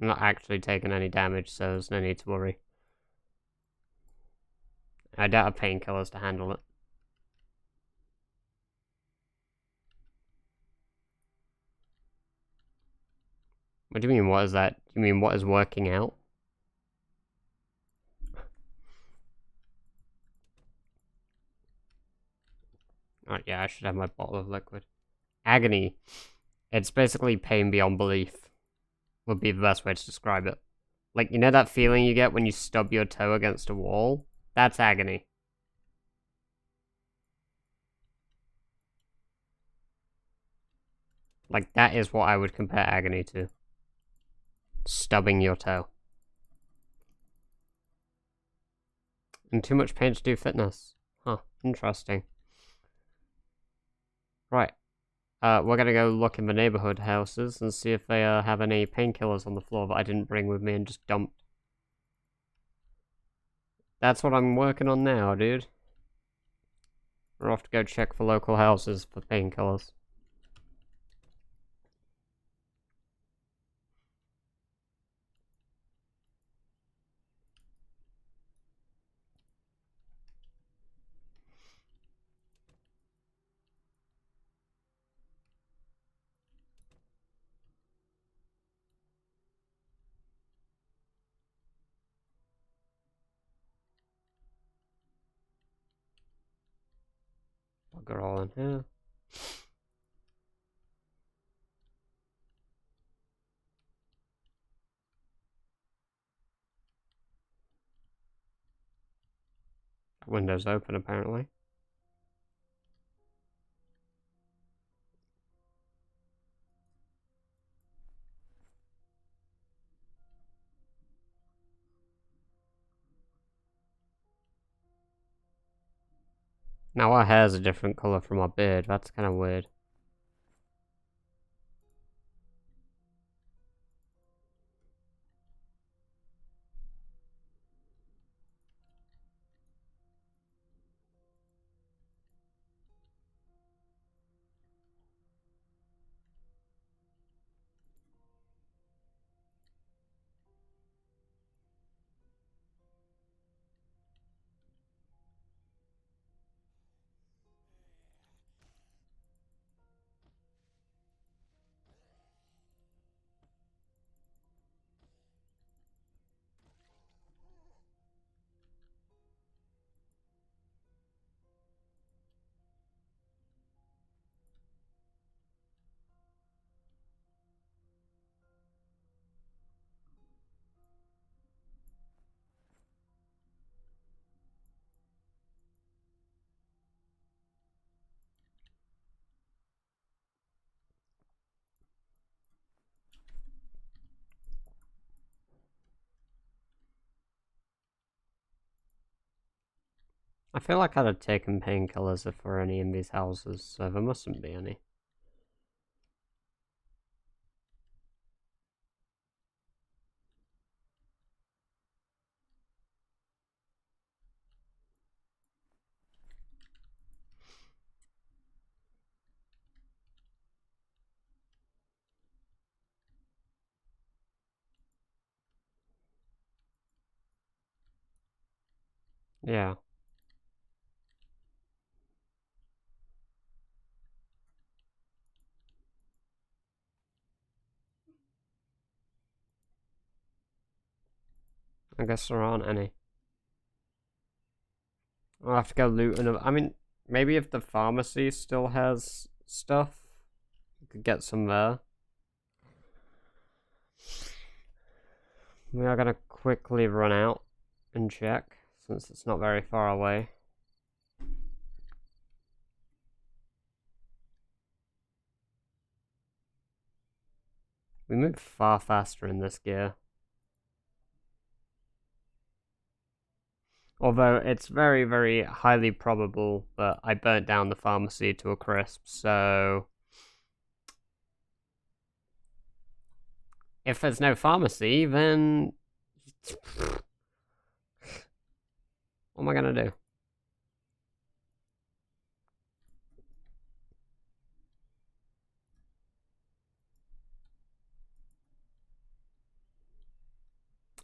[SPEAKER 1] I'm not actually taking any damage, so there's no need to worry. I don't have painkillers to handle it. What do you mean, what is that? Do you mean what is working out? Oh yeah, I should have my bottle of liquid. Agony. It's basically pain beyond belief. Would be the best way to describe it. Like, you know that feeling you get when you stub your toe against a wall? That's agony. Like, that is what I would compare agony to. Stubbing your toe. And too much pain to do fitness. Huh, interesting. Right. We're gonna go look in the neighborhood houses and see if they have any painkillers on the floor that I didn't bring with me and just dumped. That's what I'm working on now, dude. We're off to go check for local houses for painkillers. Bugger all in here. Window's open, apparently. Now our hair's a different colour from our beard. That's kind of weird. I feel like I'd have taken painkillers if there were any in these houses, so there mustn't be any. Yeah. I guess there aren't any. I'll have to go loot another. I mean, maybe if the pharmacy still has stuff, we could get some there. We are gonna quickly run out and check, since it's not very far away. We move far faster in this gear. Although it's very, very highly probable that I burnt down the pharmacy to a crisp, so if there's no pharmacy, then what am I gonna do?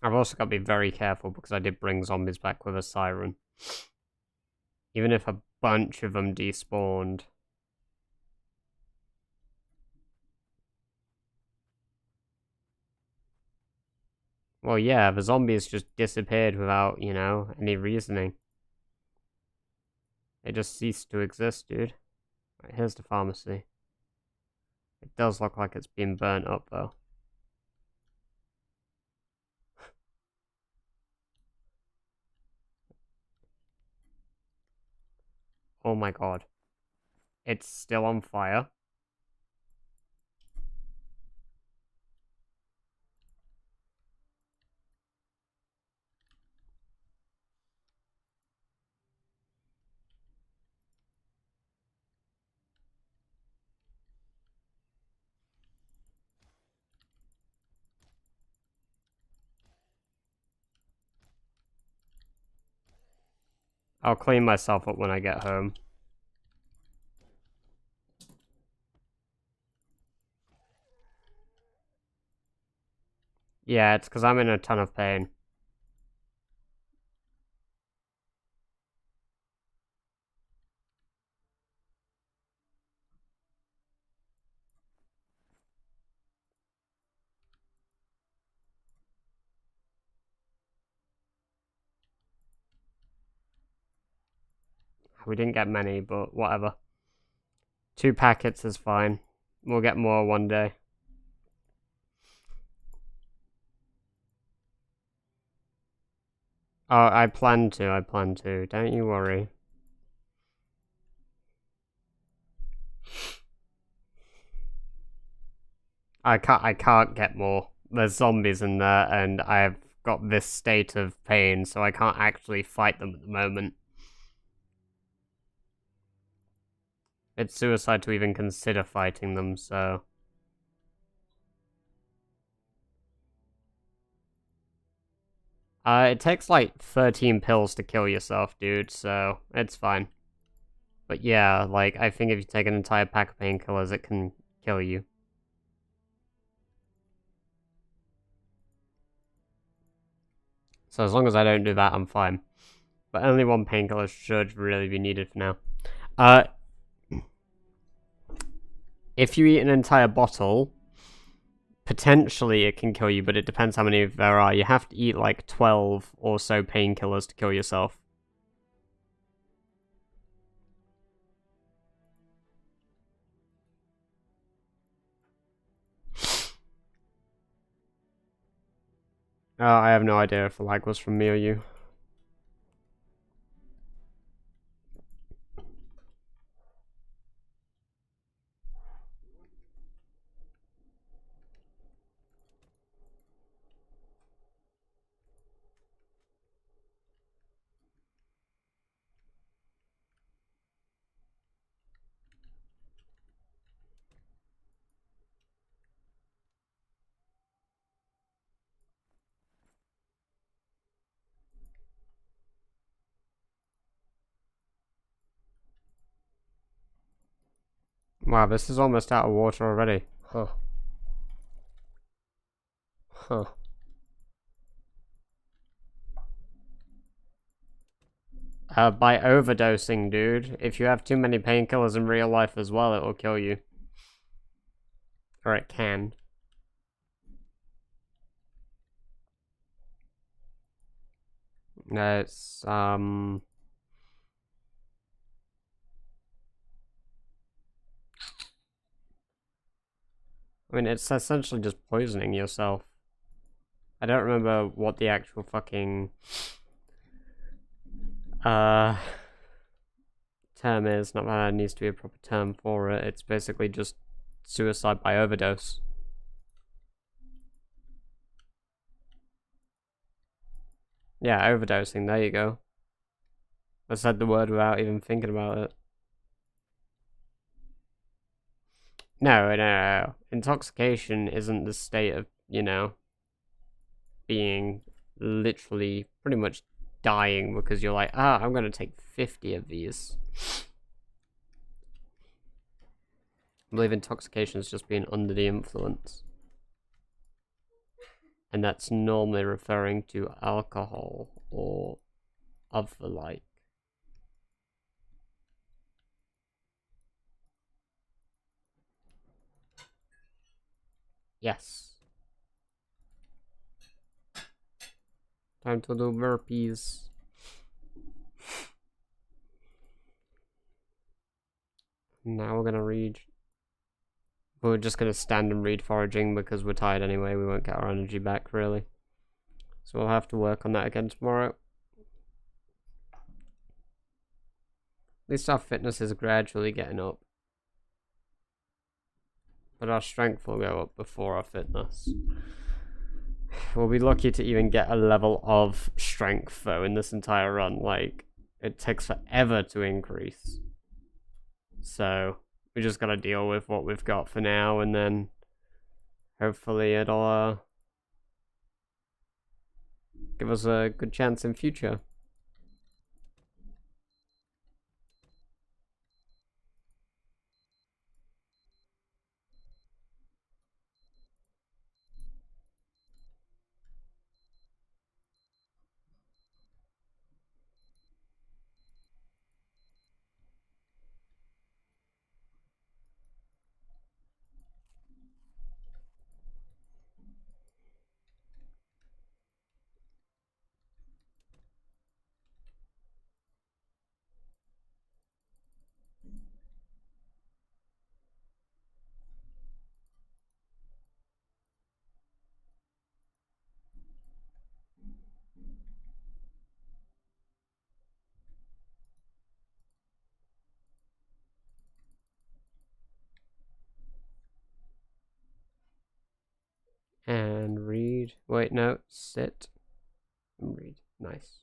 [SPEAKER 1] I've also got to be very careful because I did bring zombies back with a siren. Even if a bunch of them despawned. Well, yeah, the zombies just disappeared without, you know, any reasoning. They just ceased to exist, dude. Right, here's the pharmacy. It does look like it's been burnt up, though. Oh my god. It's still on fire. I'll clean myself up when I get home. Yeah, it's because I'm in a ton of pain. We didn't get many, but whatever. 2 packets is fine. We'll get more one day. Oh, I plan to. Don't you worry. I can't get more. There's zombies in there, and I've got this state of pain, so I can't actually fight them at the moment. It's suicide to even consider fighting them, so... it takes like 13 pills to kill yourself, dude, so it's fine. But yeah, like, I think if you take an entire pack of painkillers, it can kill you. So as long as I don't do that, I'm fine. But only 1 painkiller should really be needed for now. If you eat an entire bottle, potentially it can kill you, but it depends how many there are. You have to eat like 12 or so painkillers to kill yourself. I have no idea if the lag was from me or you. Wow, this is almost out of water already. Huh. Huh. By overdosing, dude. If you have too many painkillers in real life as well, it will kill you. Or it can. It's, I mean, it's essentially just poisoning yourself. I don't remember what the actual fucking term is. Not that there needs to be a proper term for it. It's basically just suicide by overdose. Yeah, overdosing, there you go. I said the word without even thinking about it. No. Intoxication isn't the state of, you know, being literally pretty much dying because you're like, I'm gonna take 50 of these. I believe intoxication is just being under the influence. And that's normally referring to alcohol or of the like. Yes. Time to do burpees. Now we're gonna read. We're just gonna stand and read foraging because we're tired anyway. We won't get our energy back really. So we'll have to work on that again tomorrow. At least our fitness is gradually getting up. But our strength will go up before our fitness. We'll be lucky to even get a level of strength though in this entire run. Like, it takes forever to increase. So, we just gotta deal with what we've got for now, and then hopefully it'll give us a good chance in future. And read. Wait, no. Sit. And read. Nice.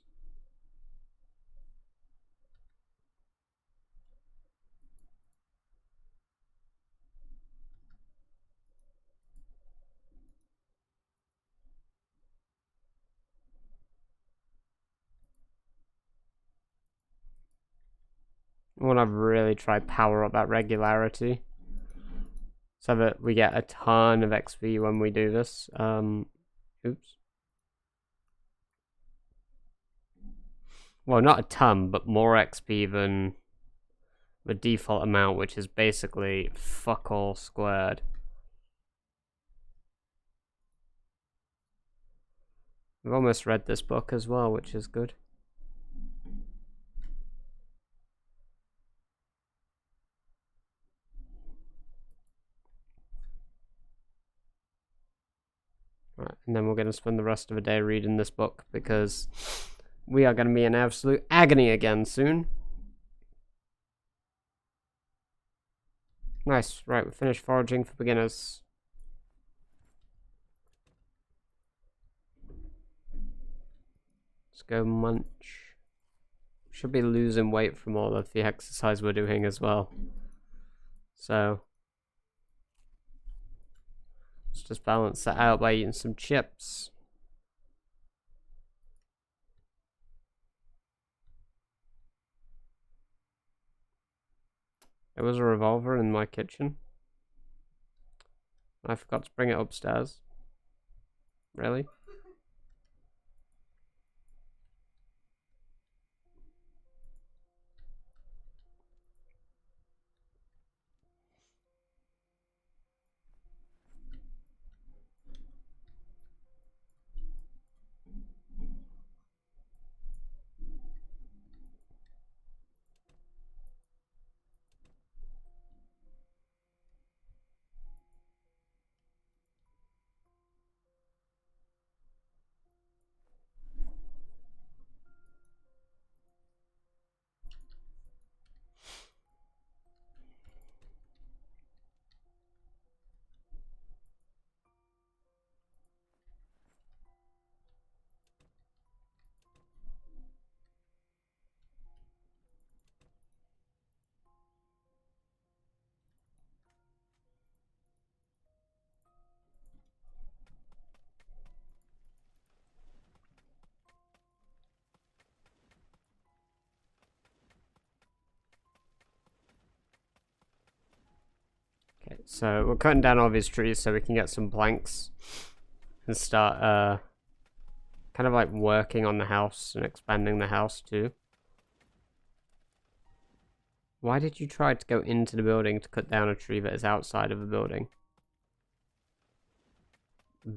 [SPEAKER 1] I want to really try power up that regularity so that we get a ton of XP when we do this. Oops. Well, not a ton, but more XP than the default amount, which is basically fuck all squared. I've almost read this book as well, which is good. Right, and then we're going to spend the rest of the day reading this book because we are going to be in absolute agony again soon. Nice. Right, we finished foraging for beginners. Let's go munch. Should be losing weight from all of the exercise we're doing as well. So let's just balance that out by eating some chips. There was a revolver in my kitchen. I forgot to bring it upstairs. Really? Okay, so we're cutting down all these trees so we can get some planks and start kind of like working on the house and expanding the house too. Why did you try to go into the building to cut down a tree that is outside of the building?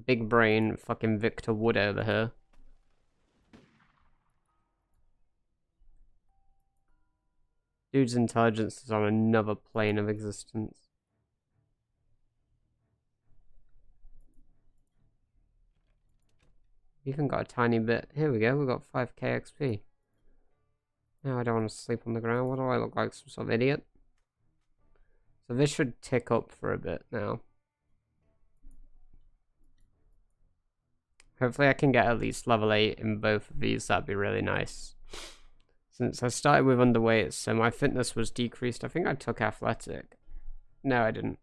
[SPEAKER 1] Big brain fucking Victor Wood over here. Dude's intelligence is on another plane of existence. Even got a tiny bit. Here we go, we got 5k XP. Now I don't want to sleep on the ground. What do I look like? Some sort of idiot? So this should tick up for a bit now. Hopefully I can get at least level 8 in both of these. That'd be really nice. Since I started with underweight, so my fitness was decreased. I think I took athletic. No, I didn't.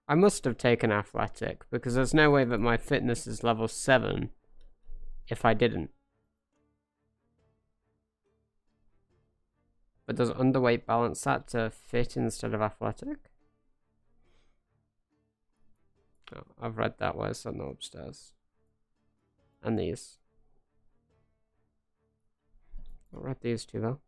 [SPEAKER 1] I must have taken athletic, because there's no way that my fitness is level 7 if I didn't. But does underweight balance that to fit instead of athletic? Oh, I've read that. Why is that not upstairs? And these. I'll read these two though.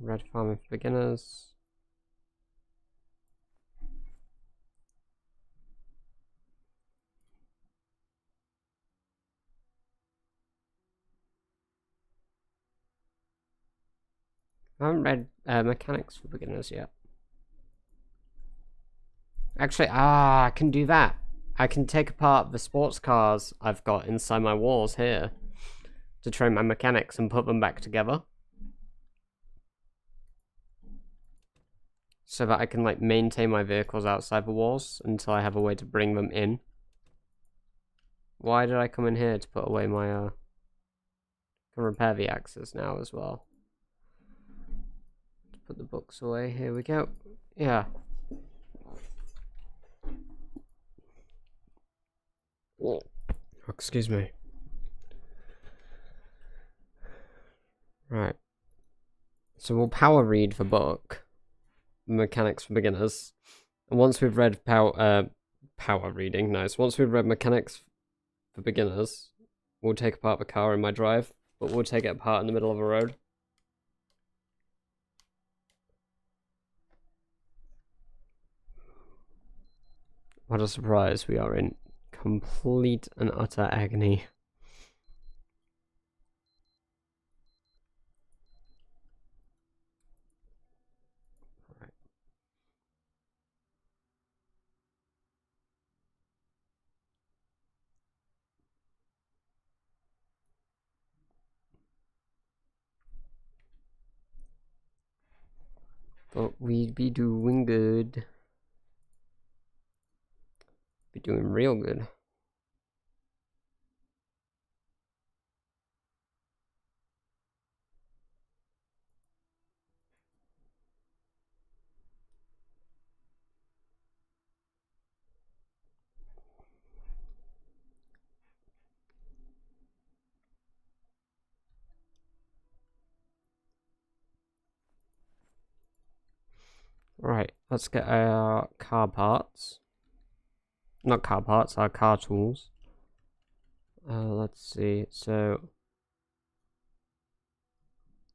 [SPEAKER 1] Red farming for beginners. I haven't read Mechanics for Beginners yet. Actually, I can do that. I can take apart the sports cars I've got inside my walls here to train my mechanics and put them back together. So that I can, like, maintain my vehicles outside the walls until I have a way to bring them in. Why did I come in here to put away my, can repair the axes now as well. Put the books away, here we go. Yeah. Oh, excuse me. Right. So we'll power read the book, Mechanics for Beginners. And once we've read power reading, nice. Once we've read Mechanics for Beginners, we'll take apart the car in my drive, but we'll take it apart in the middle of a road. What a surprise, we are in complete and utter agony. Right. But we'd be doing good. Be doing real good. Right, let's get our car parts. Not car parts, our car tools. Let's see, so...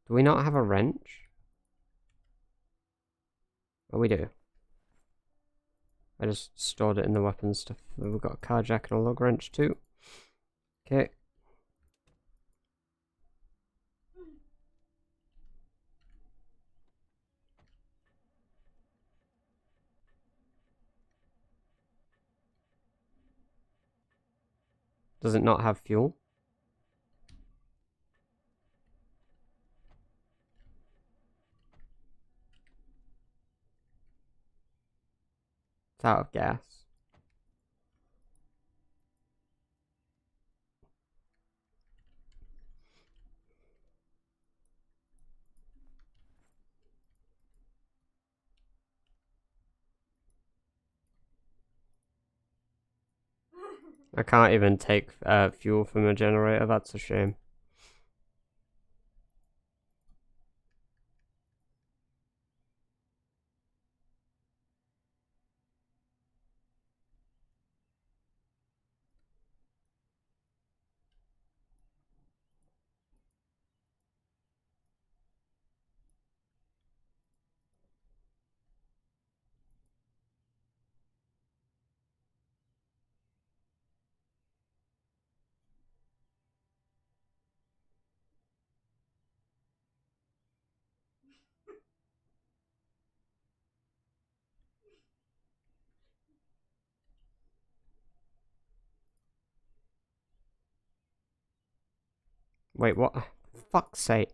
[SPEAKER 1] Do we not have a wrench? Oh, we do. I just stored it in the weapon stuff. We've got a car jack and a lug wrench too. Okay. Does it not have fuel? It's out of gas. I can't even take fuel from a generator, that's a shame. Wait, what? For fuck's sake.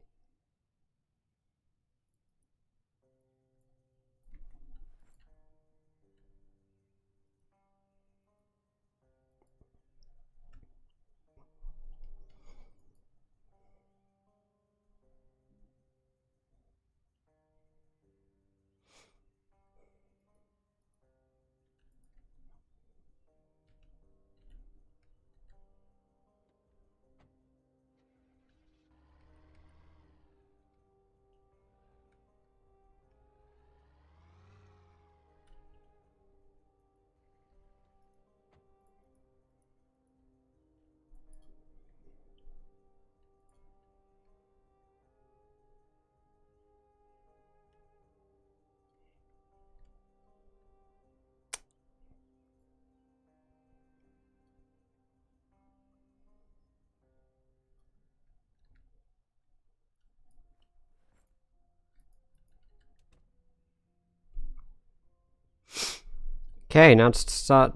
[SPEAKER 1] Okay, now to start.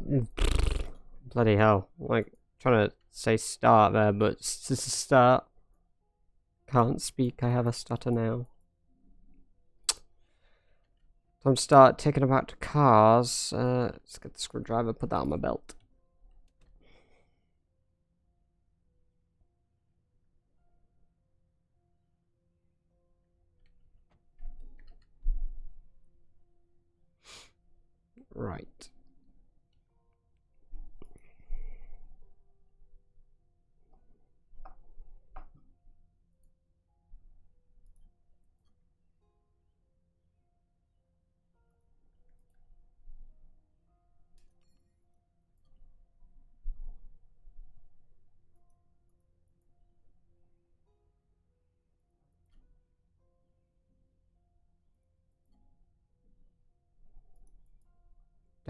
[SPEAKER 1] Bloody hell. Like, trying to say start there, but start. Can't speak, I have a stutter now. Time to start taking about cars. Let's get the screwdriver, put that on my belt. Right.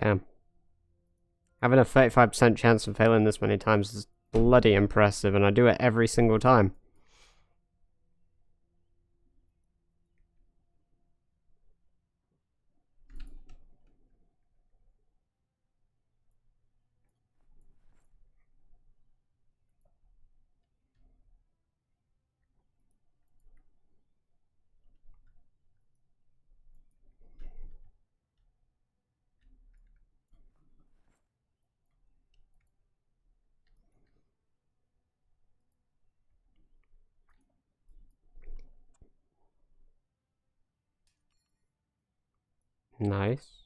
[SPEAKER 1] Damn. Having a 35% chance of failing this many times is bloody impressive, and I do it every single time. Nice.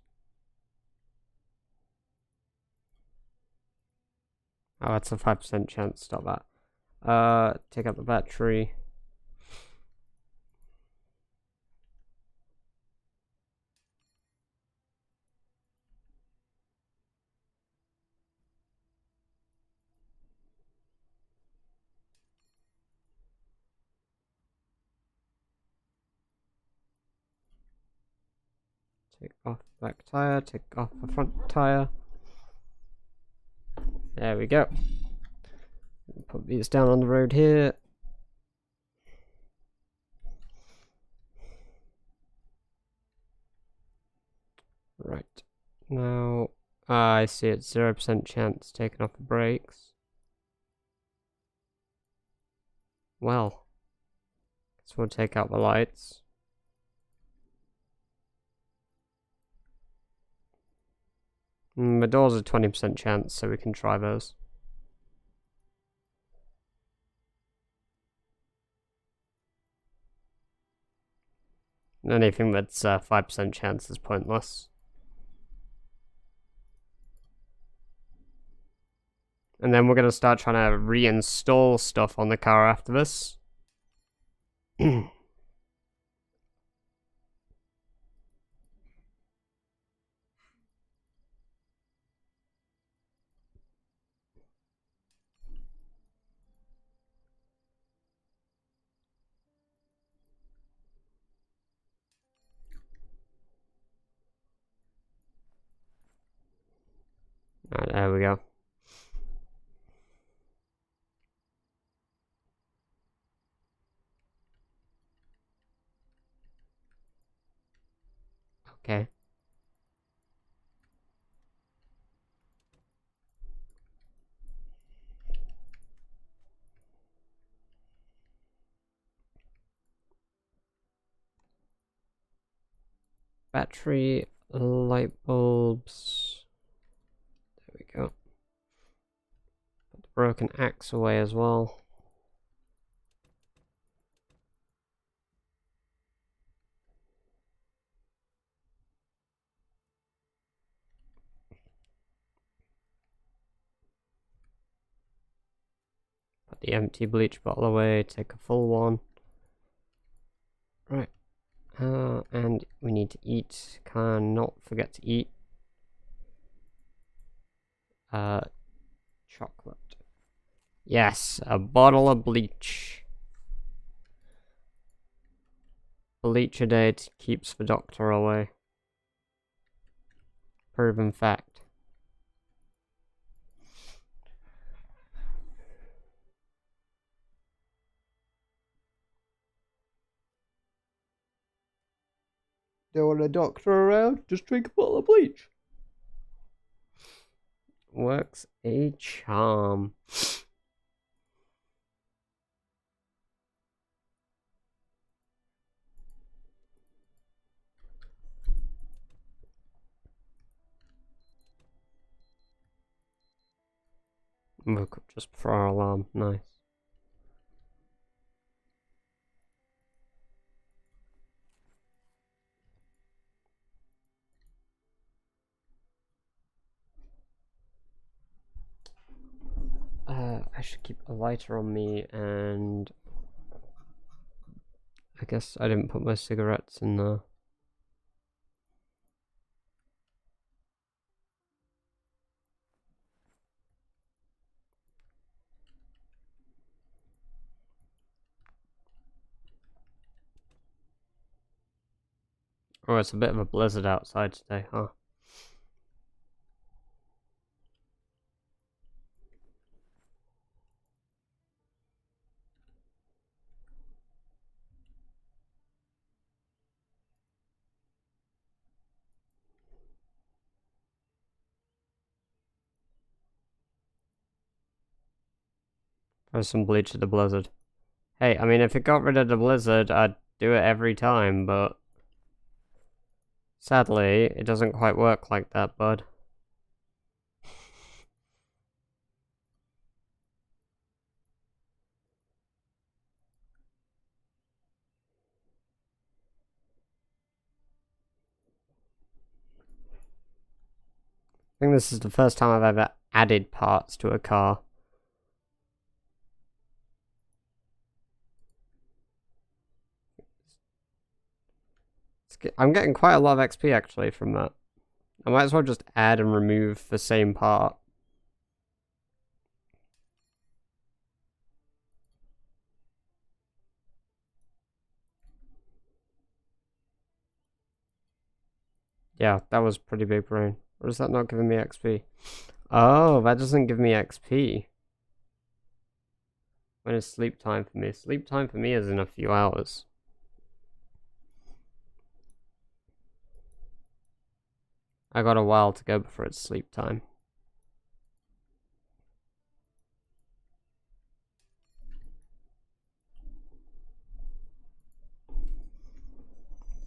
[SPEAKER 1] Oh, that's a 5% chance. Stop that. Take out the battery. Take off the back tire, take off the front tire. There we go. Put these down on the road here. Right. Now, I see it's 0% chance taking off the brakes. Well, guess we'll take out the lights. The doors are 20% chance, so we can try those. Anything that's 5% chance is pointless. And then we're going to start trying to reinstall stuff on the car after this. Alright, there we go. Okay. Battery, light bulbs. There we go. Put the broken axe away as well. Put the empty bleach bottle away, take a full one. Right. And we need to eat. Cannot forget to eat. Chocolate. Yes, a bottle of bleach. Bleach a day keeps the doctor away. Proven fact. Don't want a doctor around? Just drink a bottle of bleach. works a charm. Woke up just before our alarm. Nice. I should keep a lighter on me, and I guess I didn't put my cigarettes in there. Oh, it's a bit of a blizzard outside today, huh? There's some bleach to the blizzard. Hey, I mean, if it got rid of the blizzard, I'd do it every time, but sadly, it doesn't quite work like that, bud. I think this is the first time I've ever added parts to a car. I'm getting quite a lot of XP actually from that. I might as well just add and remove the same part. Yeah, that was pretty big brain. Or is that not giving me XP? Oh, that doesn't give me XP. When is sleep time for me? Sleep time for me is in a few hours. I got a while to go before it's sleep time.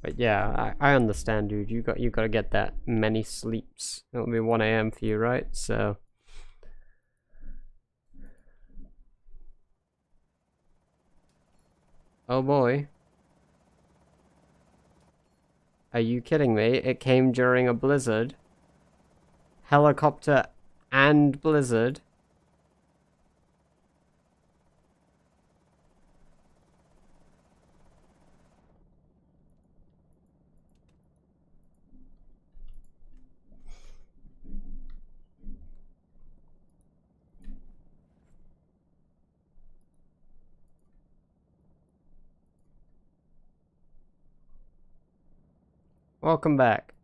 [SPEAKER 1] But yeah, I understand, dude. You got to get that many sleeps. It'll be 1 a.m. for you, right? So oh boy. Are you kidding me? It came during a blizzard. Helicopter and blizzard. Welcome back.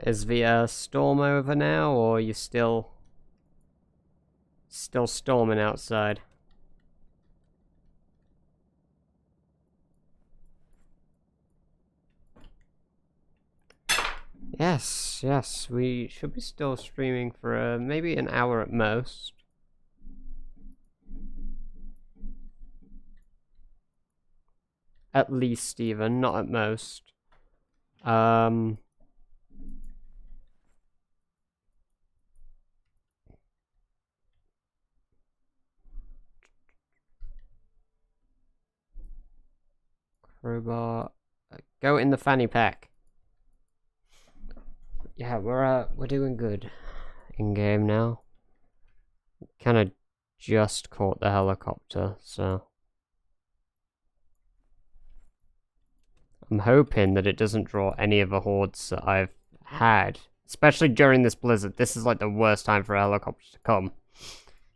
[SPEAKER 1] Is the storm over now, or are you still storming outside? Yes, we should be still streaming for maybe an hour at most. At least, even, not at most. Crowbar. Go in the fanny pack. Yeah, we're doing good in game now. Kind of just caught the helicopter, so I'm hoping that it doesn't draw any of the hordes that I've had, especially during this blizzard. This is like the worst time for a helicopter to come,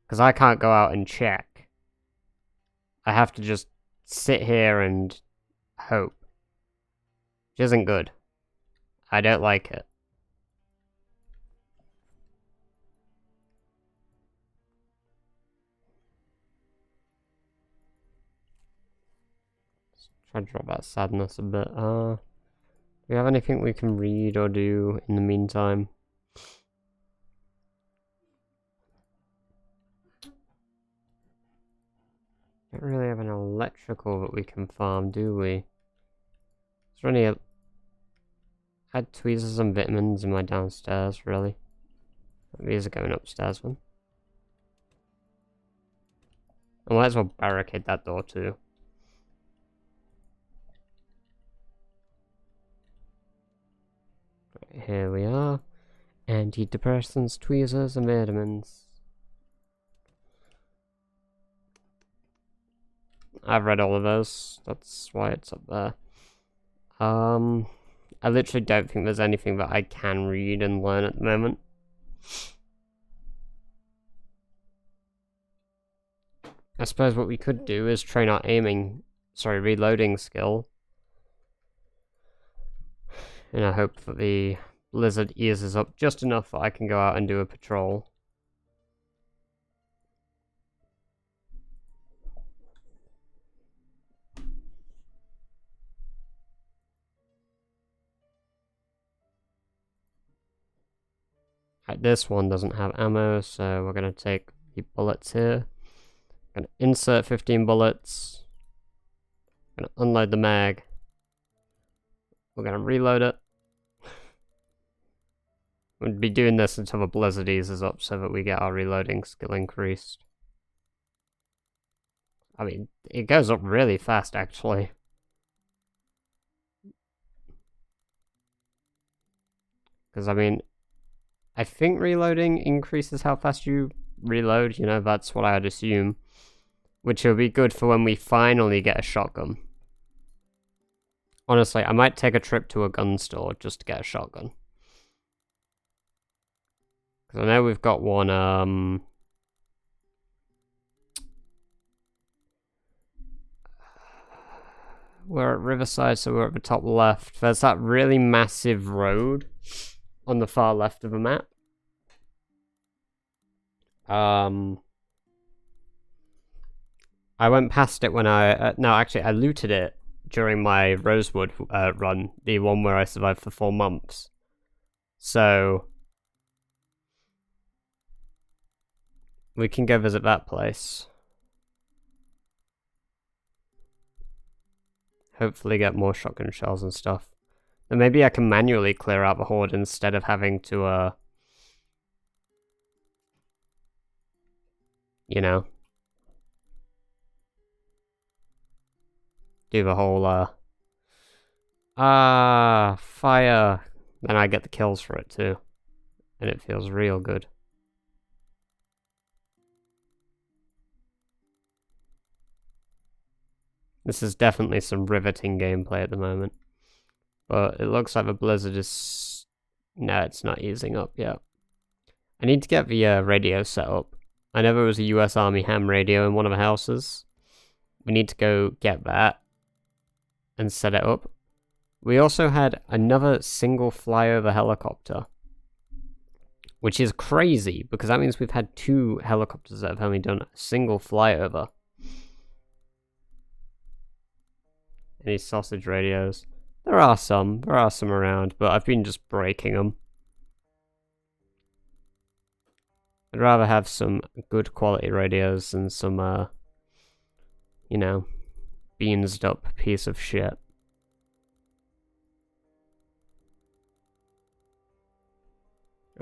[SPEAKER 1] because I can't go out and check. I have to just sit here and hope, which isn't good. I don't like it. Try to drop that sadness a bit. Do we have anything we can read or do in the meantime? Don't really have an electrical that we can farm, do we? Is there any... I had tweezers and vitamins in my downstairs, really. These are going upstairs one. I might as well barricade that door too. Right, here we are. Antidepressants, tweezers, and vitamins. I've read all of those. That's why it's up there. I literally don't think there's anything that I can read and learn at the moment. I suppose what we could do is train our reloading skill. And I hope that the blizzard eases up just enough that I can go out and do a patrol. This one doesn't have ammo, so we're going to take the bullets here. I'm going to insert 15 bullets. I'm going to unload the mag. We're going to reload it. We'll be doing this until the blizzard eases up so that we get our reloading skill increased. I mean, it goes up really fast, actually. Because, I mean, I think reloading increases how fast you reload, you know, that's what I'd assume. Which will be good for when we finally get a shotgun. Honestly, I might take a trip to a gun store just to get a shotgun. Because I know we've got one, we're at Riverside, so we're at the top left. There's that really massive road on the far left of the map. I went past it when no, actually, I looted it during my Rosewood run, the one where I survived for 4 months. So we can go visit that place. Hopefully get more shotgun shells and stuff. And maybe I can manually clear out the horde instead of having to, you know, do the whole, fire. Then I get the kills for it too. And it feels real good. This is definitely some riveting gameplay at the moment. But it looks like the blizzard is... No, it's not easing up yet. I need to get the radio set up. I know there was a US Army ham radio in one of the houses. We need to go get that and set it up. We also had another single flyover helicopter, which is crazy because that means we've had 2 helicopters that have only done a single flyover. Any sausage radios? There are some around, but I've been just breaking them. I'd rather have some good quality radios than some, you know, beansed up piece of shit.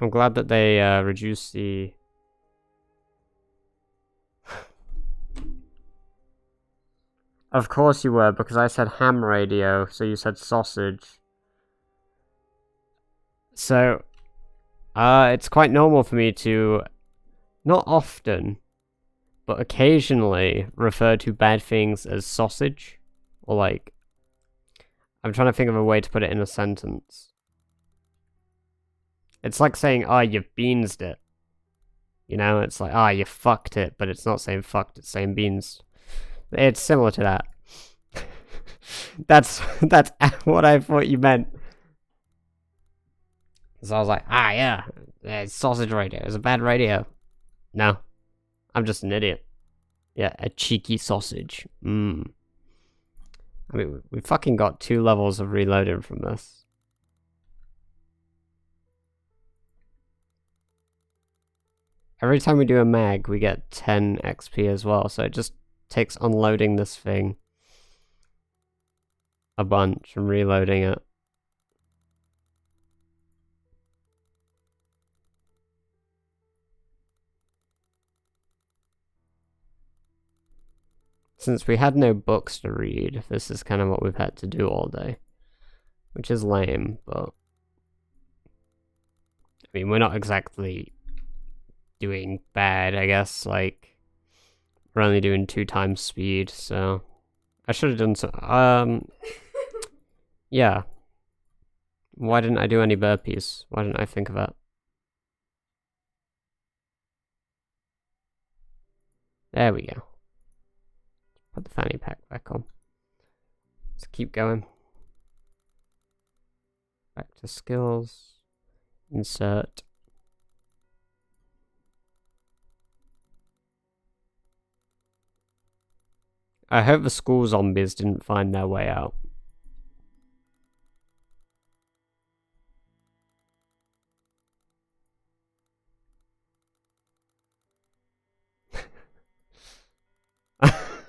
[SPEAKER 1] I'm glad that they reduced the... Of course you were, because I said ham radio, so you said sausage. So, it's quite normal for me to, not often, but occasionally refer to bad things as sausage. Or like, I'm trying to think of a way to put it in a sentence. It's like saying, you've beansed it. You know, it's like, you fucked it, but it's not saying fucked, it's saying beans. It's similar to that. That's what I thought you meant. So I was like, yeah, it's sausage radio. It's a bad radio. No, I'm just an idiot. Yeah, a cheeky sausage. I mean, we fucking got 2 levels of reloading from this. Every time we do a mag, we get 10 XP as well, so it just takes unloading this thing a bunch and reloading it. Since we had no books to read, this is kind of what we've had to do all day. Which is lame, but... I mean, we're not exactly doing bad, I guess. Like, we're only doing 2 times speed, so... I should have done some... yeah. Why didn't I do any burpees? Why didn't I think of that? There we go. Put the fanny pack back on. Let's keep going. Back to skills. Insert. I hope the school zombies didn't find their way out.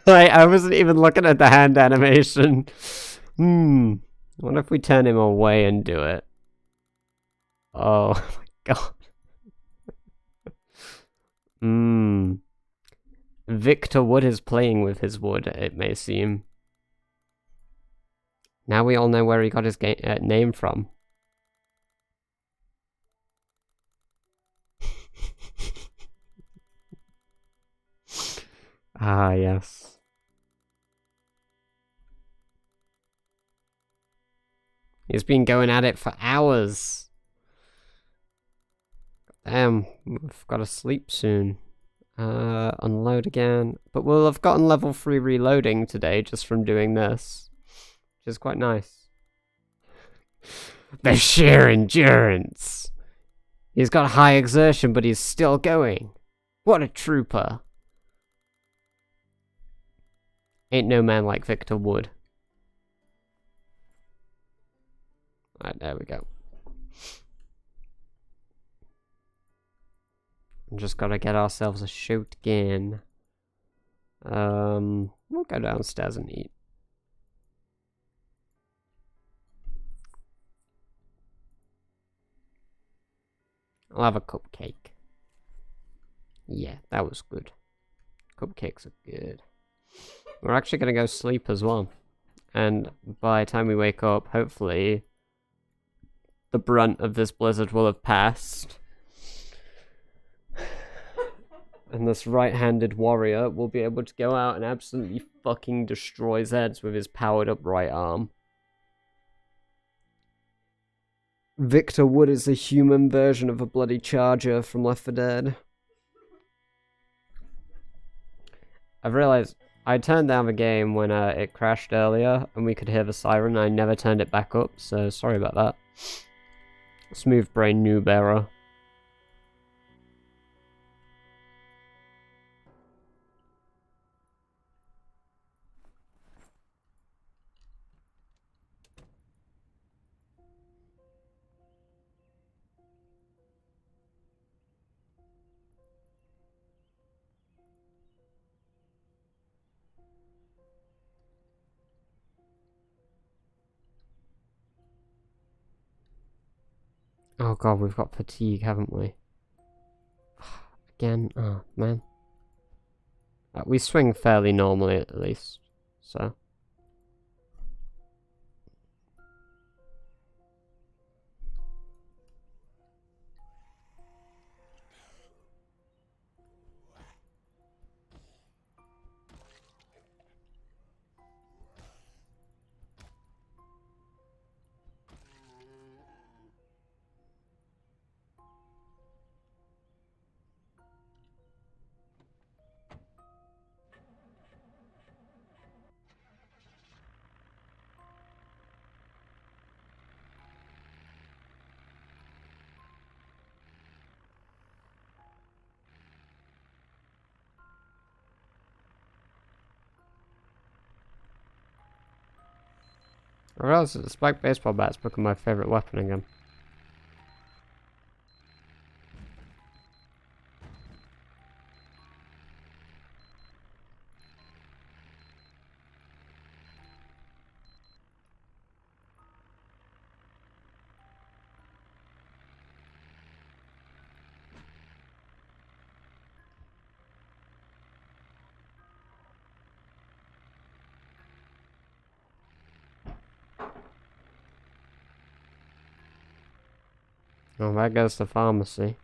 [SPEAKER 1] I wasn't even looking at the hand animation. What if we turn him away and do it? Oh my god. Victor Wood is playing with his wood, it may seem. Now we all know where he got his name from. Ah, yes. He's been going at it for hours. Damn, we've got to sleep soon. Unload again. But we'll have gotten level 3 reloading today just from doing this. Which is quite nice. The sheer endurance! He's got high exertion, but he's still going. What a trooper. Ain't no man like Victor Wood. Right, there we go. Just gotta get ourselves a shotgun. We'll go downstairs and eat. I'll have a cupcake. Yeah, that was good. Cupcakes are good. We're actually gonna go sleep as well. And by the time we wake up, hopefully, the brunt of this blizzard will have passed. And this right-handed warrior will be able to go out and absolutely fucking destroy Zeds with his powered-up right arm. Victor Wood is a human version of a bloody charger from Left 4 Dead. I've realized I turned down the game when it crashed earlier and we could hear the siren. I never turned it back up, so sorry about that. Smooth brain noob error. Oh god, we've got fatigue, haven't we? Again, oh man. We swing fairly normally at least, so. Or else the spiked baseball bat's become my favorite weapon again. Oh, that goes to pharmacy.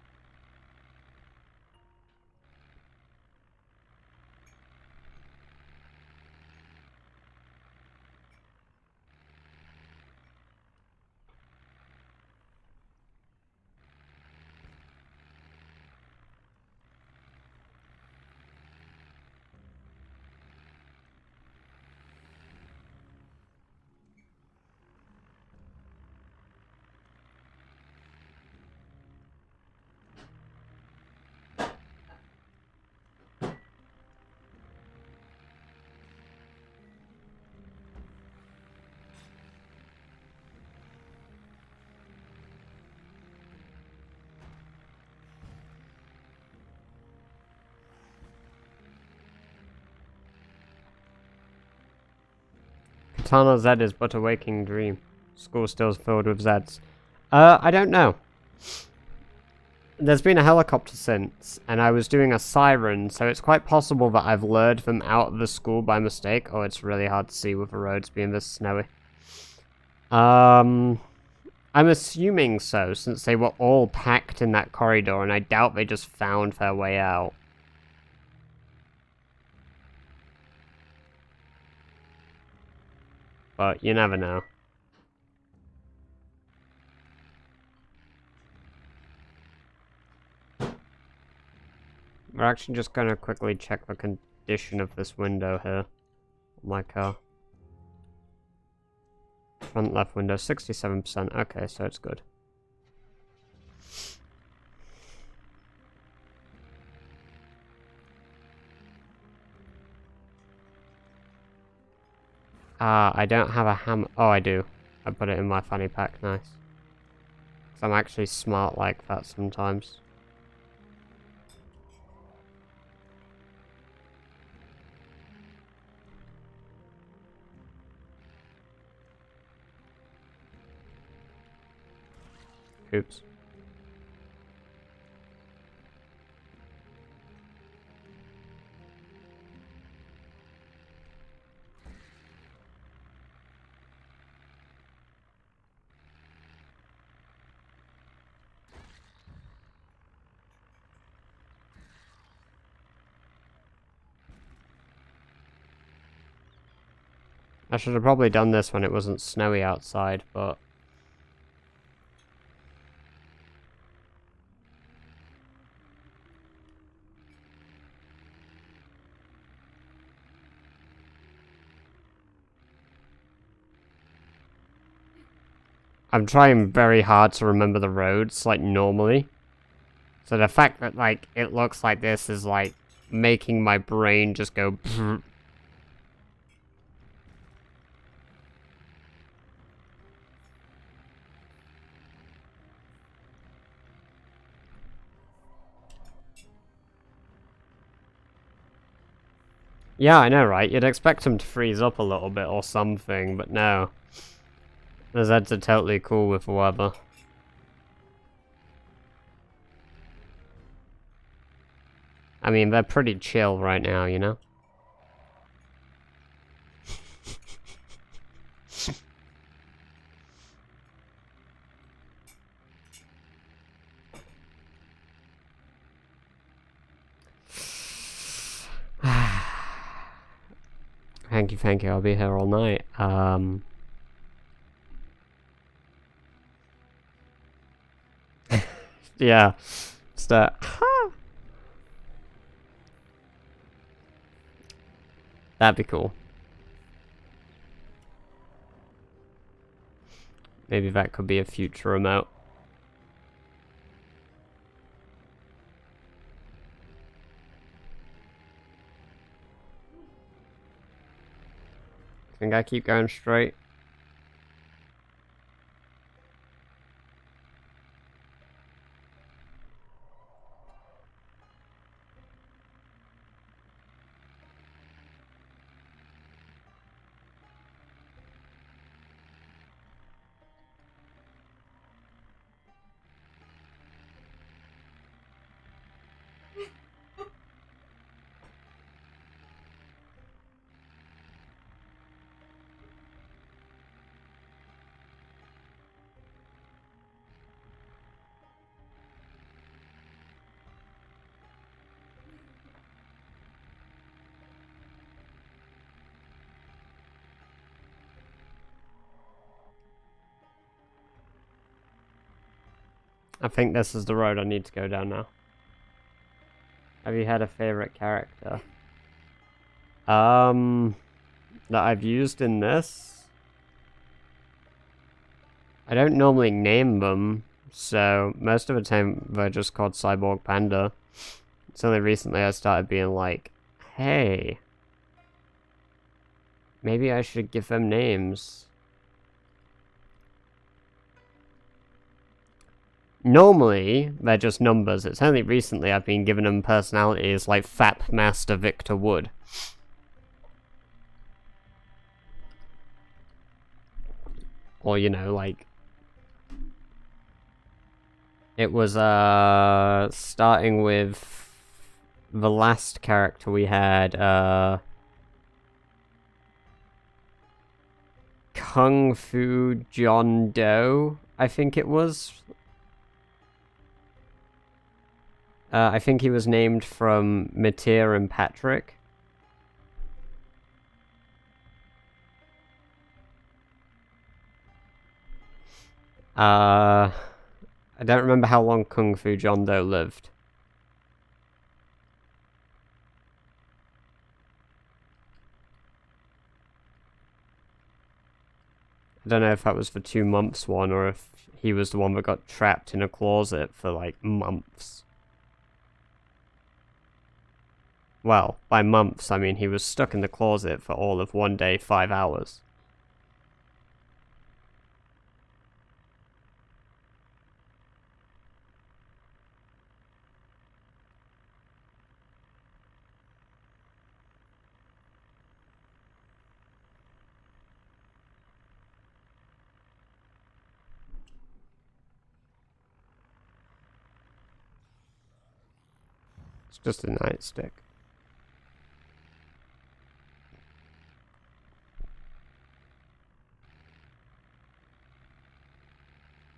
[SPEAKER 1] Katana Z is but a waking dream. School still is filled with Zeds. I don't know. There's been a helicopter since, and I was doing a siren, so it's quite possible that I've lured them out of the school by mistake. Oh, it's really hard to see with the roads being this snowy. I'm assuming so, since they were all packed in that corridor, and I doubt they just found their way out. But you never know. We're actually just gonna quickly check the condition of this window here. On my car. Front left window, 67%. Okay, so it's good. I don't have a hammer. Oh, I do. I put it in my fanny pack. Nice. 'Cause I'm actually smart like that sometimes. Oops. I should have probably done this when it wasn't snowy outside, but... I'm trying very hard to remember the roads, like, normally. So the fact that, like, it looks like this is, like, making my brain just go... Yeah, I know, right? You'd expect them to freeze up a little bit or something, but no. The Zeds are totally cool with the weather. I mean, they're pretty chill right now, you know? Thank you, I'll be here all night. Yeah. It's that. That'd be cool. Maybe that could be a future remote. Think I keep going straight? I think this is the road I need to go down now. Have you had a favorite character? That I've used in this? I don't normally name them, so most of the time they're just called Cyborg Panda. It's only recently I started being like, hey, maybe I should give them names. Normally, they're just numbers. It's only recently I've been giving them personalities like Fap Master Victor Wood. Or, you know, like... It was, starting with the last character we had, Kung Fu John Doe, I think it was. I think he was named from Matir and Patrick. I don't remember how long Kung Fu John Doe lived. I don't know if that was the 2 months one or if he was the one that got trapped in a closet for like months. Well, by months I mean he was stuck in the closet for all of 1 day, 5 hours. It's just a nightstick.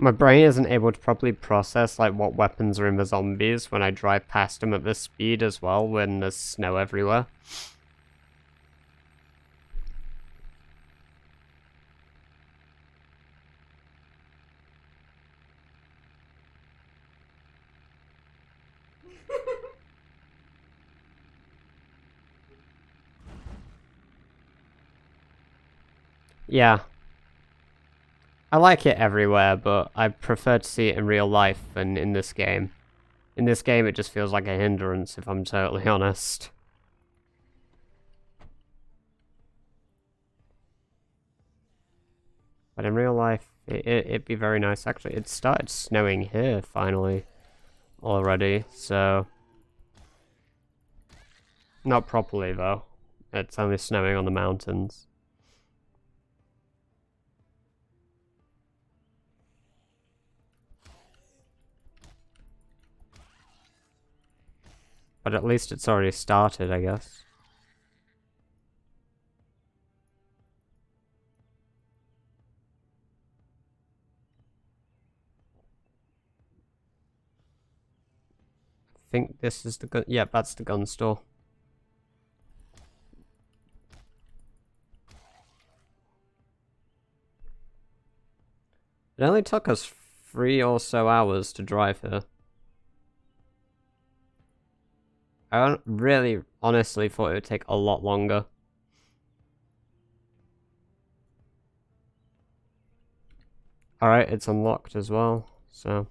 [SPEAKER 1] My brain isn't able to properly process like what weapons are in the zombies when I drive past them at this speed as well when there's snow everywhere. Yeah. I like it everywhere, but I prefer to see it in real life than in this game. In this game, it just feels like a hindrance, if I'm totally honest. But in real life, it'd be very nice. Actually, it started snowing here, finally, already, so... Not properly, though. It's only snowing on the mountains. But at least it's already started, I guess. I think this is the gun. Yeah, that's the gun store. It only took us 3 or so hours to drive here. I really, honestly thought it would take a lot longer. Alright, it's unlocked as well, so...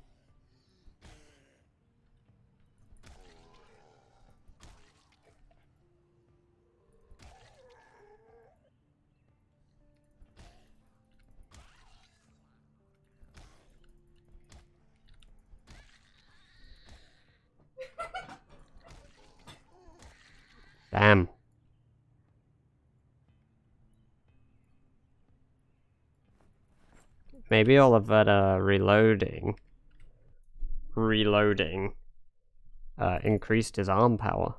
[SPEAKER 1] Damn. Maybe all of that reloading increased his arm power.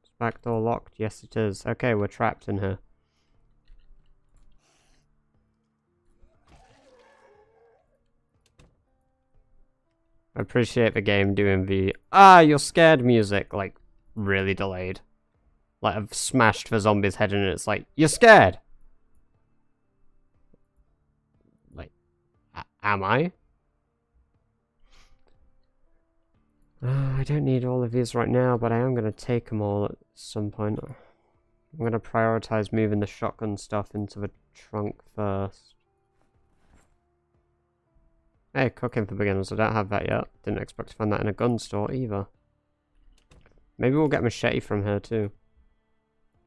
[SPEAKER 1] Is back door locked? Yes it is. Okay, we're trapped in here. I appreciate the game doing the you're scared music, like, really delayed. Like, I've smashed the zombie's head in and it's like, you're scared! Like, am I? I don't need all of these right now, but I am going to take them all at some point. I'm going to prioritize moving the shotgun stuff into the trunk first. Hey, cooking for beginners. I don't have that yet. Didn't expect to find that in a gun store either. Maybe we'll get a machete from her too.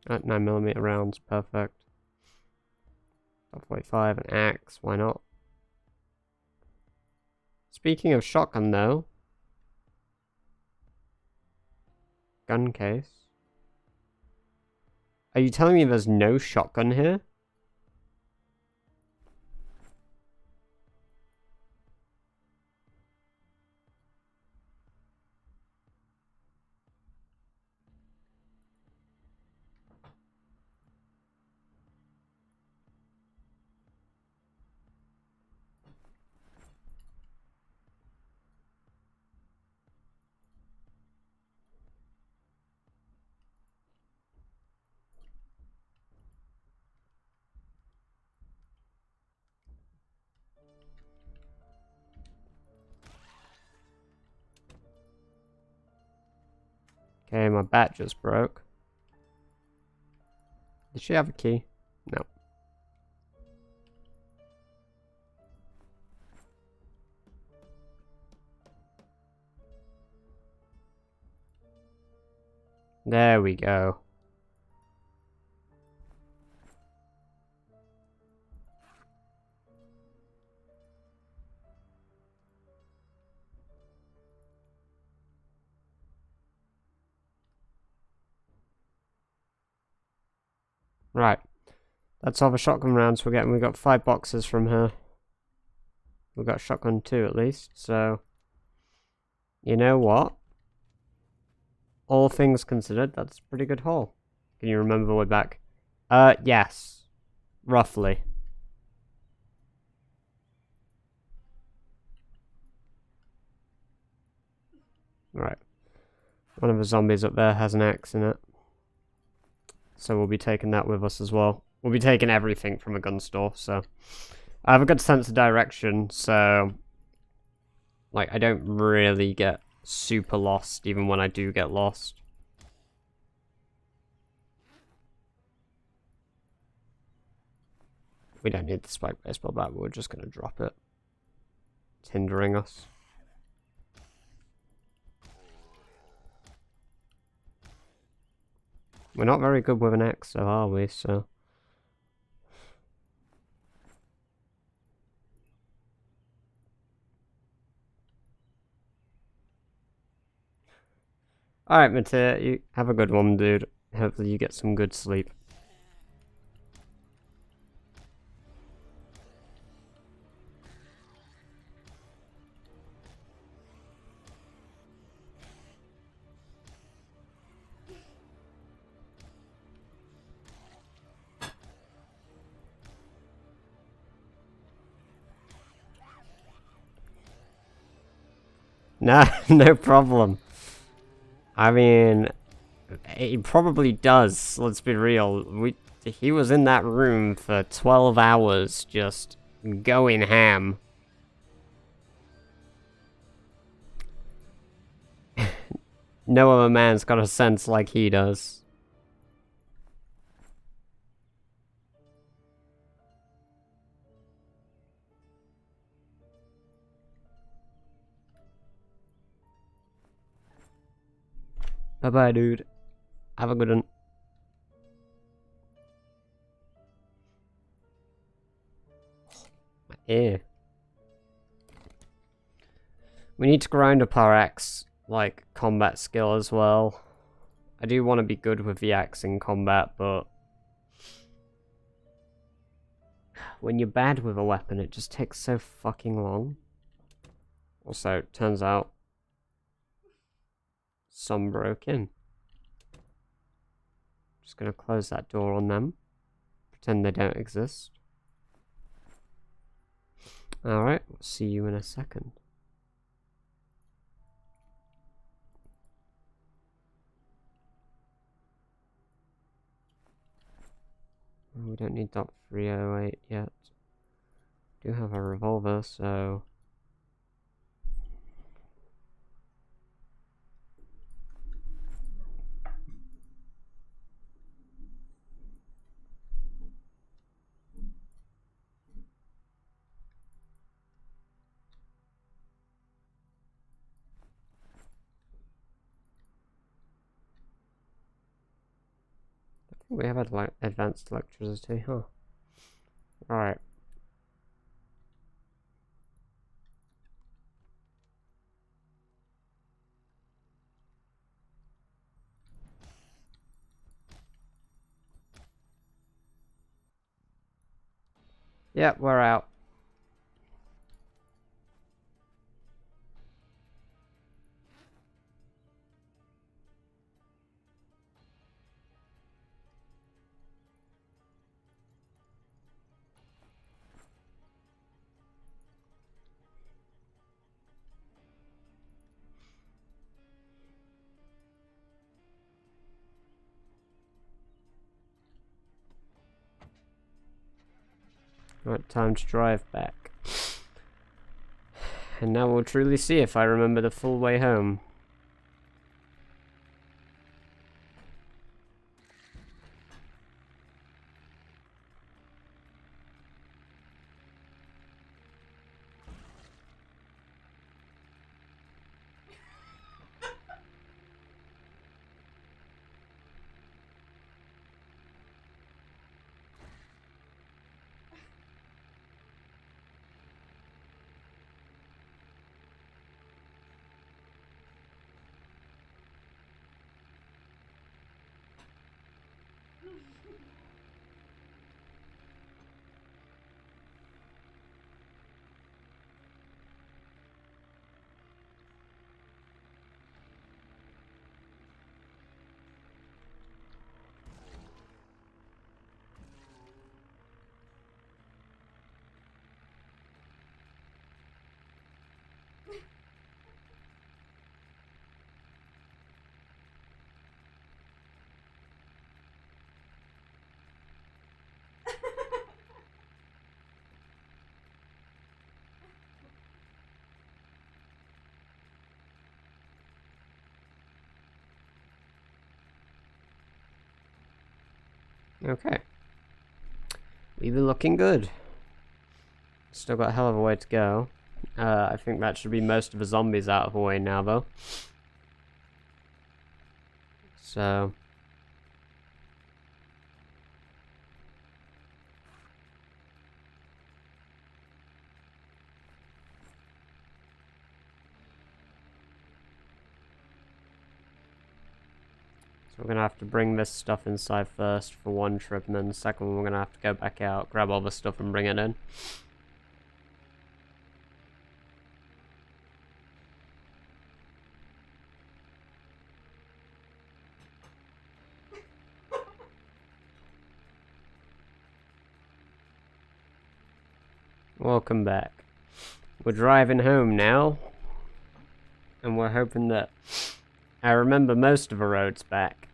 [SPEAKER 1] At 9mm rounds, perfect. 45, an axe, why not? Speaking of shotgun though. Gun case. Are you telling me there's no shotgun here? Okay, my bat just broke. Did she have a key? No. There we go. Right. That's all the shotgun rounds we're getting. We got 5 boxes from her. We got shotgun 2 at least, so... You know what? All things considered, that's a pretty good haul. Can you remember the way back? Yes. Roughly. Right. One of the zombies up there has an axe in it. So we'll be taking that with us as well. We'll be taking everything from a gun store, so... I have a good sense of direction, so... Like, I don't really get super lost, even when I do get lost. We don't need the spike baseball bat, but we're just going to drop it. It's hindering us. We're not very good with an axe, though, are we? So... Alright, Matea, you have a good one, dude. Hopefully you get some good sleep. Nah, no problem. I mean, it probably does, let's be real. He was in that room for 12 hours, just going ham. No other man's got a sense like he does. Bye-bye, dude. Have a good one. My ear. We need to grind up our axe, like, combat skill as well. I do want to be good with the axe in combat, but... when you're bad with a weapon, it just takes so fucking long. Also, turns out... some broke in. Just gonna close that door on them. Pretend they don't exist. Alright, we'll see you in a second. We don't need .308 yet. Do have a revolver, so... We have advanced electricity, huh? Alright. Yep, we're out. Right, time to drive back. And now we'll truly see if I remember the full way home. Okay. We've been looking good. Still got a hell of a way to go. I think that should be most of the zombies out of the way now, though. So... So we're gonna have to bring this stuff inside first for one trip, and then the second one we're gonna have to go back out, grab all the stuff and bring it in. Welcome back. We're driving home now, and we're hoping that I remember most of the roads back.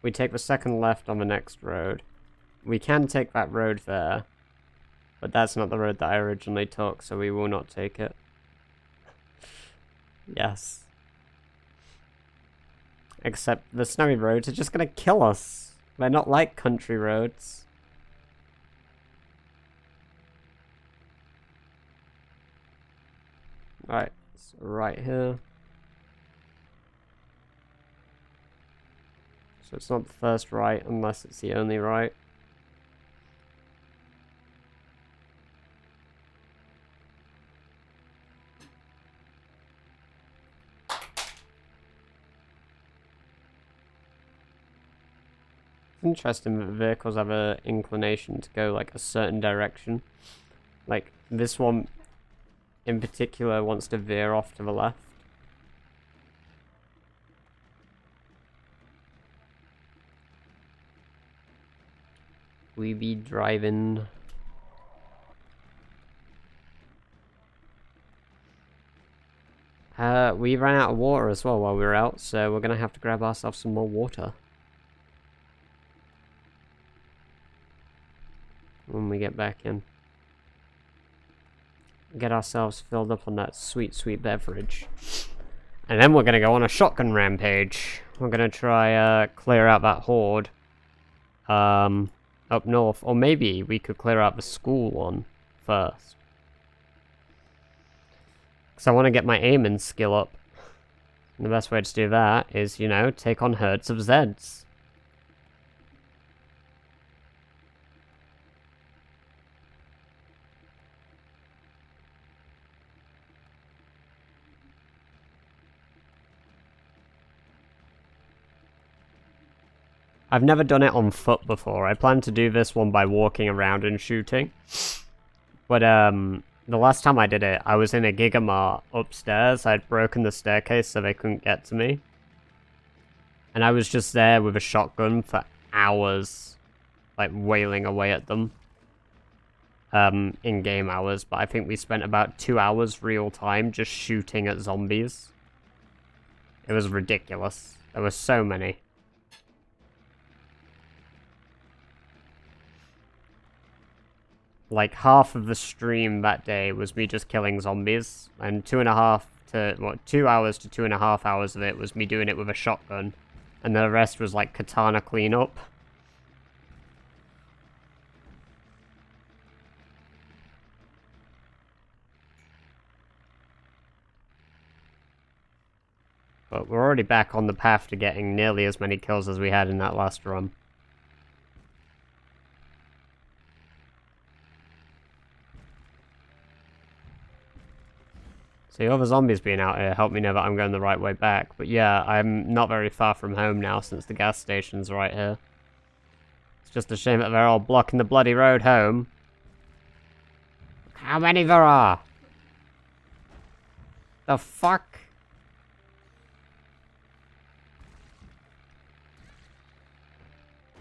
[SPEAKER 1] We take the second left on the next road. We can take that road there, but that's not the road that I originally took, so we will not take it. Yes. Except the snowy roads are just gonna kill us. They're not like country roads. Right, so right here. So it's not the first right unless it's the only right. It's interesting that vehicles have an inclination to go like a certain direction. Like this one in particular wants to veer off to the left. We be driving. We ran out of water as well while we were out, so we're gonna have to grab ourselves some more water. When we get back in. Get ourselves filled up on that sweet, sweet beverage. And then we're gonna go on a shotgun rampage. We're gonna try, clear out that horde. Up north. Or maybe we could clear out the school one first. Because I want to get my aiming skill up. And the best way to do that is, you know, take on herds of Zeds. I've never done it on foot before. I plan to do this one by walking around and shooting. But, the last time I did it, I was in a Gigamart upstairs. I'd broken the staircase so they couldn't get to me. And I was just there with a shotgun for hours, like, wailing away at them. In-game hours. But I think we spent about 2 hours real time just shooting at zombies. It was ridiculous. There were so many. Like, half of the stream that day was me just killing zombies, and 2 hours to 2.5 hours of it was me doing it with a shotgun, and the rest was like katana cleanup. But we're already back on the path to getting nearly as many kills as we had in that last run. See, other zombies being out here help me know that I'm going the right way back. But yeah, I'm not very far from home now since the gas station's right here. It's just a shame that they're all blocking the bloody road home. How many there are? The fuck?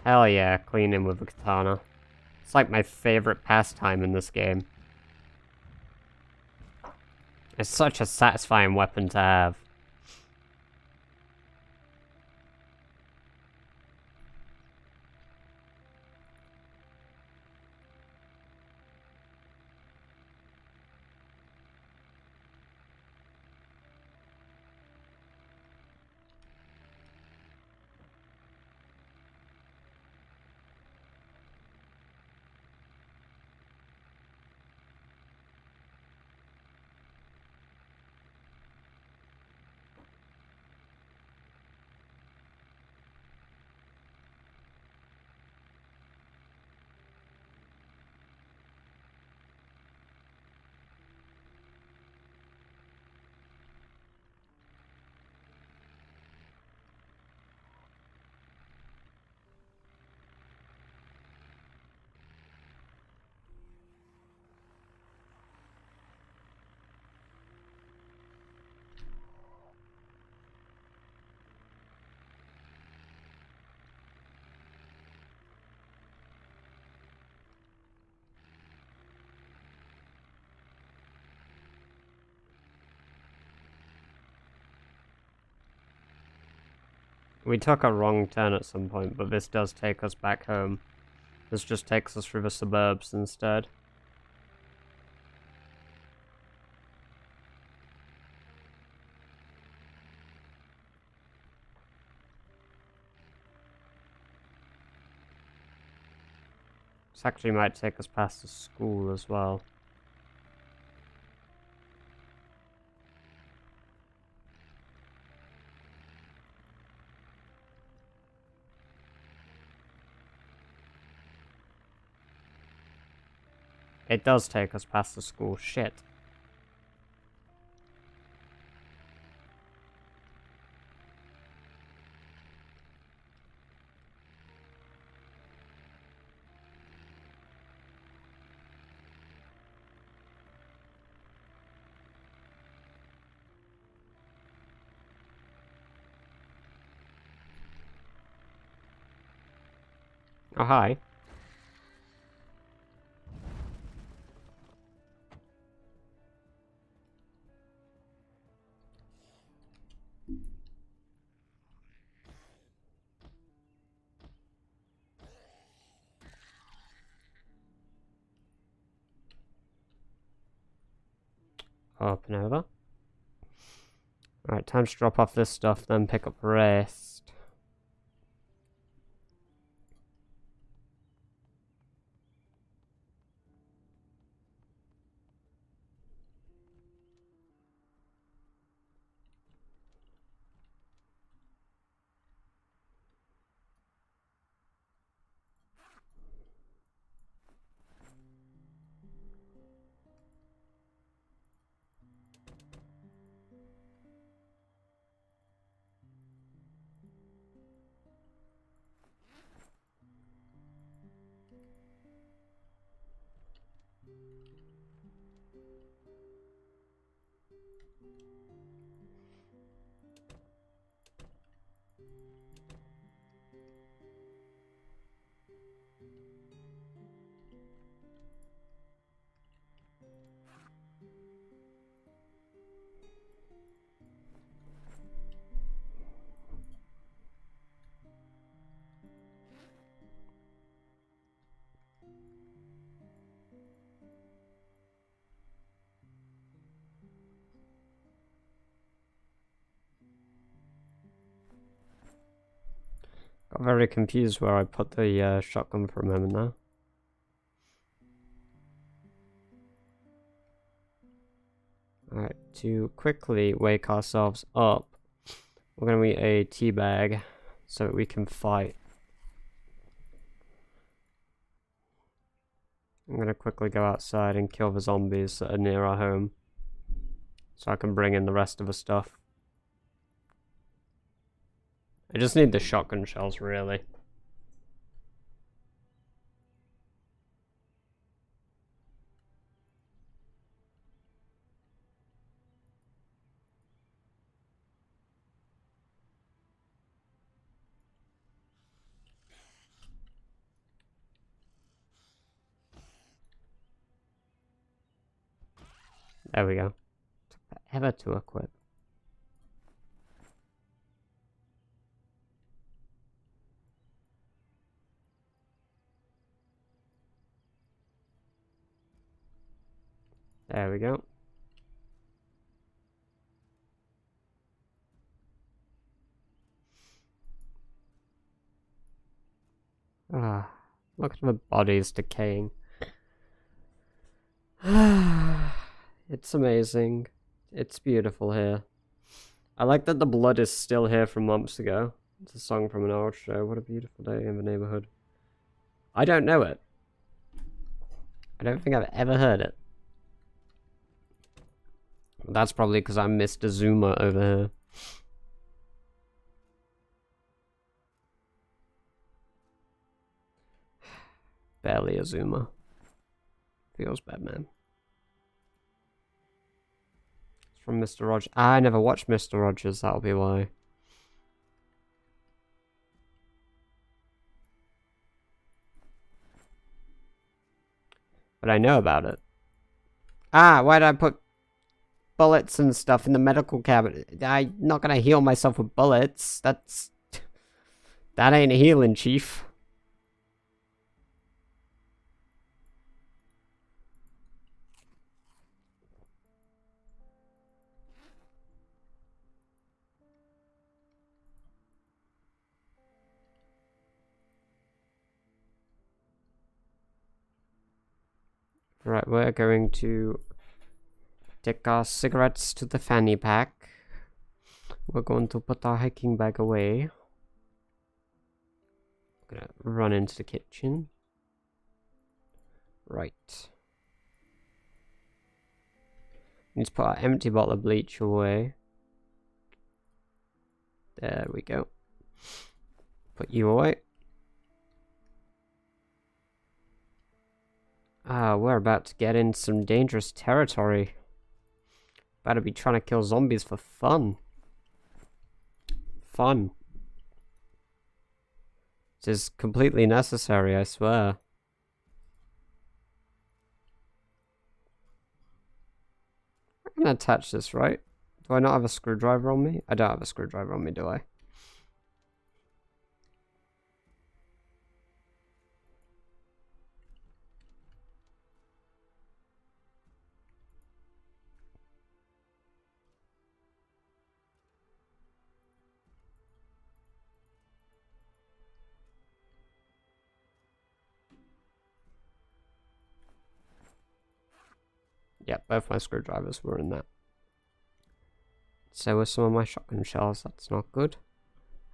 [SPEAKER 1] Hell yeah, cleaning with a katana. It's like my favorite pastime in this game. It's such a satisfying weapon to have. We took a wrong turn at some point, but this does take us back home. This just takes us through the suburbs instead. This actually might take us past the school as well. It does take us past the school. Shit. Oh, hi. Up and over. Alright, time to drop off this stuff, then pick up the rest. Got very confused where I put the shotgun for a moment there. Alright, to quickly wake ourselves up, we're gonna eat a tea bag so that we can fight. I'm gonna quickly go outside and kill the zombies that are near our home, so I can bring in the rest of the stuff. I just need the shotgun shells, really. There we go. Took forever to equip. There we go. Ah, look at the bodies decaying. It's amazing. It's beautiful here. I like that the blood is still here from months ago. It's a song from an old show. What a beautiful day in the neighborhood. I don't know it. I don't think I've ever heard it. That's probably because I'm Mr. Zuma over here. Barely a Zuma. Feels bad, man. It's from Mr. Rogers. I never watched Mr. Rogers, that'll be why. But I know about it. Ah, why did I put bullets and stuff in the medical cabinet? I'm not gonna heal myself with bullets. That ain't healing, Chief. Right, we're going to take our cigarettes to the fanny pack. We're going to put our hiking bag away. I'm gonna run into the kitchen. Right. Need to put our empty bottle of bleach away. There we go. Put you away. Ah, we're about to get in some dangerous territory. About to be trying to kill zombies for fun. Fun. This is completely necessary, I swear. I can attach this, right? Do I not have a screwdriver on me? I don't have a screwdriver on me, do I? Yeah, both my screwdrivers were in that. So were some of my shotgun shells. That's not good.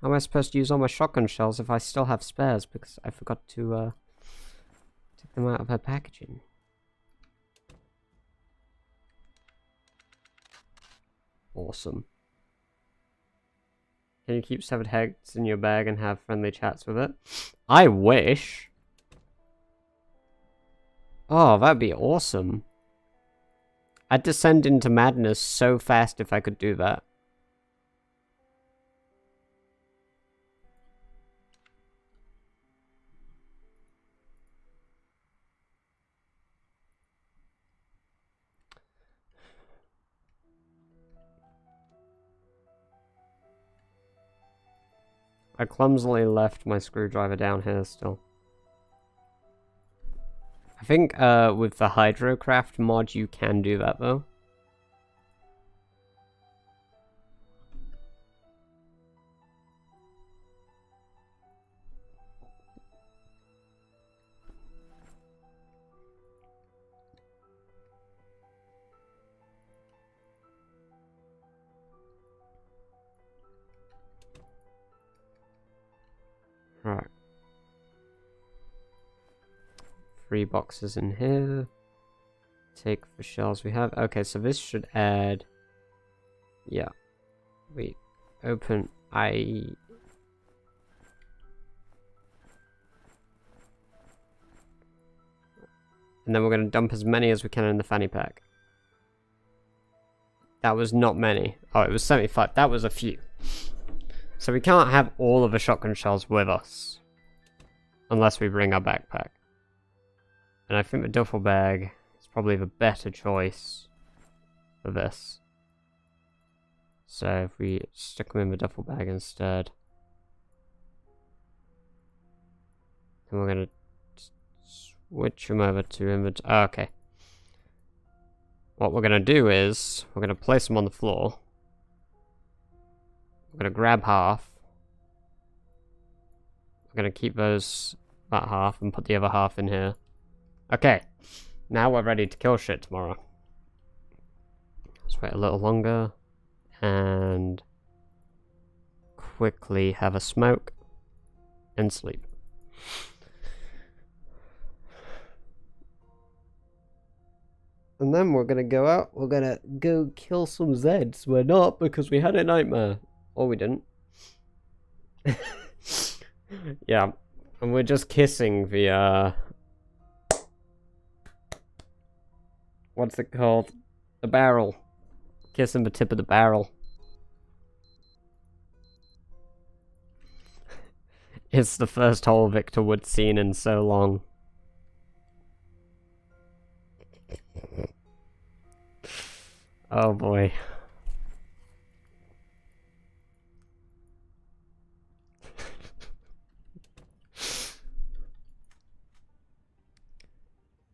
[SPEAKER 1] How am I supposed to use all my shotgun shells if I still have spares? Because I forgot to take them out of her packaging. Awesome. Can you keep severed heads in your bag and have friendly chats with it? I wish. Oh, that'd be awesome. I'd descend into madness so fast if I could do that. I clumsily left my screwdriver down here still. I think with the Hydrocraft mod you can do that though. Right. 3 boxes in here. Take the shells we have. Okay, so this should add... Yeah. We open... And then we're going to dump as many as we can in the fanny pack. That was not many. Oh, it was 75. That was a few. So we can't have all of the shotgun shells with us. Unless we bring our backpack. And I think the duffel bag is probably the better choice for this. So if we stick them in the duffel bag instead. Then we're going to switch them over to inventory. Oh, okay. What we're going to do is, we're going to place them on the floor. We're going to grab half. We're going to keep that half and put the other half in here. Okay. Now we're ready to kill shit tomorrow. Let's wait a little longer. And quickly have a smoke and sleep. And then we're gonna go out, we're gonna go kill some Zeds. We're not, because we had a nightmare. Or we didn't. Yeah. And we're just kissing the, what's it called? The barrel. Kissing the tip of the barrel. It's the first whole Victor Wood scene in so long. Oh boy.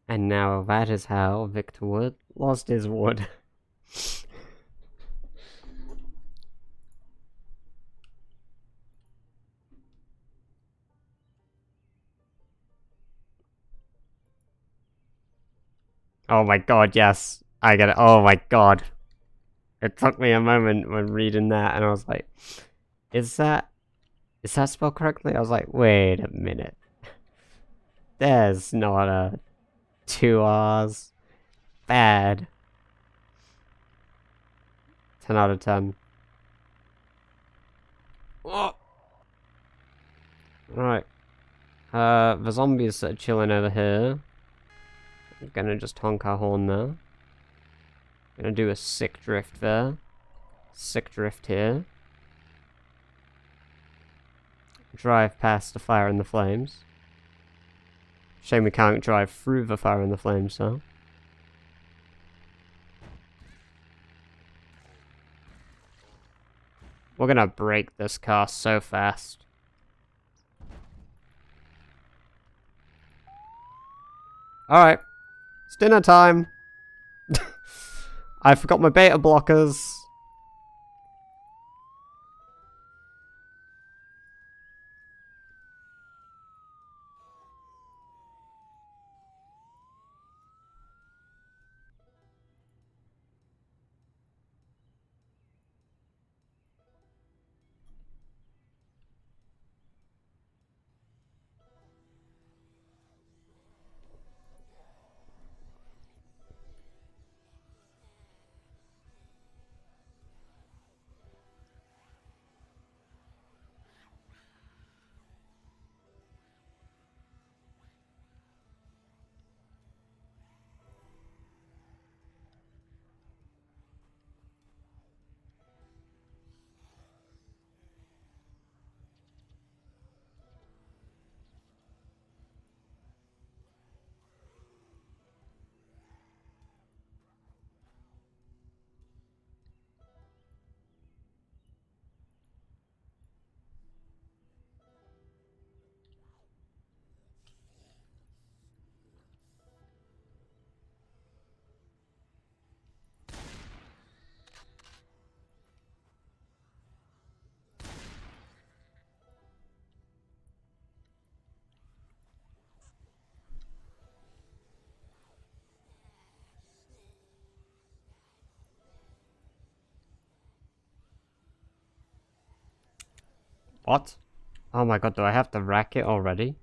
[SPEAKER 1] And now that is how Victor Wood lost his wood. Oh my god, yes. I get it. Oh my god. It took me a moment when reading that and I was like, is that spelled correctly? I was like, wait a minute. There's not a 2 R's. Bad. 10 out of 10. Oh. Right. The zombies are chilling over here. I'm gonna just honk our horn there. Gonna do a sick drift there. Sick drift here. Drive past the fire and the flames. Shame we can't drive through the fire and the flames, though. We're gonna break this car so fast. Alright. It's dinner time. I forgot my beta blockers. What? Oh my god, do I have to rack it already?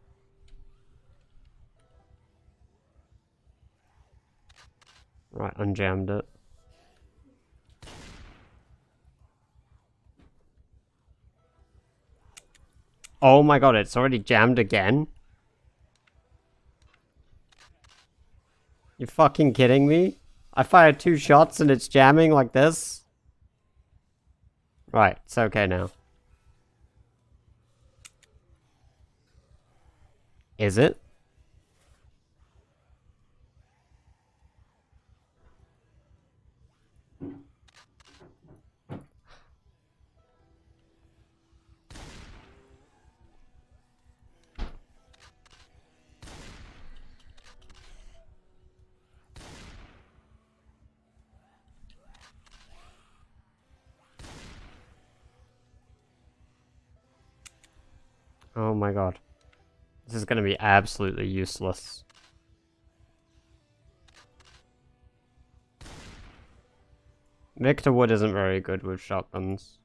[SPEAKER 1] Right, unjammed it. Oh my god, it's already jammed again? You fucking kidding me? I fired 2 shots and it's jamming like this? Right, it's okay now. Is it? Oh my god. This is gonna be absolutely useless. Victor Wood isn't very good with shotguns.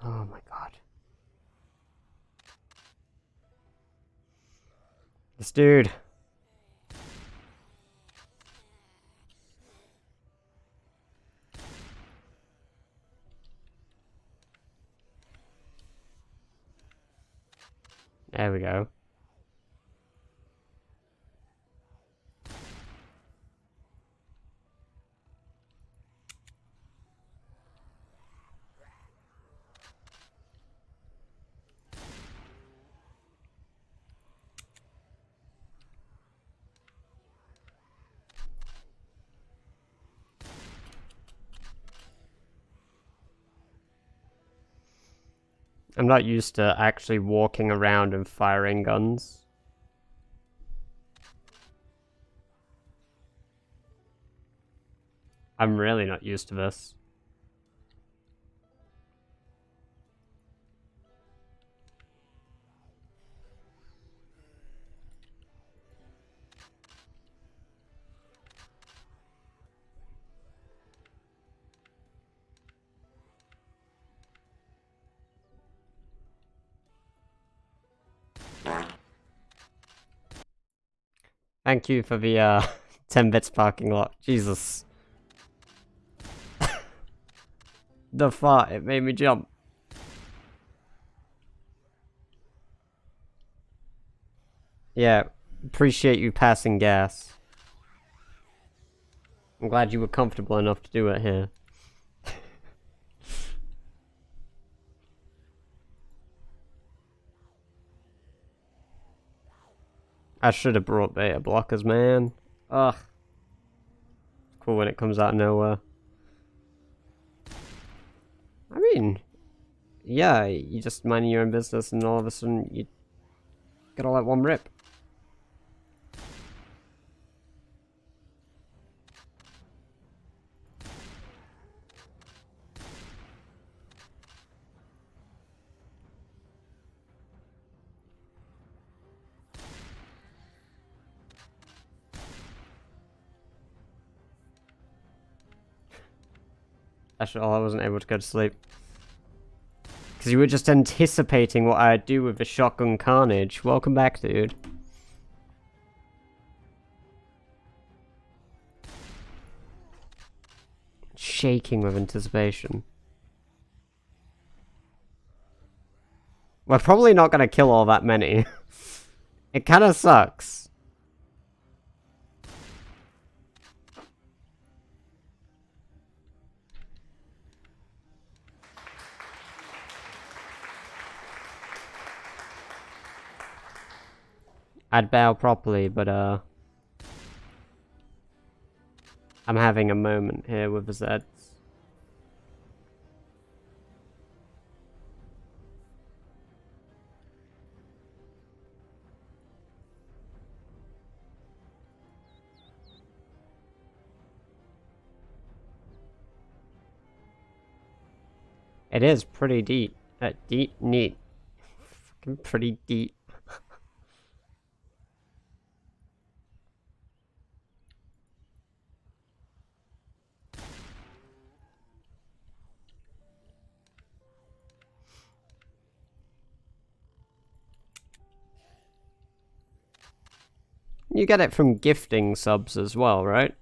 [SPEAKER 1] Oh my god. This dude. There we go. I'm not used to actually walking around and firing guns. I'm really not used to this. Thank you for the 10 bits parking lot. Jesus. The fart, it made me jump. Yeah, appreciate you passing gas. I'm glad you were comfortable enough to do it here. I should have brought beta blockers, man. Ugh. Cool when it comes out of nowhere. I mean, yeah, you just minding your own business and all of a sudden you gotta let one rip. Actually, I wasn't able to go to sleep. Because you were just anticipating what I'd do with the shotgun carnage. Welcome back, dude. Shaking with anticipation. We're probably not gonna kill all that many. It kinda sucks. I'd bow properly, but I'm having a moment here with the Zeds. It is pretty deep. Neat. fucking pretty deep. You get it from gifting subs as well, right?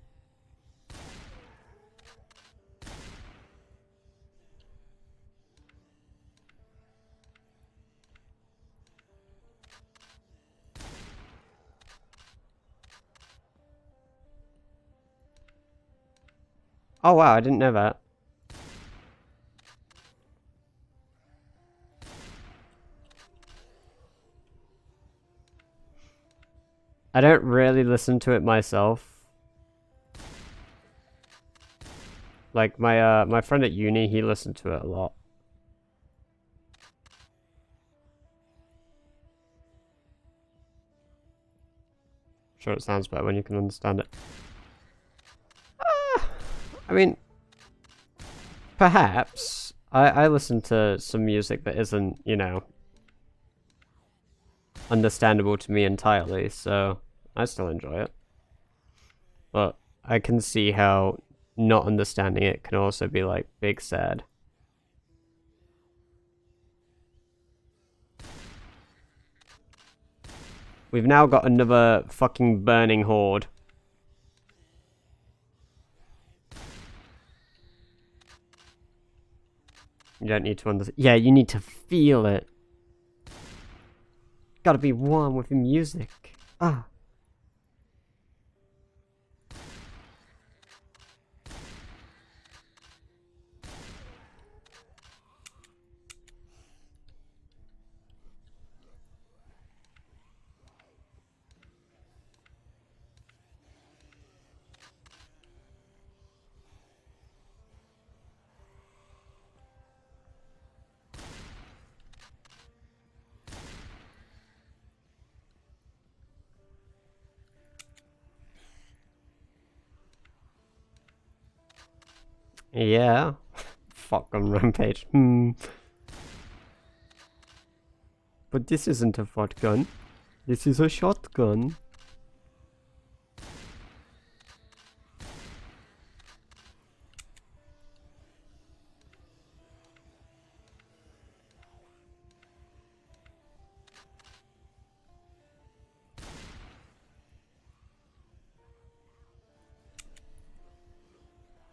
[SPEAKER 1] Oh wow, I didn't know that. I don't really listen to it myself. Like my friend at uni, he listened to it a lot. Sure, it sounds better when you can understand it. I mean, perhaps I listen to some music that isn't, you know, understandable to me entirely, so I still enjoy it. But I can see how not understanding it can also be like big sad. We've now got another fucking burning horde. You don't need to understand. Yeah, you need to feel it. Gotta be one with the music. Ah. Yeah. Fuck on Rampage. But this isn't a shotgun. This is a shotgun.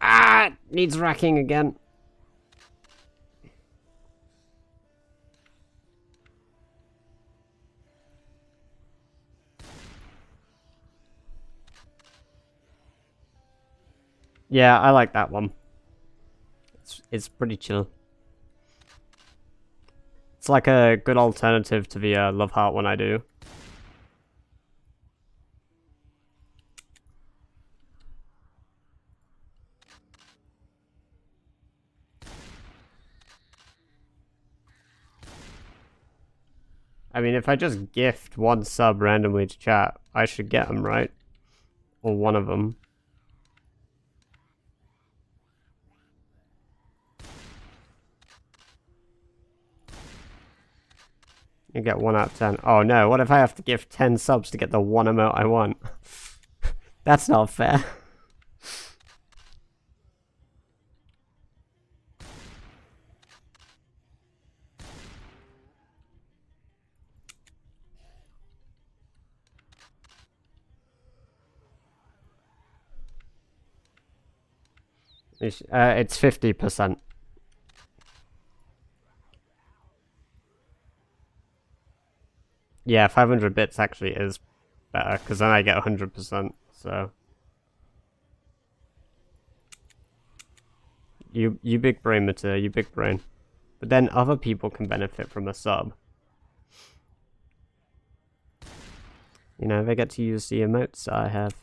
[SPEAKER 1] Ah! Needs racking again. Yeah, I like that one. It's pretty chill. It's like a good alternative to the Love Heart one I do. I mean, if I just gift one sub randomly to chat, I should get them, right? Or one of them. You get 1 out of 10. Oh no, what if I have to give 10 subs to get the one emote I want? That's not fair. It's 50%. Yeah, 500 bits actually is better, because then I get 100%, so... You big brain, Mater, you big brain. But then other people can benefit from a sub. You know, they get to use the emotes I have.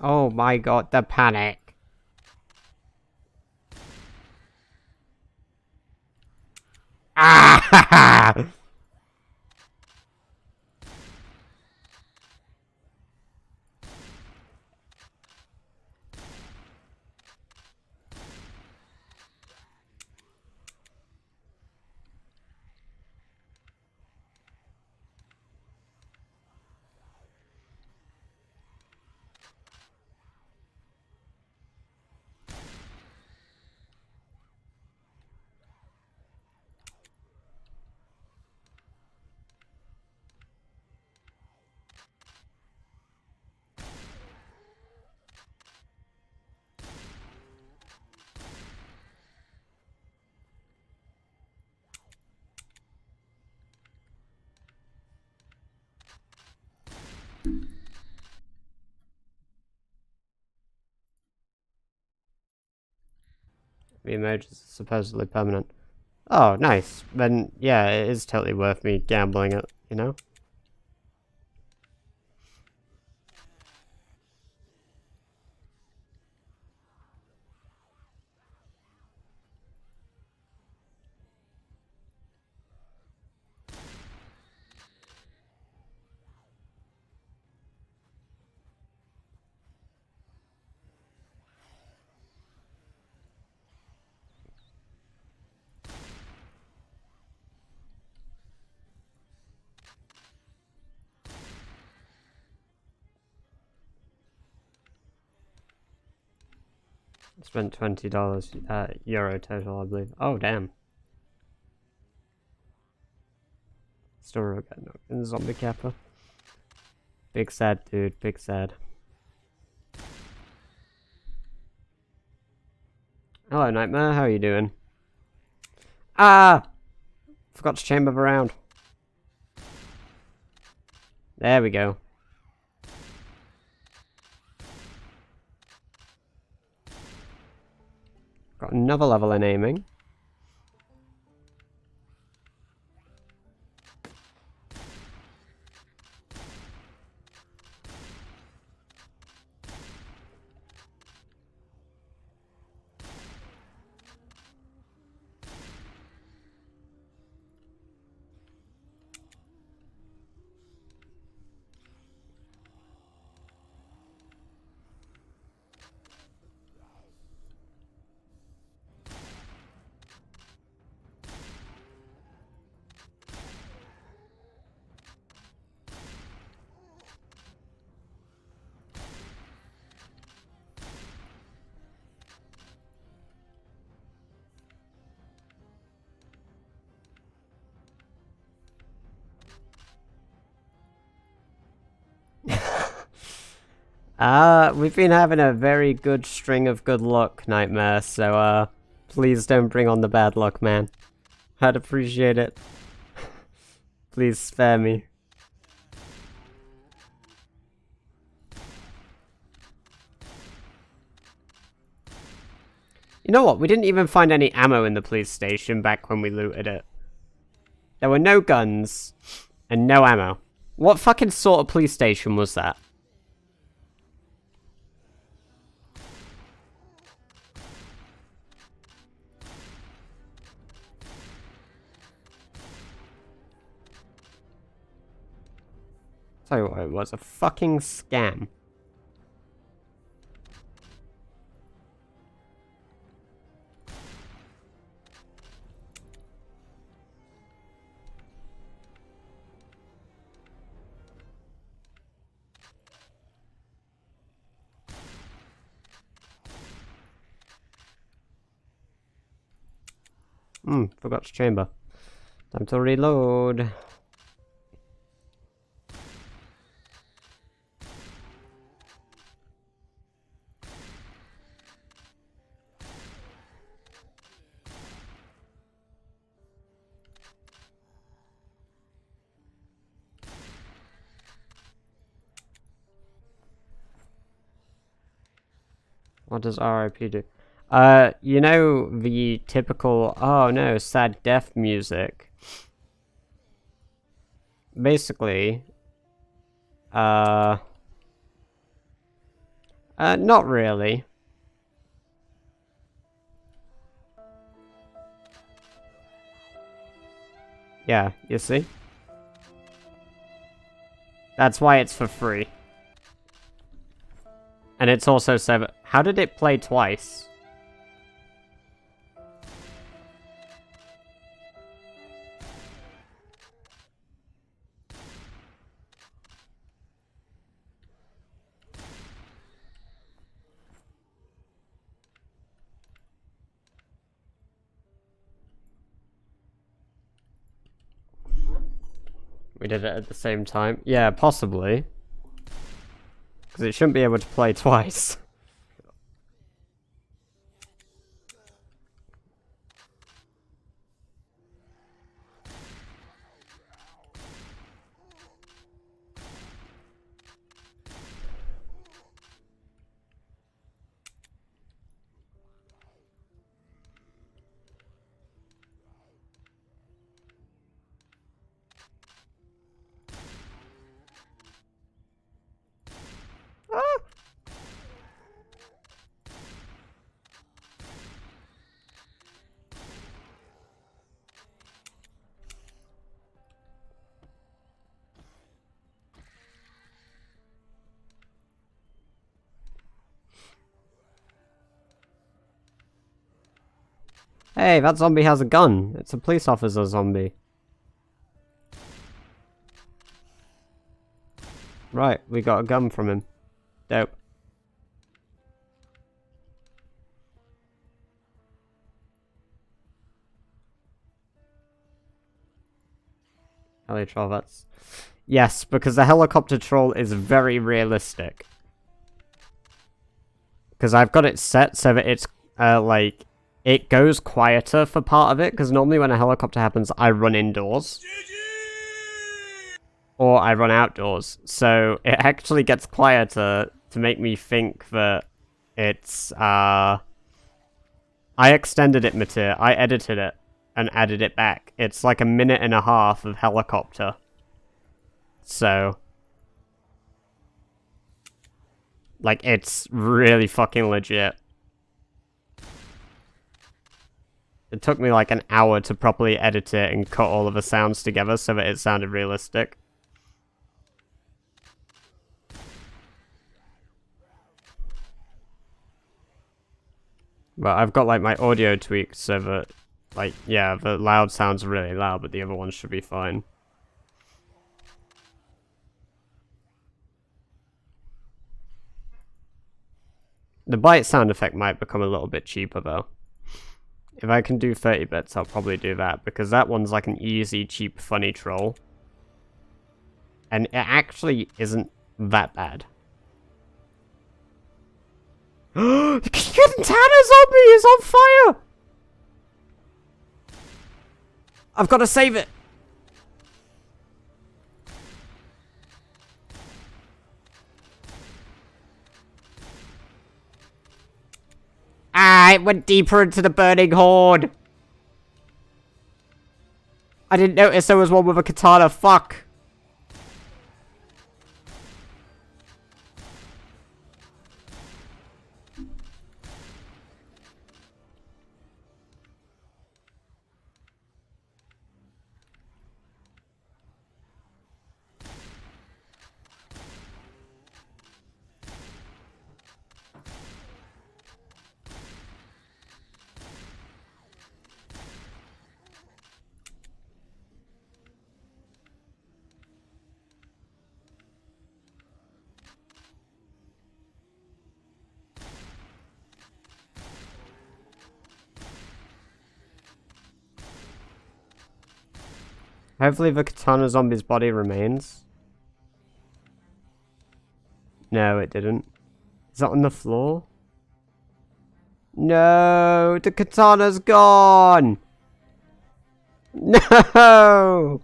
[SPEAKER 1] Oh my god, the panic. The emojis are supposedly permanent. Oh, nice. Then, yeah, it is totally worth me gambling it, you know? Spent $20, euro total, I believe. Oh, damn. Still getting in zombie capper. Big sad, dude. Big sad. Hello, Nightmare. How are you doing? Ah! Forgot to chamber around. There we go. Got another level in aiming. We've been having a very good string of good luck, Nightmare, so, please don't bring on the bad luck, man. I'd appreciate it. Please spare me. You know what? We didn't even find any ammo in the police station back when we looted it. There were no guns and no ammo. What fucking sort of police station was that? Tell you what, it was a fucking scam. Forgot to chamber. Time to reload. What does RIP do? You know the typical, oh no, sad death music. Basically, not really. Yeah, you see? That's why it's for free. And it's also 7. How did it play twice? We did it at the same time? Yeah, possibly. Because it shouldn't be able to play twice. Hey, that zombie has a gun. It's a police officer zombie. Right, we got a gun from him. Dope. Heli troll, that's... Yes, because the helicopter troll is very realistic. Because I've got it set so that it's, like... It goes quieter for part of it, because normally when a helicopter happens, I run indoors. Or I run outdoors. So it actually gets quieter to make me think that it's, I extended it, Matir. I edited it and added it back. It's like 1.5 minutes of helicopter. So... Like, it's really fucking legit. It took me like an hour to properly edit it and cut all of the sounds together so that it sounded realistic. But I've got like my audio tweaked so that, like, yeah, the loud sounds really loud, but the other ones should be fine. The bite sound effect might become a little bit cheaper though. If I can do 30 bits, I'll probably do that, because that one's like an easy, cheap, funny troll. And it actually isn't that bad. The Katana zombie is on fire! I've got to save it! Ah, it went deeper into the burning horde! I didn't notice there was one with a katana, fuck! Hopefully the katana zombie's body remains. No, it didn't. Is that on the floor? No, the katana's gone! No!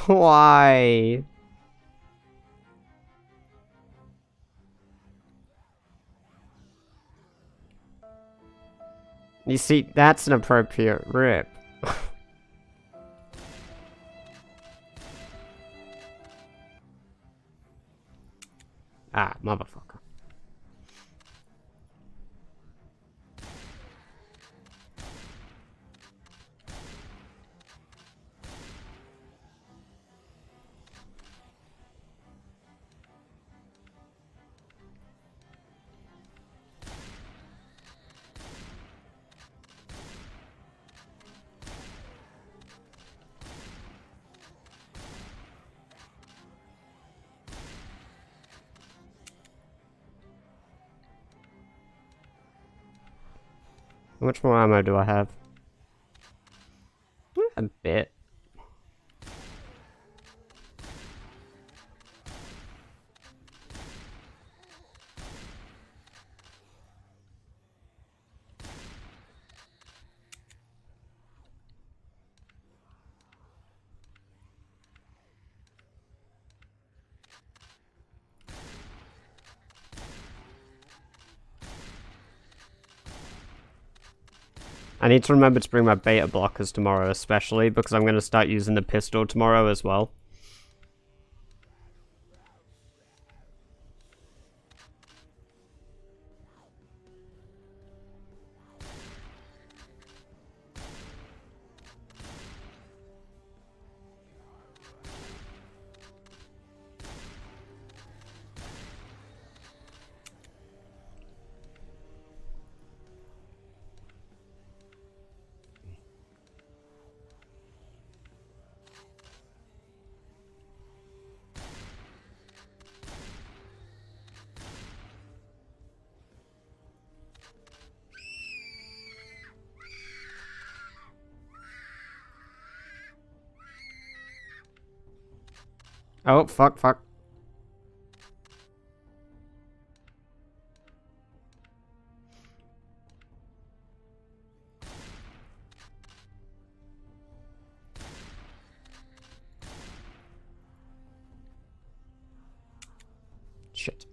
[SPEAKER 1] Why? You see, that's an appropriate rip. Ah, motherfucker. How much more ammo do I have? A bit. I need to remember to bring my beta blockers tomorrow, especially because I'm going to start using the pistol tomorrow as well. Oh, fuck. Shit.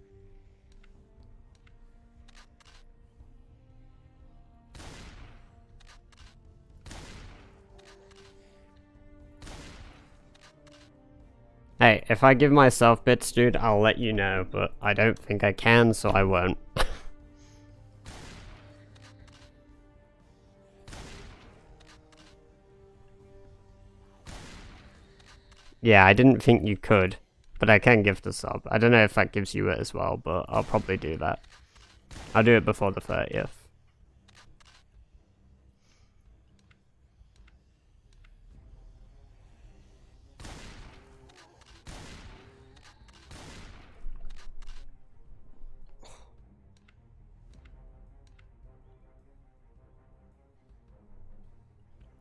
[SPEAKER 1] Hey, if I give myself bits, dude, I'll let you know, but I don't think I can, so I won't. Yeah, I didn't think you could, but I can give the sub. I don't know if that gives you it as well, but I'll probably do that. I'll do it before the 30th.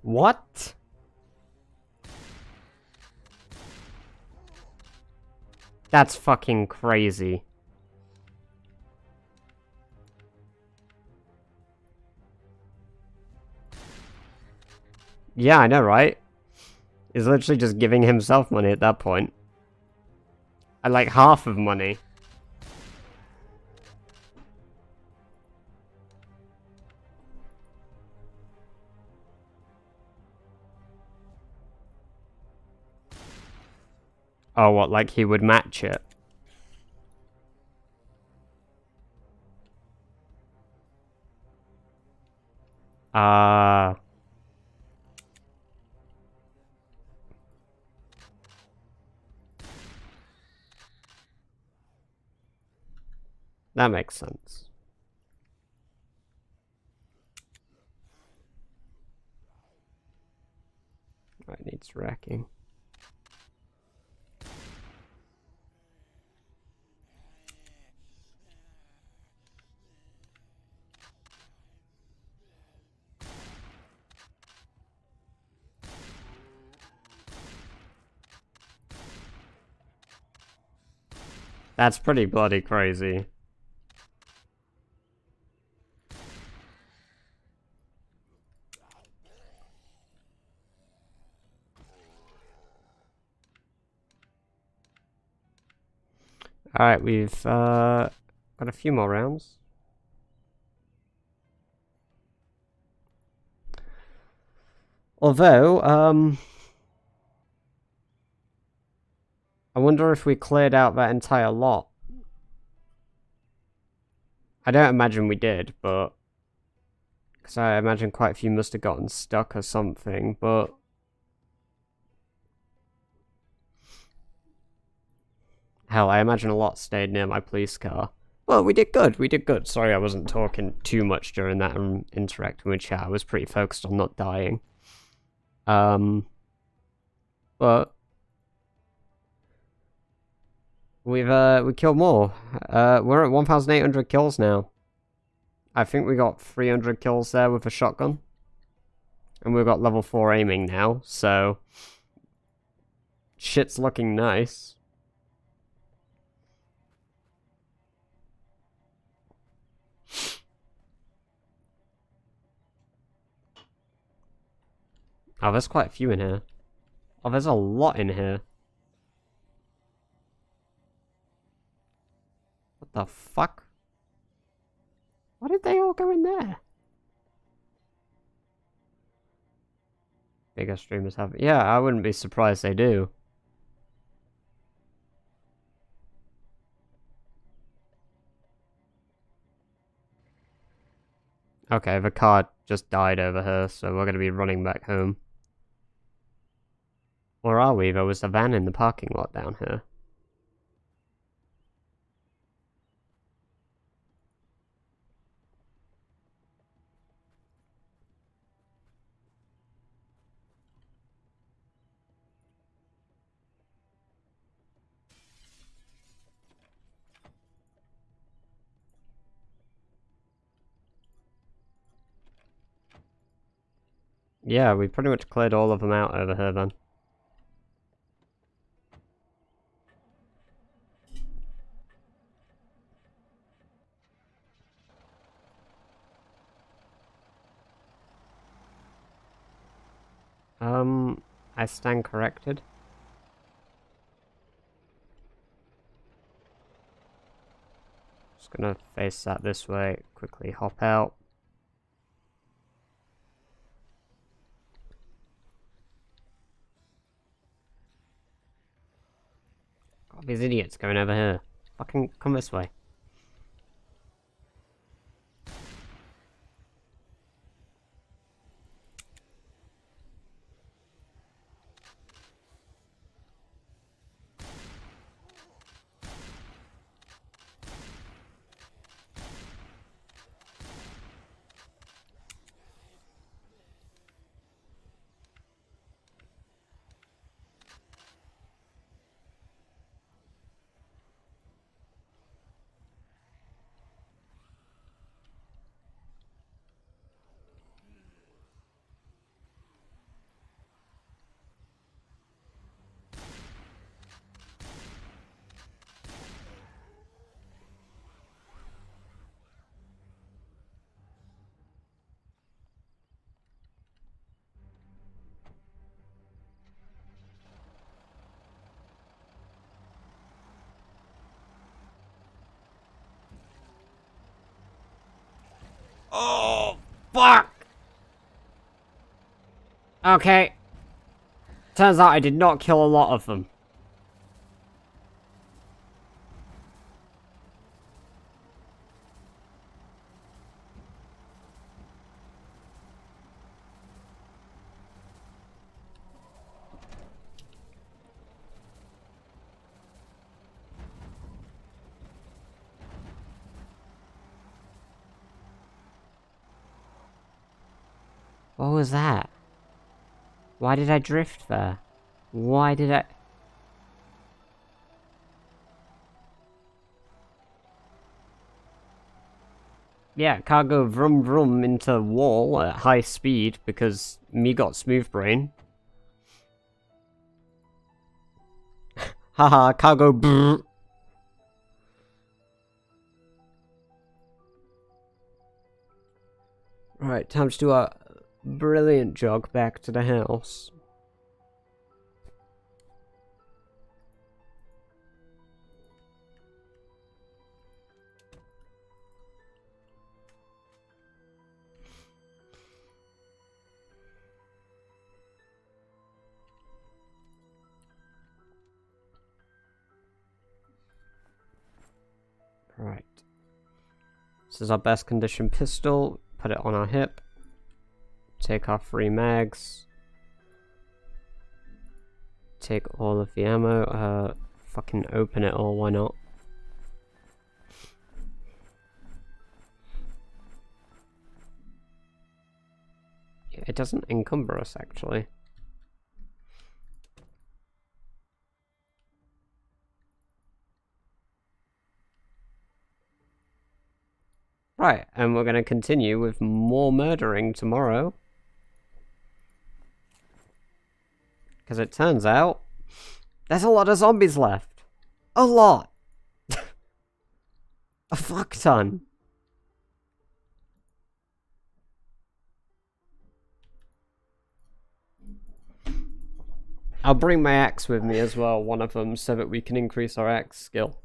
[SPEAKER 1] What? That's fucking crazy. Yeah, I know, right? He's literally just giving himself money at that point. At like half of money. Oh, what, like he would match it? Ah. That makes sense. Right, needs racking. That's pretty bloody crazy. Alright, we've got a few more rounds. Although, I wonder if we cleared out that entire lot. I don't imagine we did, but... Because I imagine quite a few must have gotten stuck or something, but... Hell, I imagine a lot stayed near my police car. Well, we did good, we did good. Sorry I wasn't talking too much during that and interacting with chat. I was pretty focused on not dying. But... we killed more. We're at 1,800 kills now. I think we got 300 kills there with a shotgun. And we've got level 4 aiming now, so... shit's looking nice. Oh, there's quite a few in here. Oh, there's a lot in here. What the fuck? Why did they all go in there? Bigger streamers have... yeah, I wouldn't be surprised they do. Okay, the car just died over here, so we're gonna be running back home. Or are we? There was a van in the parking lot down here. Yeah, we pretty much cleared all of them out over here then. I stand corrected. Just gonna face that this way, quickly hop out. God, these idiots going over here. Fucking come this way. Oh, fuck! Okay. Turns out I did not kill a lot of them. What was that? Why did I drift there? Why did I... yeah, car go vroom vroom into wall at high speed because me got smooth brain. Haha, car go brrr. Right, time to do a brilliant jog back to the house. Right. is our best condition pistol. Put it on our hip. Take our 3 mags. Take all of the ammo. Fucking open it all, why not? Yeah, it doesn't encumber us, actually. Right, and we're going to continue with more murdering tomorrow. Because it turns out, there's a lot of zombies left. A lot! A fuck ton. I'll bring my axe with me as well, one of them, so that we can increase our axe skill.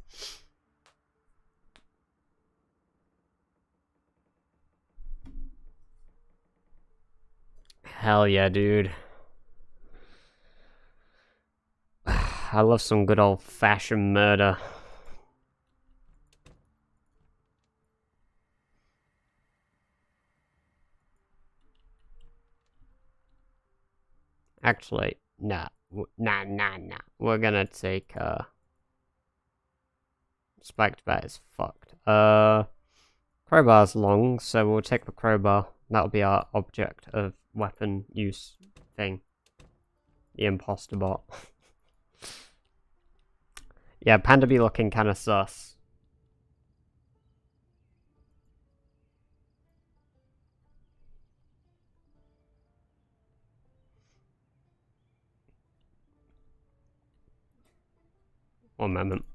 [SPEAKER 1] Hell yeah, dude. I love some good old-fashioned murder. Actually, nah. Nah. We're gonna take, Spiked bat is fucked. Crowbar's long, so we'll take the crowbar. That'll be our object of weapon use thing. The imposter bot. Yeah, Panda be looking kinda sus. One moment.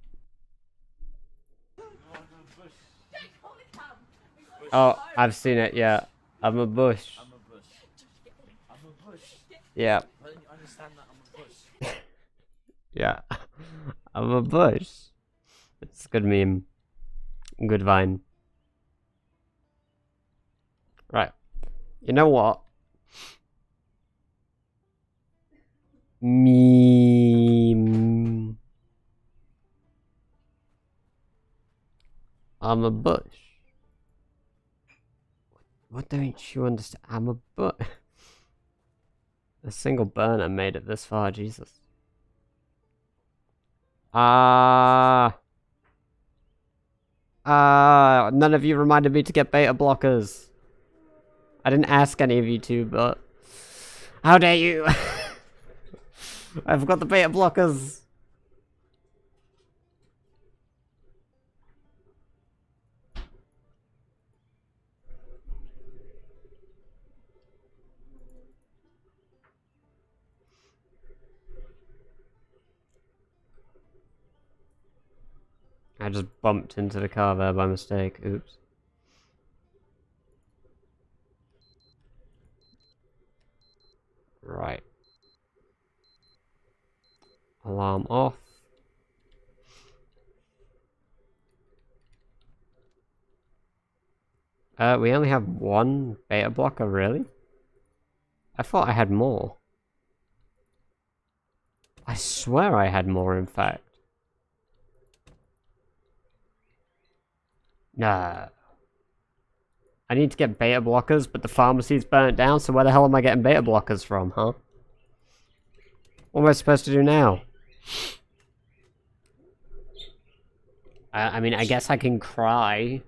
[SPEAKER 1] Oh, I've seen it, yeah. I'm a bush.
[SPEAKER 3] I'm a bush. I'm a bush.
[SPEAKER 1] Yeah.
[SPEAKER 3] Why don't you understand that I'm a bush?
[SPEAKER 1] Yeah. I'm a bush. It's a good meme. Good vine. Right. You know what? Meme. I'm a bush. What don't you understand? I'm a bush. A single burner made it this far, Jesus. None of you reminded me to get beta blockers. I didn't ask any of you to, but... How dare you! I forgot the beta blockers! I just bumped into the car there by mistake. Oops. Right. Alarm off. We only have one beta blocker, really? I thought I had more. I swear I had more, in fact. Nah. I need to get beta blockers, but the pharmacy's burnt down, so where the hell am I getting beta blockers from, huh? What am I supposed to do now? I mean, I guess I can cry.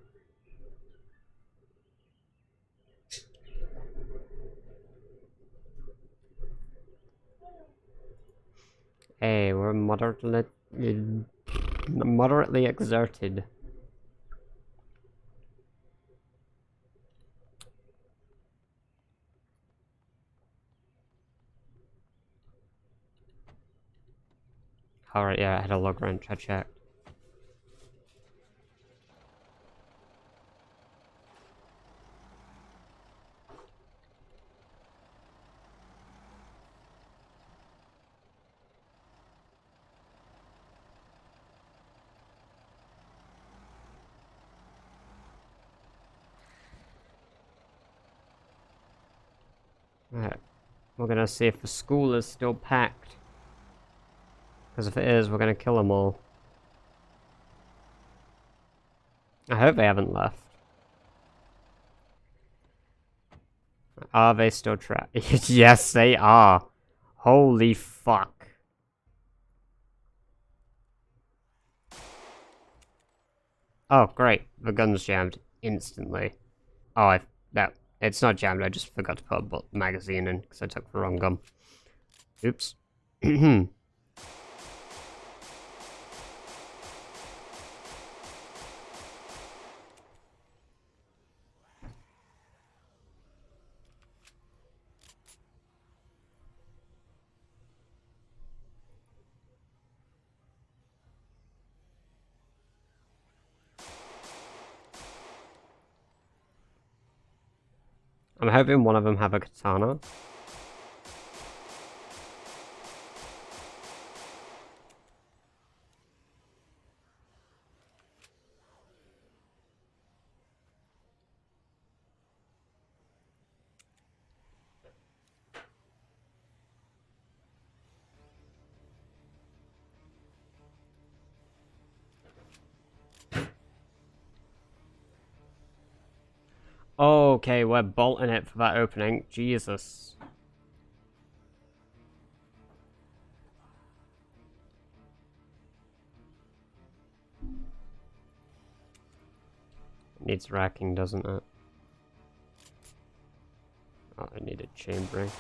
[SPEAKER 1] Hey, we're moderately exerted. Alright, yeah, I had a log wrench, I checked. Alright, we're gonna see if the school is still packed. Because if it is, we're gonna kill them all. I hope they haven't left. Are they still trapped? Yes, they are. Holy fuck. Oh, great. The gun's jammed instantly. Oh, no, it's not jammed. I just forgot to put a magazine in because I took the wrong gun. Oops. I'm hoping one of them have a katana. Okay, we're bolting it for that opening. Jesus. It needs racking, doesn't it? Oh, I needed chambering.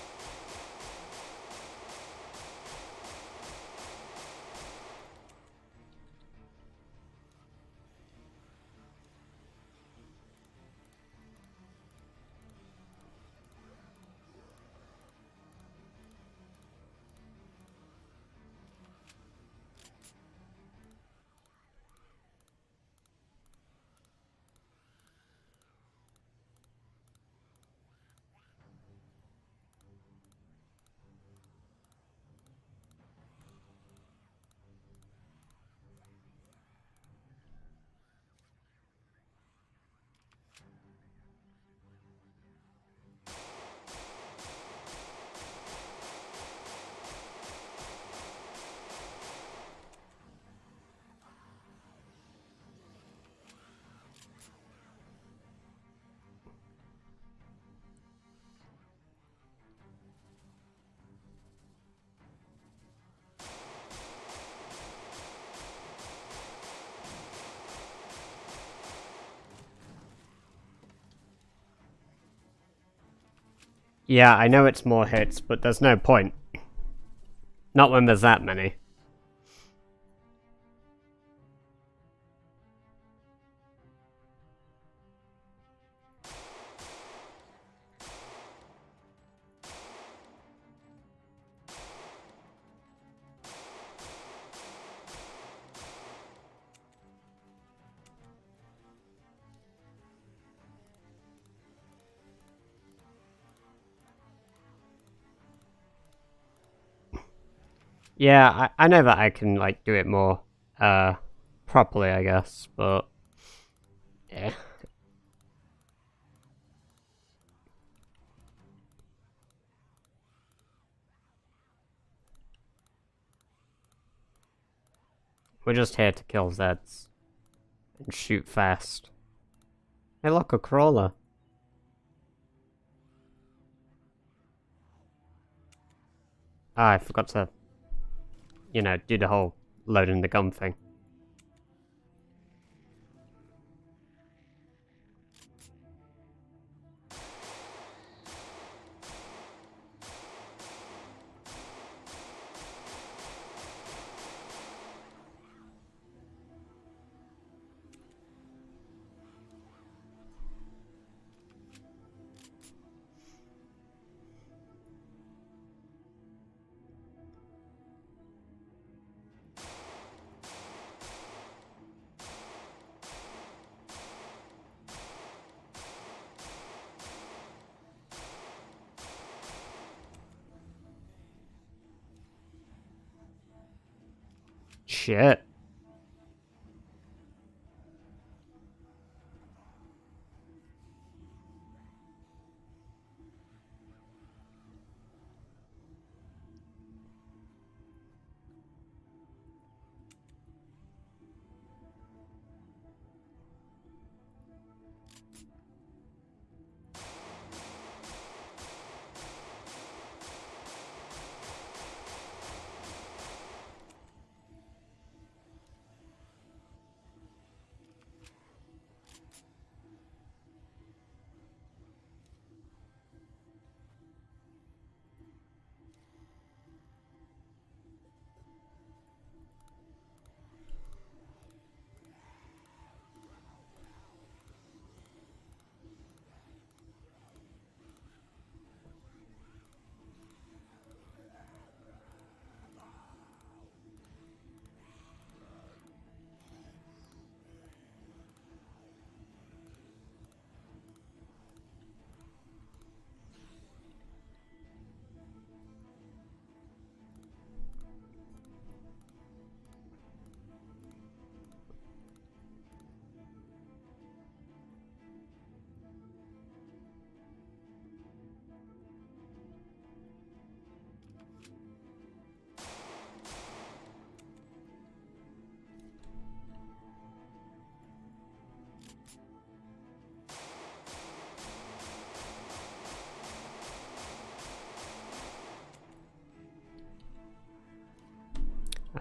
[SPEAKER 1] Yeah, I know it's more hits, but there's no point. Not when there's that many. Yeah, I know that I can, like, do it more, properly, I guess, but... yeah. We're just here to kill Zeds. And shoot fast. Hey look, a crawler. Ah, I forgot to, you know, do the whole loading the gun thing. Shit.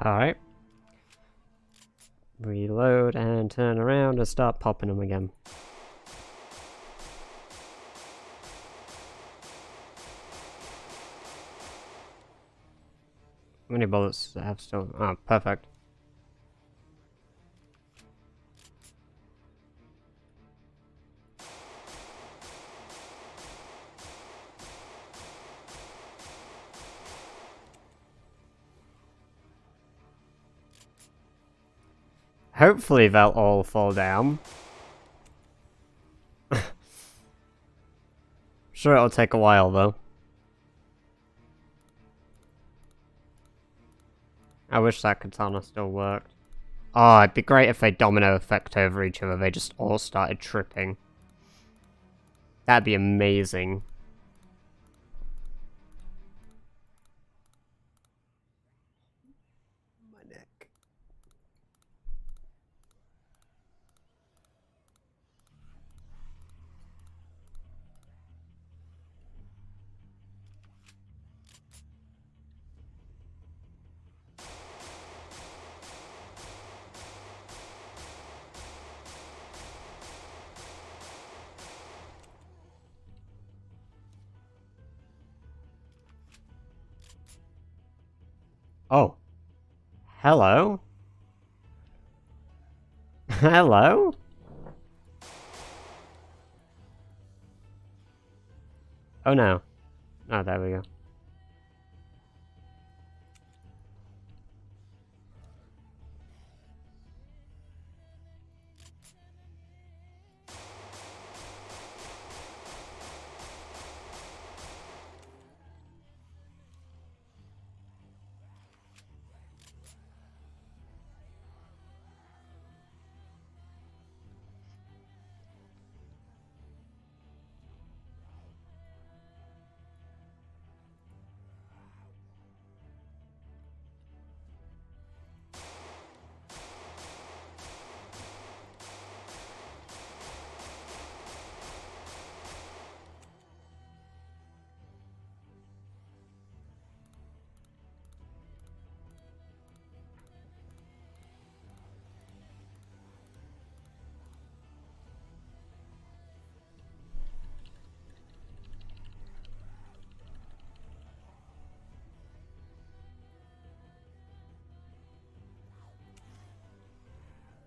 [SPEAKER 1] Alright. Reload and turn around and start popping them again. How many bullets does it have still? Oh, perfect. Hopefully they'll all fall down. Sure, it'll take a while though. I wish that katana still worked. Oh, it'd be great if they domino effect over each other. They just all started tripping. That'd be amazing. My neck. Oh. Hello? Hello? Oh no. Oh, there we go.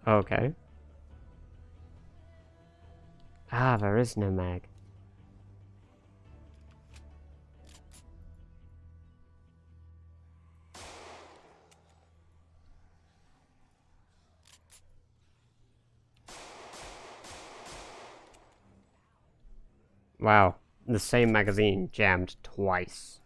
[SPEAKER 1] Okay. Ah, there is no mag. Wow. The same magazine jammed twice.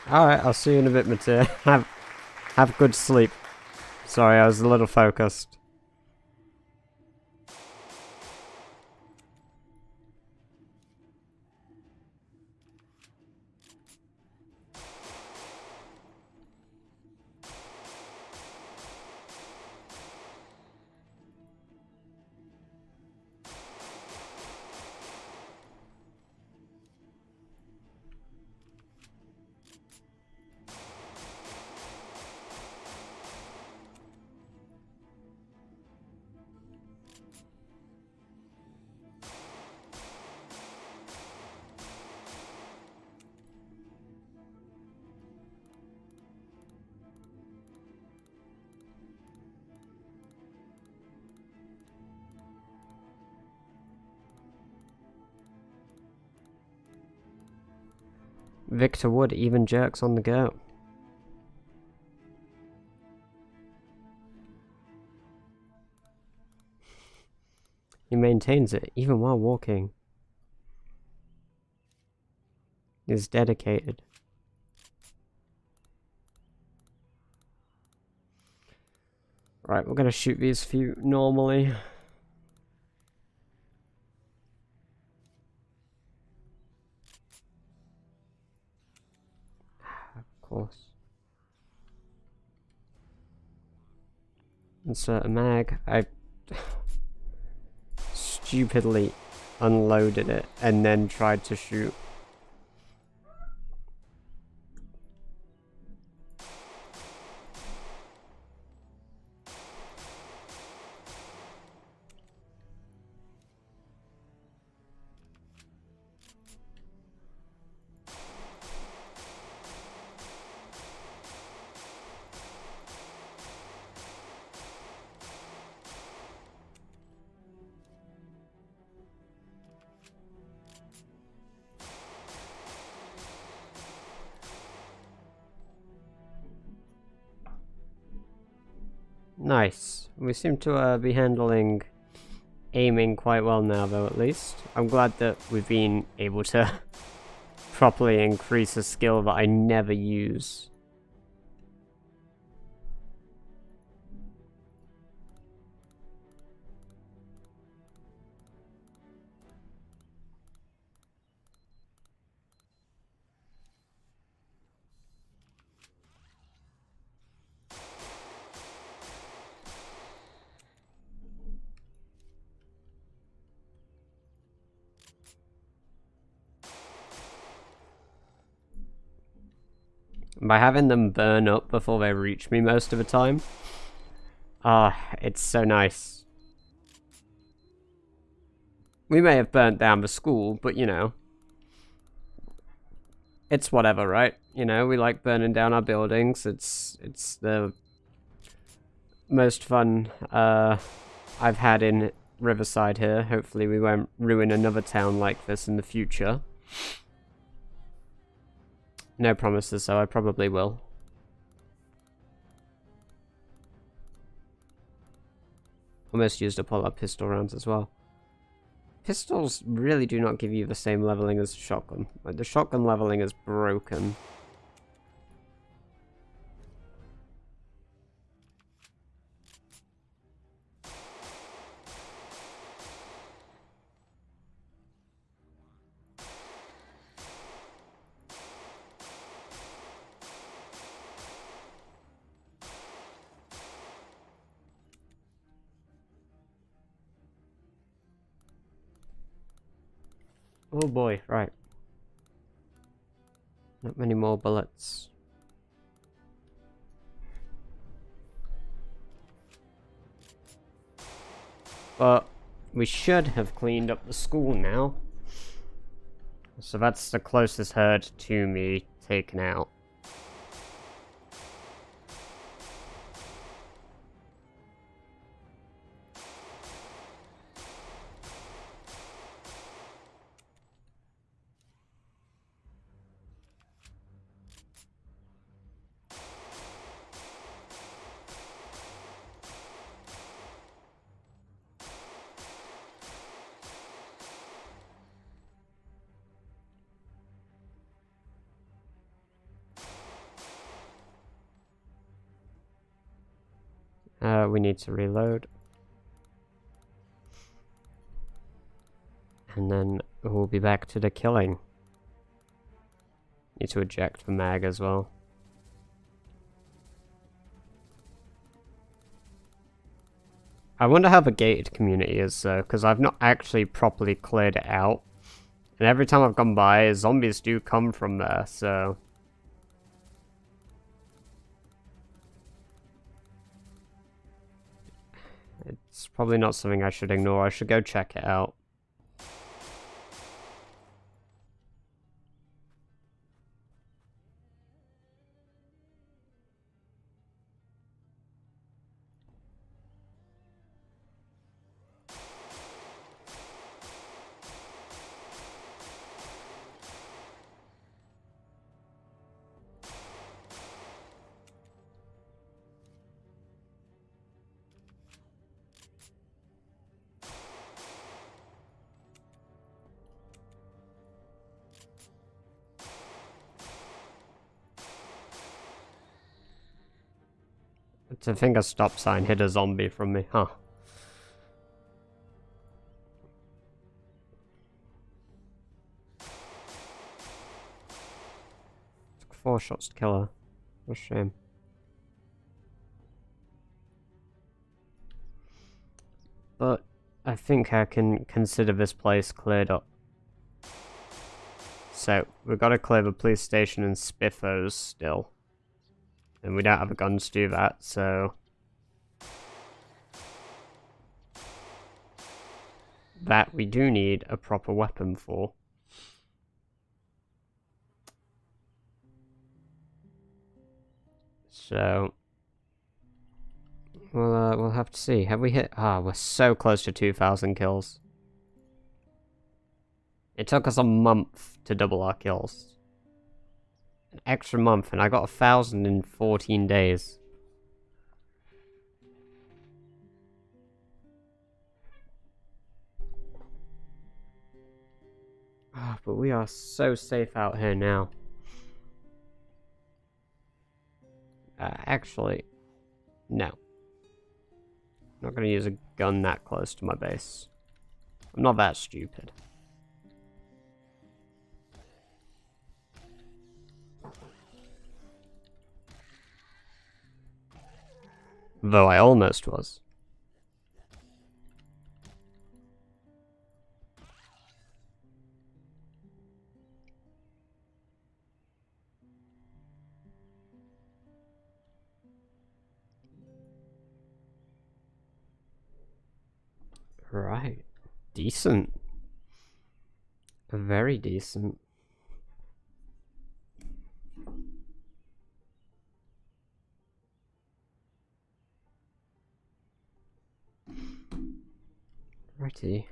[SPEAKER 1] Alright, I'll see you in a bit, Matia. Have good sleep. Sorry, I was a little focused. Victor Wood even jerks on the go. He maintains it even while walking. He's dedicated. Right, we're gonna shoot these few normally. Of course. Insert a mag. I stupidly unloaded it and then tried to shoot. Nice. We seem to be handling aiming quite well now, though, at least. I'm glad that we've been able to properly increase a skill that I never use. By having them burn up before they reach me most of the time. It's so nice. We may have burnt down the school, but you know. It's whatever, right? You know, we like burning down our buildings. It's the most fun I've had in Riverside here. Hopefully we won't ruin another town like this in the future. No promises, so I probably will. Almost used up all our pistol rounds as well. Pistols really do not give you the same leveling as shotgun. Like, the shotgun leveling is broken. Oh boy, right. Not many more bullets. But we should have cleaned up the school now. So that's the closest herd to me taken out. We need to reload. And then we'll be back to the killing. Need to eject the mag as well. I wonder how the gated community is though, because I've not actually properly cleared it out. And every time I've gone by, zombies do come from there, so... It's probably not something I should ignore. I should go check it out. I think a stop sign hit a zombie from me, huh? Took 4 shots to kill her. What a shame. But I think I can consider this place cleared up. So, we've got to clear the police station and Spiffos still. And we don't have a gun to do that, so... That we do need a proper weapon for. So... we'll have to see. Have we hit... we're so close to 2,000 kills. It took us a month to double our kills. An extra month, and I got 1,000 in 14 days. But we are so safe out here now. Actually, no. I'm not going to use a gun that close to my base. I'm not that stupid. Though I almost was. Right. Decent. Very decent. Righty.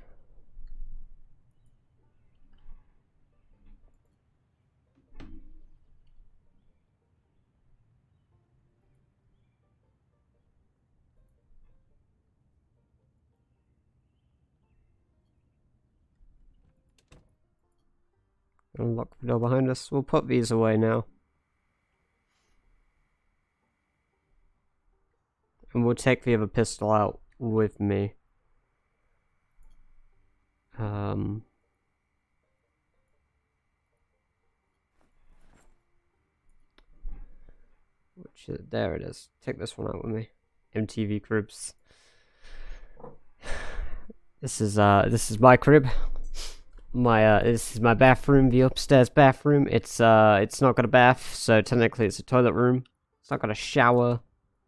[SPEAKER 1] Unlock the door behind us. We'll put these away now. And we'll take the other pistol out with me. There it is. Take this one out with me. MTV cribs. This is my crib. This is my bathroom, the upstairs bathroom. It's not got a bath, so technically it's a toilet room. It's not got a shower.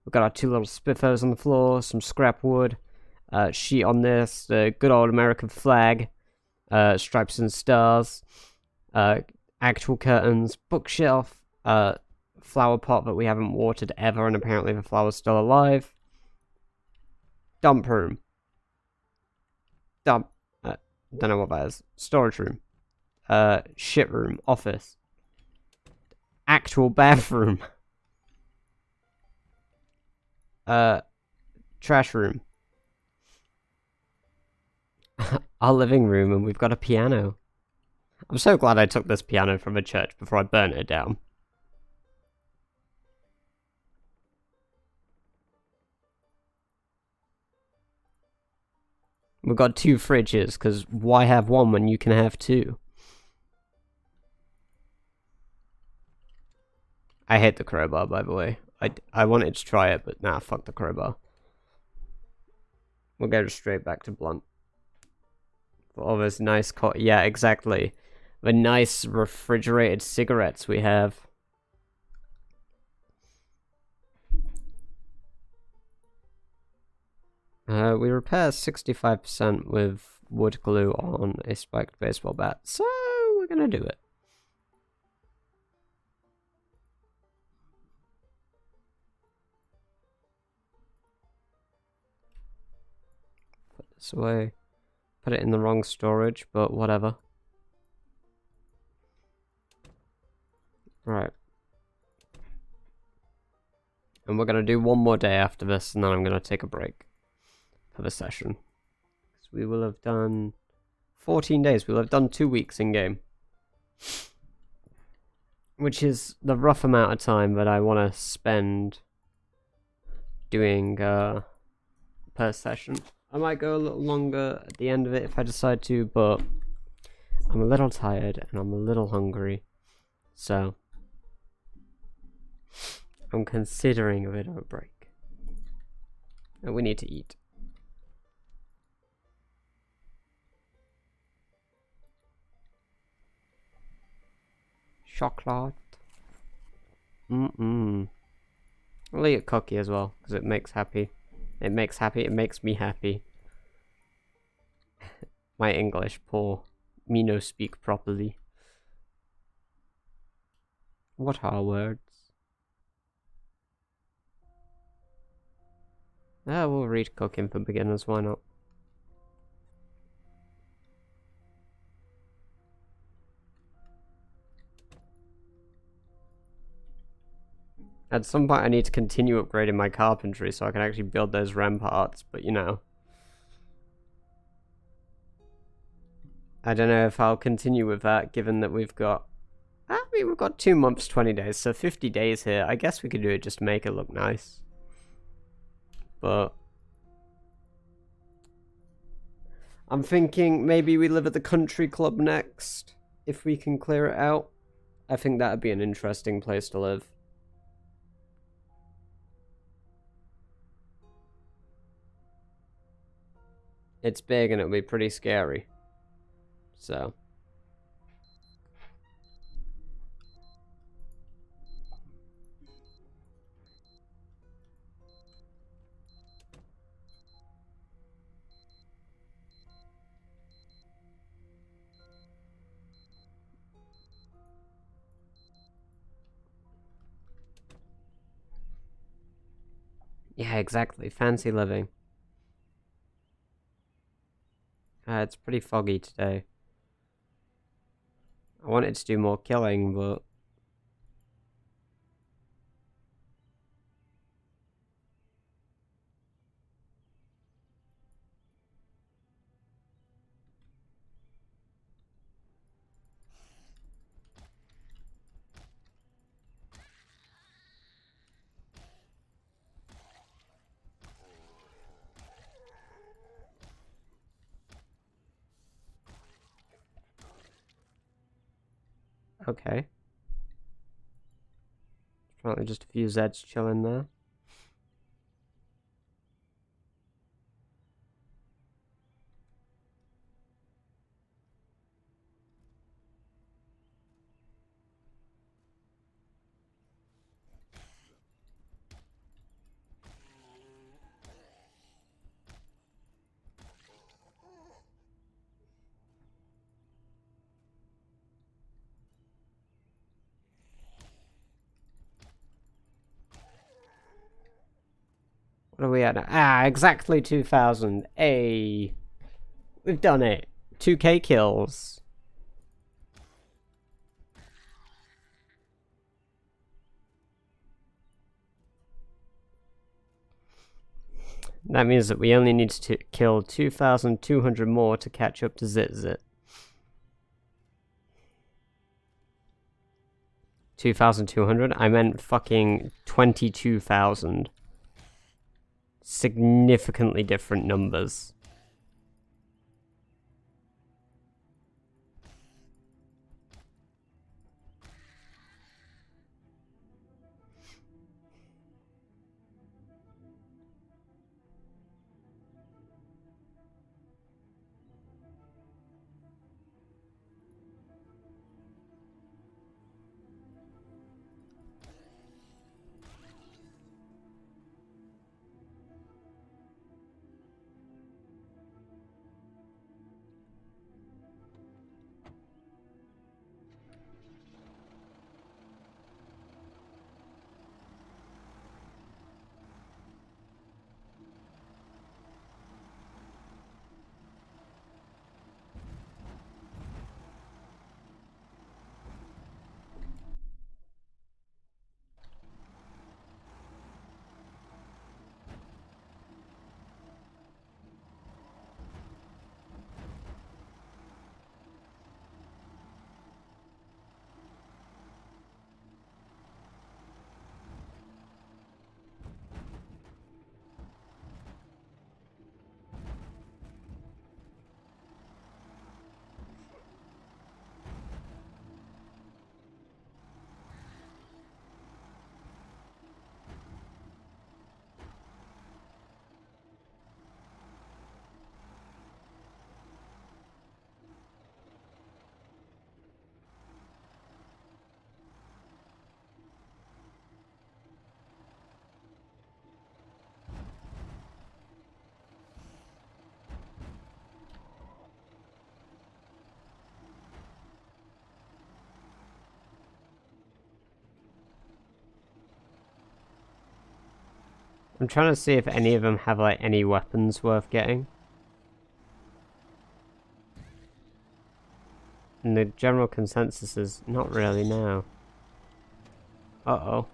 [SPEAKER 1] We've got our 2 little spiffos on the floor, some scrap wood, sheet on this, the good old American flag, stripes and stars, actual curtains, bookshelf, flower pot that we haven't watered ever, and apparently the flower's still alive. Dump room. Don't know what that is. Storage room. Shit room. Office. Actual bathroom. Trash room. Our living room, and we've got a piano. I'm so glad I took this piano from a church before I burnt it down. . We've got 2 fridges, because why have one when you can have 2? I hate the crowbar, by the way. I wanted to try it, but nah, fuck the crowbar. We'll go straight back to blunt. For all those nice yeah, exactly. The nice refrigerated cigarettes we have. We repair 65% with wood glue on a spiked baseball bat, so we're gonna do it. Put this away. Put it in the wrong storage, but whatever. Right. And we're gonna do one more day after this, and then I'm gonna take a break for the session. So we will have done 14 days. We'll have done 2 weeks in game. Which is the rough amount of time that I want to spend doing per session. I might go a little longer at the end of it if I decide to, but I'm a little tired and I'm a little hungry. So I'm considering a bit of a break. And we need to eat. Chocolate. I'll eat a cookie as well, because it makes happy. It makes me happy. My English, poor. Me no speak properly. What are words? We'll read cooking for beginners, why not? At some point I need to continue upgrading my carpentry so I can actually build those ramparts, but you know. I don't know if I'll continue with that, given that we've got... I mean, we've got 2 months, 20 days, so 50 days here. I guess we could do it just to make it look nice. But... I'm thinking maybe we live at the country club next, if we can clear it out. I think that'd be an interesting place to live. It's big and it'll be pretty scary. So. Yeah, exactly. Fancy living. It's pretty foggy today. I wanted to do more killing, but... Okay. Probably just a few Zeds chilling there. What are we at now? Ah, exactly 2,000. Hey, we've done it. 2k kills. That means that we only need to kill 2,200 more to catch up to Zitzit. 2,200? I meant fucking 22,000. Significantly different numbers. I'm trying to see if any of them have like any weapons worth getting. And the general consensus is not really now. Uh-oh.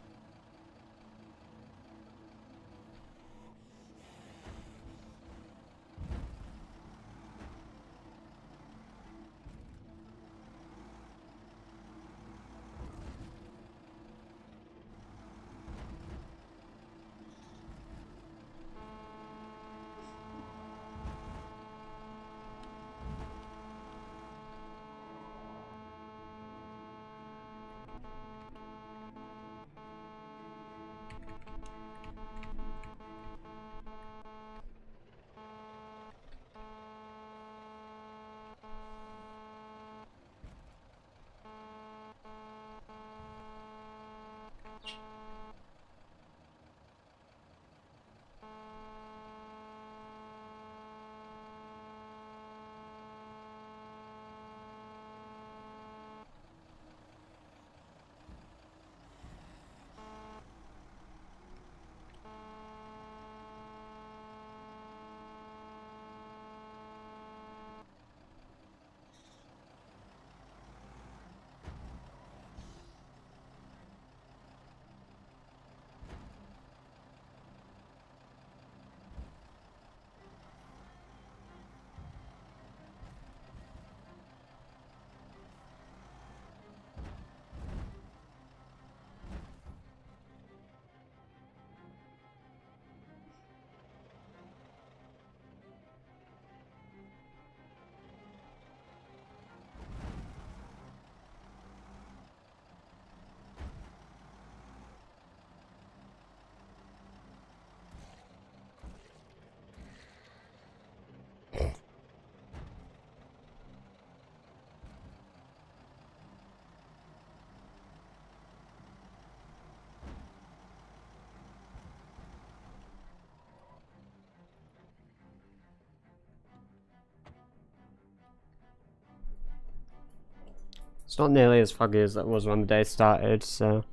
[SPEAKER 1] It's not nearly as foggy as it was when the day started, so...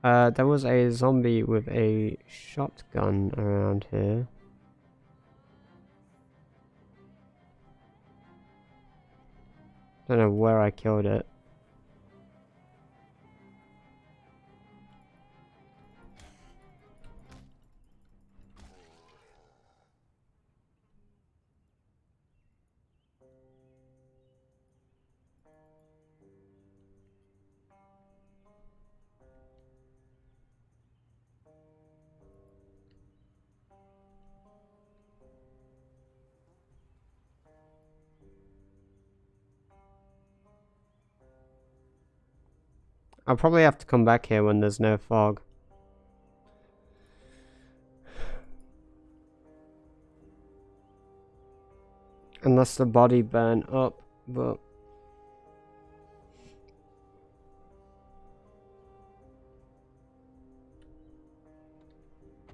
[SPEAKER 1] there was a zombie with a shotgun around here. Don't know where I killed it. I'll probably have to come back here when there's no fog. Unless the body burnt up, but...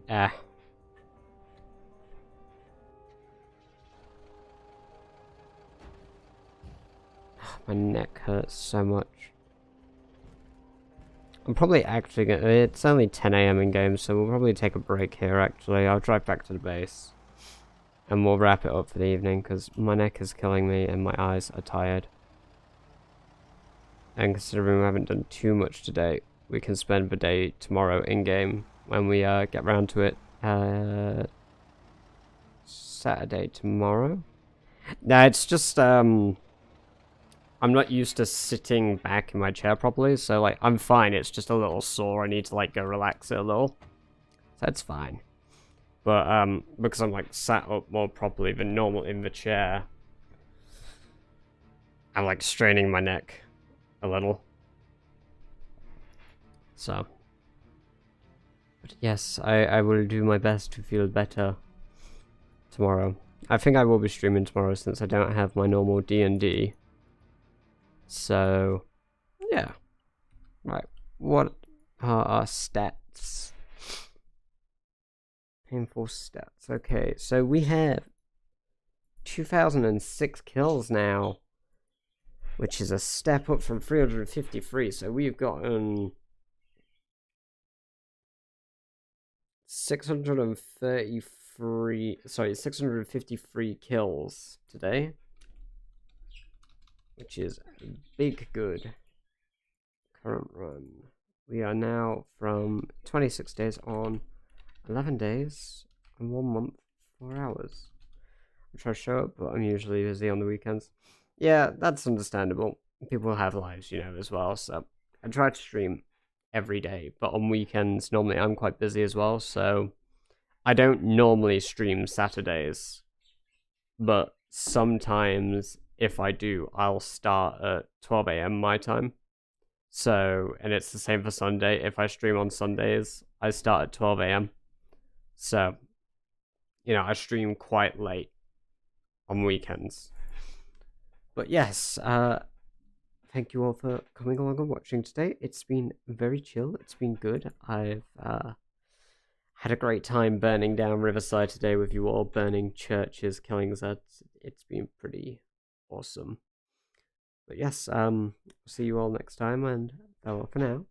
[SPEAKER 1] Ah. My neck hurts so much. I'm probably actually gonna... It's only 10 AM in game, so we'll probably take a break here, actually. I'll drive back to the base. And we'll wrap it up for the evening, because my neck is killing me and my eyes are tired. And considering we haven't done too much today, we can spend the day tomorrow in-game when we get round to it. Saturday tomorrow? No, it's just... I'm not used to sitting back in my chair properly, so, like, I'm fine. It's just a little sore. I need to, like, go relax it a little. So that's fine. But, because I'm, like, sat up more properly than normal in the chair, I'm, like, straining my neck a little. So. But yes, I will do my best to feel better tomorrow. I think I will be streaming tomorrow since I don't have my normal D&D. So, yeah. Right, what are our stats? Painful stats. Okay, so we have 2006 kills now, which is a step up from 353. So we've gotten 653 kills today, which is big good. Current run. We are now from 26 days on, 11 days, and 1 month, 4 hours. I try to show up, but I'm usually busy on the weekends. Yeah, that's understandable. People have lives, you know, as well, so I try to stream every day, but on weekends, normally I'm quite busy as well, so I don't normally stream Saturdays, but sometimes if I do, I'll start at 12 a.m. my time. So, and it's the same for Sunday. If I stream on Sundays, I start at 12 a.m. So, you know, I stream quite late on weekends. But yes, thank you all for coming along and watching today. It's been very chill. It's been good. I've had a great time burning down Riverside today with you all, burning churches, killing Zeds. It's been pretty awesome. But yes, see you all next time, and farewell for now.